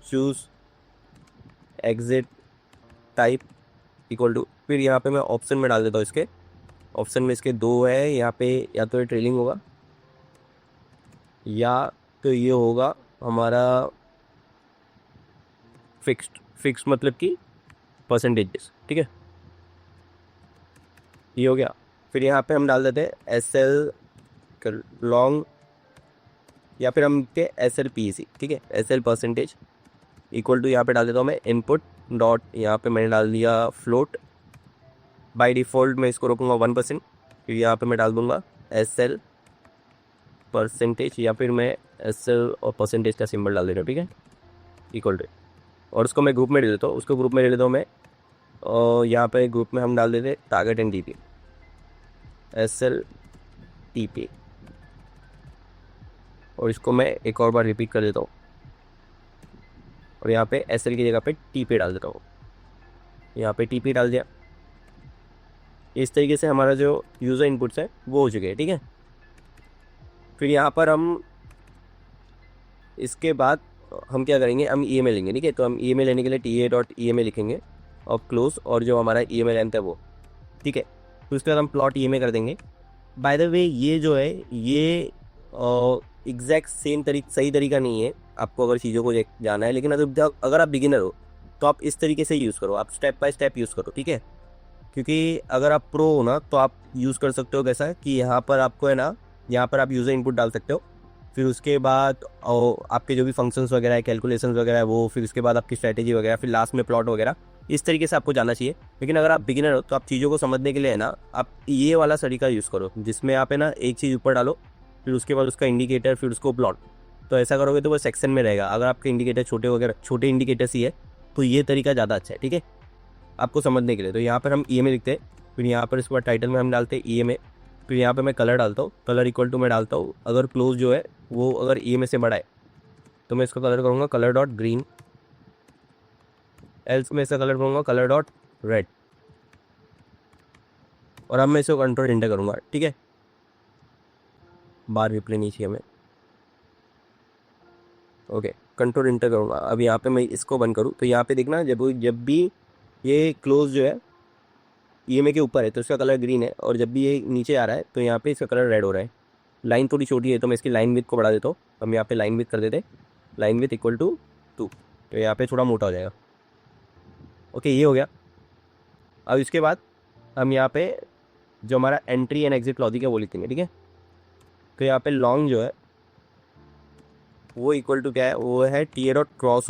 choose exit type equal to. फिर यहाँ पे मैं ऑप्शन में डाल देता हूँ इसके, ऑप्शन में इसके दो है यहाँ पे, या तो ये ट्रेलिंग होगा या तो ये होगा हमारा फिक्स्ड मतलब कि परसेंटेजेस, ठीक है। ये हो गया। फिर यहाँ पे हम डाल देते हैं SL लॉन्ग, या फिर हम के SLPEC, ठीक है। SL परसेंटेज इक्वल टू, यहाँ पे डाल देता हूँ मैं इनपुट डॉट, यहाँ पे मैंने डाल दिया फ्लोट। बाय डिफ़ॉल्ट मैं इसको रखूँगा 1%। फिर यहाँ पे मैं डाल दूँगा SL परसेंटेज, या फिर मैं SL और परसेंटेज का सिंबल डाल दे रहा हूँ, ठीक है, इक्वल टू। और उसको मैं ग्रुप में ले लेता हूँ, उसको ग्रुप में ले लेता हूँ मैं, और यहाँ पे ग्रुप में हम डाल देते टारगेट एंड TP SLTP, और इसको मैं एक और बार रिपीट कर देता हूँ, और यहाँ पे SL की जगह पे TP डाल देता हूँ। यहाँ पे TP डाल दिया। इस तरीके से हमारा जो यूज़र इनपुट्स है वो हो चुके हैं, ठीक है। फिर यहाँ पर हम इसके बाद हम क्या करेंगे, हम EMA लेंगे, ठीक है। तो हम EMA लेने के लिए TA.EMA लिखेंगे और क्लोज, और जो हमारा EMA लेंथ है वो, ठीक है। तो उसके बाद हम प्लॉट EMA कर देंगे। बाय द वे ये जो है ये एग्जैक्ट सही तरीका नहीं है आपको अगर चीज़ों को जाना है, लेकिन अगर आप बिगिनर हो तो आप इस तरीके से यूज़ करो, आप स्टेप बाय स्टेप यूज़ करो, ठीक है। क्योंकि अगर आप प्रो हो ना तो आप यूज़ कर सकते हो कैसा कि यहाँ पर आपको है ना, यहाँ पर आप यूज़र इनपुट डाल सकते हो। फिर उसके बाद आपके जो भी फंक्शंस वगैरह है, कैलकुलेशंस वगैरह है वो, फिर उसके बाद आपकी स्ट्रैटेजी वगैरह, फिर लास्ट में प्लॉट वगैरह, इस तरीके से आपको जाना चाहिए। लेकिन अगर आप बिगिनर हो तो आप चीज़ों को समझने के लिए है ना, आप ये वाला तरीका यूज़ करो जिसमें आप है ना एक चीज़ ऊपर डालो, फिर उसके बाद उसका इंडिकेटर, फिर उसको प्लॉट। तो ऐसा करोगे तो वो सेक्शन में रहेगा। अगर आपके इंडिकेटर छोटे इंडिकेटर्स ही है तो ये तरीका ज़्यादा अच्छा है, ठीक है, आपको समझने के लिए। तो यहाँ पर हम EMA लिखते हैं, फिर यहाँ पर इसके बाद टाइटल में हम डालते हैं EMA। फिर यहाँ पे मैं कलर डालता हूँ, कलर इक्वल टू मैं डालता हूँ अगर क्लोज जो है वो अगर EMA से बड़ा है तो मैं इसका कलर करूँगा कलर डॉट ग्रीन, एल्स में इसका कलर करूँगा कलर डॉट रेड, और अब मैं इसको कंट्रोल एंटर करूँगा, ठीक है। बार रिप्ले नहीं चाहिए हमें, ओके। कंट्रोल एंटर करूँगा। अब यहाँ पे मैं इसको बंद करूँ तो यहाँ पे देखना जब भी ये क्लोज जो है EMA के ऊपर है तो इसका कलर ग्रीन है, और जब भी ये नीचे आ रहा है तो यहाँ पे इसका कलर रेड हो रहा है। लाइन थोड़ी छोटी है तो मैं इसकी लाइन विड्थ को बढ़ा देता हूँ। हम यहाँ पे लाइन विड्थ कर देते, लाइन विड्थ इक्वल टू 2, तो यहाँ पे थोड़ा मोटा हो जाएगा, ओके। ये हो गया। अब इसके बाद हम यहाँ पे जो हमारा एंट्री एंड एग्जिट लॉजिक है वो लिखेंगे, ठीक है। तो यहाँ पे लॉन्ग जो है वो इक्वल टू क्या है, वो है T A dot cross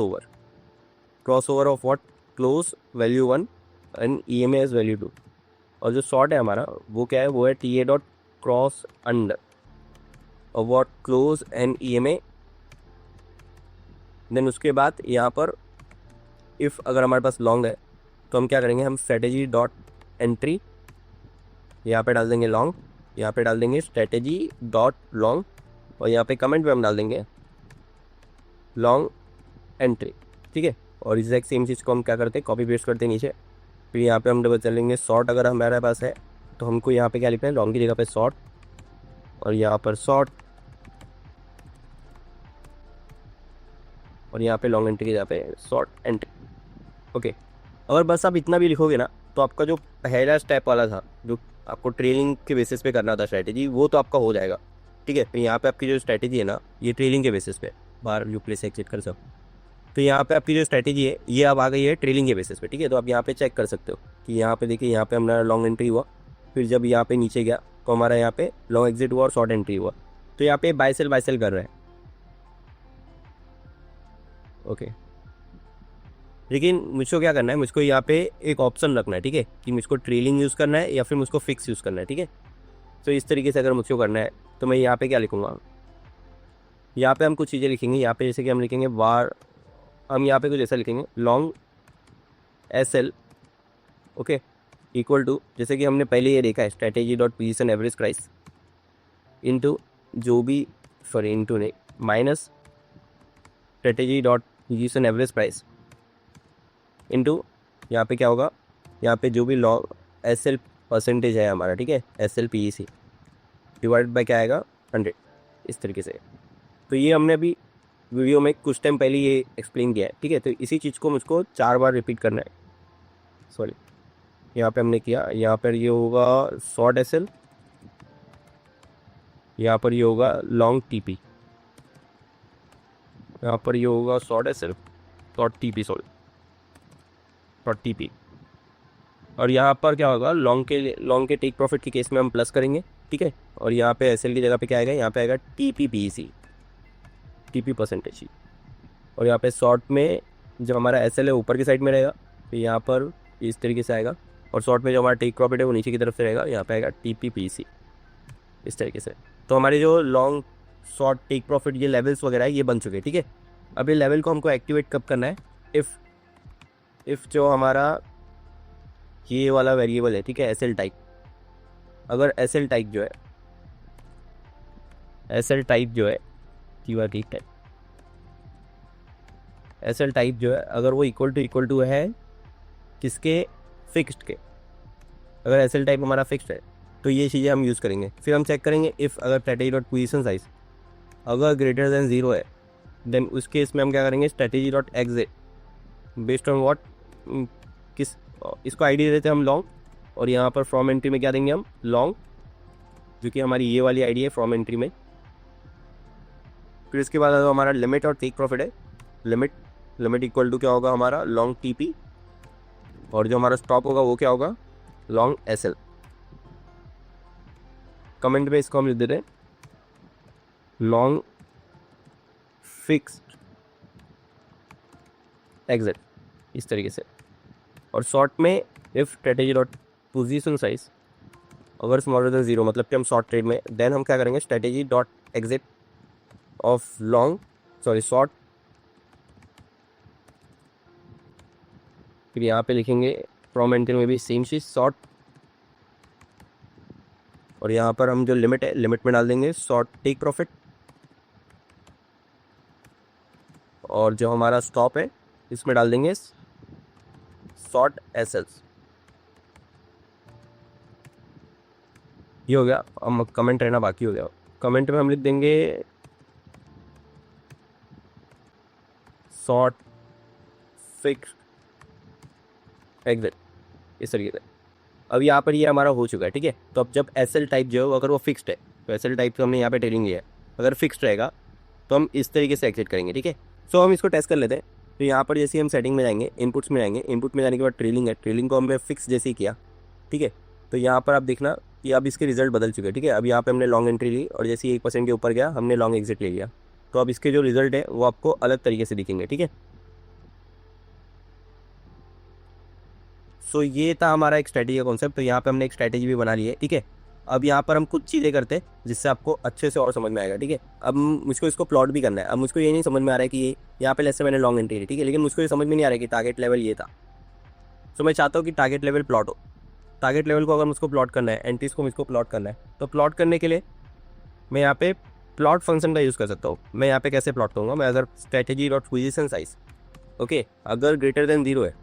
over of what, close value 1 and E M as value 2। और जो शॉर्ट है हमारा वो क्या है, वो है T A dot cross under और what, close and E M A. Then उसके बाद यहाँ पर इफ़ अगर हमारे पास लॉन्ग है तो हम क्या करेंगे, हम स्ट्रेटेजी डॉट एंट्री यहाँ पे डाल देंगे लॉन्ग, यहाँ पे डाल देंगे स्ट्रेटेजी डॉट लॉन्ग और यहाँ पे कमेंट में हम डाल देंगे लॉन्ग एंट्री, ठीक है। और एग्जैक्ट सेम चीज़ को हम क्या करते हैं, कॉपी पेस्ट करते हैं नीचे। फिर यहाँ पे हम डबल चलेंगे शॉर्ट, अगर हमारे पास है तो हमको यहाँ पे क्या लिखना है, लॉन्ग की जगह पे शॉर्ट और यहाँ पर शॉर्ट और यहाँ पे लॉन्ग एंट्री की जगह पे शॉर्ट एंट्री, ओके। अगर बस आप इतना भी लिखोगे ना तो आपका जो पहला स्टेप वाला था, जो आपको ट्रेलिंग के बेसिस पे करना था स्ट्रैटेजी, वो तो आपका हो जाएगा, ठीक है। तो यहाँ पे आपकी जो स्ट्रैटेजी है ना, ये ट्रेलिंग के बेसिस पे बाहर जो प्लेस एग्जिट कर सब, तो यहाँ पे आपकी जो स्ट्रैटेजी है ये अब आ गई है ट्रेलिंग के बेसिस पे, ठीक है। तो आप यहाँ पे चेक कर सकते हो कि यहाँ पे देखिए, यहाँ पे हमारा लॉन्ग एंट्री हुआ, फिर जब यहाँ पे नीचे गया तो हमारा यहाँ पे लॉन्ग एग्जिट हुआ और शॉर्ट एंट्री हुआ। तो यहाँ पे बाय सेल कर रहे हैं, ओके। लेकिन मुझको क्या करना है, मुझको यहाँ पे एक ऑप्शन रखना है, ठीक है, कि मुझको ट्रेलिंग यूज़ करना है या फिर मुझको फिक्स यूज़ करना है, ठीक है। तो इस तरीके से अगर मुझको करना है तो मैं यहाँ पे क्या लिखूँगा, यहाँ पे हम कुछ चीज़ें लिखेंगे। यहाँ पे जैसे कि हम लिखेंगे वार, हम यहाँ पे कुछ ऐसा लिखेंगे long S L, okay, equal to, जैसे कि हमने पहले ये देखा है, strategy dot position average price into जो भी, सॉरी इंटू नहीं, minus strategy dot position average price into यहाँ पे क्या होगा, यहाँ पे जो भी लॉन्ग एस एल परसेंटेज है हमारा, ठीक है, S L P E C divide by क्या आएगा 100, इस तरीके से। तो ये हमने अभी वीडियो में कुछ टाइम पहले ये एक्सप्लेन किया है, ठीक है। तो इसी चीज़ को मुझको 4 बार रिपीट करना है, सॉरी यहाँ पे हमने किया, यहाँ पर ये होगा शॉर्ट एस एल, यहाँ पर ये होगा लॉन्ग टी पी, यहाँ पर ये होगा short S L, short T P, sorry short T P. और यहाँ पर क्या होगा, लॉन्ग के टेक प्रॉफिट के केस में हम प्लस करेंगे, ठीक है। और यहाँ पे एस एल की जगह पे क्या आएगा, यहाँ पे आएगा T P P C, T P percentage. और यहाँ पे शॉर्ट में जब हमारा एस एल है ऊपर की साइड में रहेगा तो यहाँ पर इस तरीके से आएगा, और शॉर्ट में जो हमारा टेक प्रॉफिट है वो नीचे की तरफ से रहेगा, यहाँ पे आएगा टी पी पी सी, इस तरीके से। तो हमारे जो लॉन्ग शॉर्ट टेक प्रॉफिट ये लेवल्स वगैरह है ये बन चुके हैं, ठीक है। अब ये लेवल को हमको एक्टिवेट कब करना है, इफ़ जो हमारा ये वाला वेरिएबल है, ठीक है, एस एल टाइप, अगर एस एल टाइप जो है, एस एल टाइप जो है ठीक है, एस एल टाइप जो है अगर वो इक्वल टू है किसके, फिक्स्ड के। अगर एस एल टाइप हमारा फिक्स्ड है तो ये चीज़ें हम यूज़ करेंगे। फिर हम चेक करेंगे इफ़ अगर स्ट्रैटेजी डॉट पोजीशन साइज अगर ग्रेटर देन 0 है, देन उस केस में हम क्या करेंगे, strategy dot exit based on what, किस, इसको आईडी दे देते हैं हम लॉन्ग, और यहाँ पर फ्रॉम एंट्री में क्या देंगे हम लॉन्ग, जो कि हमारी ये वाली आईडी है फ्रॉम एंट्री में। फिर इसके बाद जो हमारा लिमिट और टेक प्रॉफिट है, लिमिट इक्वल टू क्या होगा हमारा लॉन्ग टी पी, और जो हमारा स्टॉप होगा वो क्या होगा लॉन्ग एस एल। कमेंट में इसको हम लिख देते हैं लॉन्ग फिक्स्ड एग्जिट, इस तरीके से। और शॉर्ट में if strategy dot position size अगर स्मॉलर देन 0, मतलब कि हम शॉर्ट ट्रेड में, देन हम क्या करेंगे, strategy dot exit of long, sorry short, फिर यहाँ पे लिखेंगे फ्रॉम एंट्री में भी सेम चीज शॉर्ट, और यहाँ पर हम जो लिमिट है लिमिट में डाल देंगे शॉर्ट टेक प्रॉफिट, और जो हमारा स्टॉप है इसमें डाल देंगे शॉर्ट एस एल्स। ये हो गया, हम कमेंट रहना बाकी हो गया। कमेंट में हम लिख देंगे शॉर्ट फिक्स एग्जिट, इस तरीके से। अब यहाँ पर ये हमारा हो चुका है, ठीक है। तो अब जब एस एल टाइप जो है अगर वो फिक्स्ड है, तो एस एल टाइप तो हमने यहाँ पे ट्रेडिंग लिया है, अगर फिक्स्ड रहेगा तो हम इस तरीके से एग्जिट करेंगे, ठीक है। सो हम इसको टेस्ट कर लेते हैं। तो यहाँ पर जैसे हम सेटिंग में जाएंगे, इनपुट्स में जाएंगे, इनपुट में जाने के बाद ट्रेलिंग है, ट्रेलिंग को हमने फिक्स जैसे ही किया, ठीक है। तो यहाँ पर आप देखना कि अब इसके रिजल्ट बदल चुके हैं, ठीक है। अब यहाँ पे हमने लॉन्ग एंट्री ली और जैसे ही 1% के ऊपर गया हमने लॉन्ग एग्जिट ले लिया, तो अब इसके जो रिजल्ट है वो आपको अलग तरीके से दिखेंगे, ठीक है। सो ये था हमारा एक स्ट्रैटेजी का कॉन्सेप्ट। तो यहाँ पे हमने एक स्ट्रैटेजी भी बना ली है, ठीक है। अब यहाँ पर हम कुछ चीज़ें करते हैं जिससे आपको अच्छे से और समझ में आएगा, ठीक है। अब मुझको इसको प्लॉट भी करना है। अब मुझको ये नहीं समझ में आ रहा है कि ये यहाँ पे जैसे मैंने लॉन्ग एंट्री ली, ठीक है, लेकिन मुझको ये समझ में नहीं आ रहा है कि टारगेट लेवल ये था। तो मैं चाहता हूँ कि टारगेट लेवल प्लॉट हो। टारगेट लेवल को अगर मुझको प्लॉट करना है, एंट्रीज को मुझको प्लॉट करना है, तो प्लॉट करने के लिए मैं यहाँ पे प्लॉट फंक्शन का यूज़ कर सकता हूँ। मैं यहाँ पे कैसे प्लॉट करूँगा, मैं अगर strategy dot position size, okay, अगर ग्रेटर देन 0 है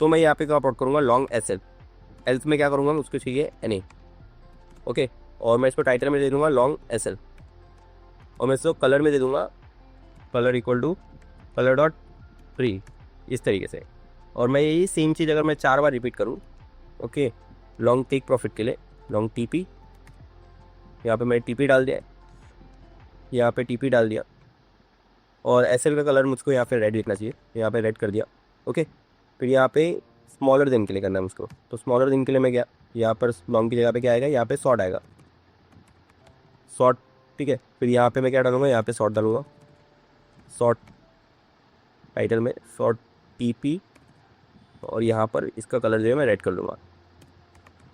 तो मैं यहाँ पे क्या प्लॉट करूँगा, लॉन्ग एसएल। एल्स में क्या करूँगा, उसको चाहिए एनए, ओके, और मैं इसको टाइटल में दे दूँगा लॉन्ग एसएल, और मैं इसको कलर में दे दूँगा colour equal to colour dot free, इस तरीके से। और मैं यही सेम चीज़ अगर मैं 4 बार रिपीट करूँ, ओके, लॉन्ग टेक प्रॉफिट के लिए लॉन्ग टीपी, यहाँ पे मैं टीपी डाल दिया, यहाँ पे टीपी डाल दिया, और एसएल का कलर मुझको यहाँ पे रेड दिखना चाहिए, यहाँ पे रेड कर दिया, ओके। फिर यहाँ पे स्मॉलर दिन के लिए करना है मुझको, तो स्मॉलर दिन के लिए मैं गया, यहाँ पर लॉन्ग की जगह पे क्या आएगा, यहाँ पे शॉर्ट आएगा, शॉर्ट, ठीक है। फिर यहाँ पे मैं क्या डालूंगा, यहाँ पे शॉर्ट डालूंगा, शॉर्ट टाइटल में शॉर्ट टीपी, और यहाँ पर इसका कलर जो है मैं रेड कर लूँगा।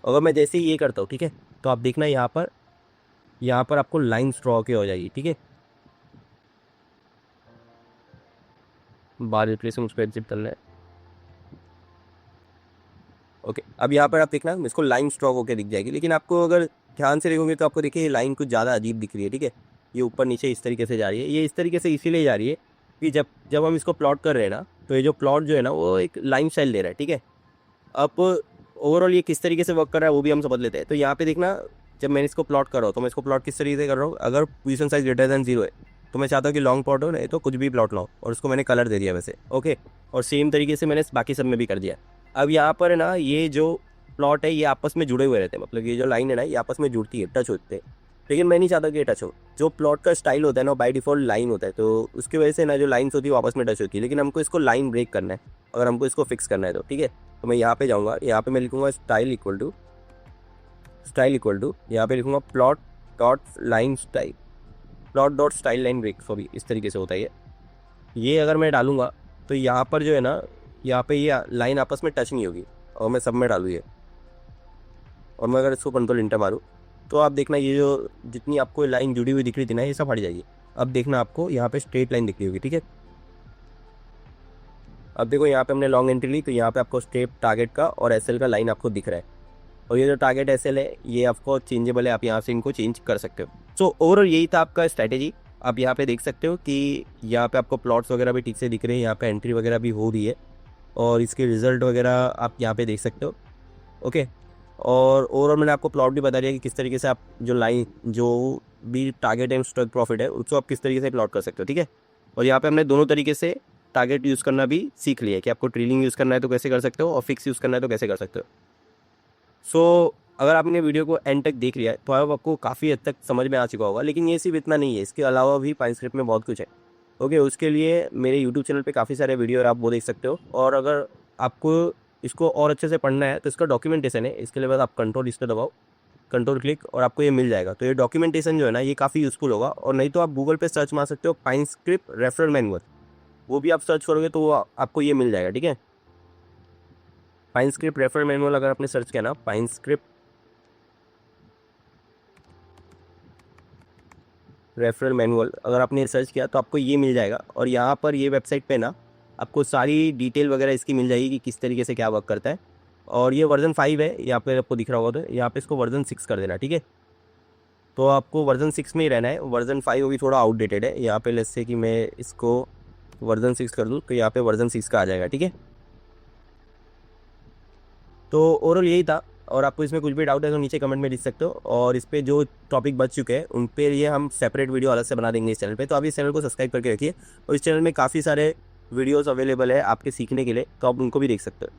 अगर मैं जैसे ही ये करता हूँ, ठीक है, तो आप देखना यहाँ पर आपको लाइन ड्रॉ की हो जाएगी, ठीक है। बार रिप्लेस से मुझको एग्जिट करना है, ओके। अब यहाँ पर आप देखना इसको लाइन स्ट्रोक होकर दिख जाएगी, लेकिन आपको अगर ध्यान से देखोगे तो आपको देखिए ये लाइन कुछ ज़्यादा अजीब दिख रही है, ठीक है। ये ऊपर नीचे इस तरीके से जा रही है। ये इस तरीके से इसीलिए जा रही है कि जब हम इसको प्लॉट कर रहे हैं ना, तो ये जो प्लॉट जो है ना वो एक लाइन स्टाइल ले रहा है, ठीक है। अब ओवरऑल ये किस तरीके से वर्क कर रहा है वो भी हम समझ लेते हैं। तो यहाँ पे देखना, जब मैं इसको प्लॉट कर रहा हूँ तो मैं इसको प्लॉट किस तरीके से कर रहा हूँ, अगर पोजीशन साइज ग्रेटर देन 0 है तो मैं चाहता हूँ कि लॉन्ग प्लॉट हो, नहीं तो कुछ भी प्लॉट लाओ, और उसको मैंने कलर दे दिया वैसे, ओके। और सेम तरीके से मैंने बाकी सब में भी कर दिया। अब यहाँ पर है ना, ये जो प्लॉट है ये आपस में जुड़े हुए रहते हैं, मतलब ये जो लाइन है ना ये आपस में जुड़ती है, टच होते हैं, लेकिन मैं नहीं चाहता कि ये टच हो। जो प्लॉट का स्टाइल होता है ना बाय डिफॉल्ट लाइन होता है, तो उसकी वजह से ना जो लाइन्स होती है वो आपस में टच होती है, लेकिन हमको इसको लाइन ब्रेक करना है, अगर हमको इसको फिक्स करना है तो, ठीक है। तो मैं यहाँ पे जाऊँगा, यहाँ पे मैं लिखूँगा स्टाइल इक्वल टू यहाँ पे लिखूँगा plot dot line style, plot dot style line break, sorry, इस तरीके से होता है ये अगर मैं डालूंगा तो यहाँ पर जो है ना, यहाँ पे ये लाइन आपस में टच नहीं होगी, और मैं सब में डालूँ ये, और मैं अगर इसको कंट्रोल इंटर मारूँ तो आप देखना ये जो जितनी आपको लाइन जुड़ी हुई दिख रही थी ना ये सब हट जाएगी। अब देखना आपको यहाँ पे स्ट्रेट लाइन दिख रही होगी, ठीक है। अब देखो यहाँ पे हमने लॉन्ग एंट्री ली, तो यहाँ पे आपको स्टेप टारगेट का और एसएल का लाइन आपको दिख रहा है, और ये जो टारगेट एसएल है ये आपको चेंजेबल है, आप यहाँ से इनको चेंज कर सकते हो। सो ओवरऑल यही था आपका स्ट्रैटेजी। आप यहाँ पे देख सकते हो कि यहाँ पे आपको प्लॉट्स वगैरह भी ठीक से दिख रहे हैं, यहाँ पे एंट्री वगैरह भी हो रही है, और इसके रिजल्ट वगैरह आप यहाँ पे देख सकते हो, ओके। और ओवरऑल मैंने आपको प्लॉट भी बता दिया कि किस तरीके से आप जो लाइन जो भी टारगेट एंड स्ट्राइक प्रॉफिट है उसको आप किस तरीके से प्लॉट कर सकते हो, ठीक है। और यहाँ पे हमने दोनों तरीके से टारगेट यूज़ करना भी सीख लिया है कि आपको ट्रेलिंग यूज़ करना है तो कैसे कर सकते हो, और फिक्स यूज़ करना है तो कैसे कर सकते हो। सो अगर आपने वीडियो को एंड तक देख लिया है तो आपको काफ़ी हद तक समझ में आ चुका होगा, लेकिन ये सिर्फ इतना नहीं है, इसके अलावा भी पाइनस्क्रिप्ट में बहुत कुछ है, ओके। उसके लिए मेरे यूट्यूब चैनल पे काफ़ी सारे वीडियो आप वो देख सकते हो, और अगर आपको इसको और अच्छे से पढ़ना है तो इसका डॉक्यूमेंटेशन है, इसके लिए बस आप कंट्रोल इस पर दबाओ, कंट्रोल क्लिक, और आपको ये मिल जाएगा। तो ये डॉक्यूमेंटेशन जो है ना ये काफ़ी यूज़फुल होगा। और नहीं तो आप गूगल पे सर्च मार सकते हो पाइनस्क्रिप्ट रेफरल मैनुअल, वो भी आप सर्च करोगे तो वो आपको ये मिल जाएगा, ठीक है। पाइनस्क्रिप्ट रेफरल मैनुअल अगर आपने सर्च किया ना, पाइनस्क्रिप्ट रेफरल मैनुअल अगर आपने सर्च किया तो आपको ये मिल जाएगा, और यहाँ पर ये वेबसाइट पे ना आपको सारी डिटेल वगैरह इसकी मिल जाएगी कि किस तरीके से क्या वर्क करता है। और ये वर्जन 5 है, यहाँ पे आपको दिख रहा होगा, तो यहाँ पे इसको वर्जन 6 कर देना, ठीक है। तो आपको वर्जन 6 में ही रहना है, वर्जन 5 भी थोड़ा आउटडेटेड है। यहाँ पे लेट्स से कि मैं इसको वर्जन 6 कर दूँ तो यहाँ पे वर्जन 6 का आ जाएगा, ठीक है। तो ओवरऑल यही था, और आपको इसमें कुछ भी डाउट है तो नीचे कमेंट में लिख सकते हो, और इस पर जो टॉपिक बच चुके हैं उन पर ये हम सेपरेट वीडियो अलग से बना देंगे इस चैनल पे। तो आप इस चैनल को सब्सक्राइब करके रखिए, और इस चैनल में काफ़ी सारे वीडियोस अवेलेबल है आपके सीखने के लिए, तो आप उनको भी देख सकते हो।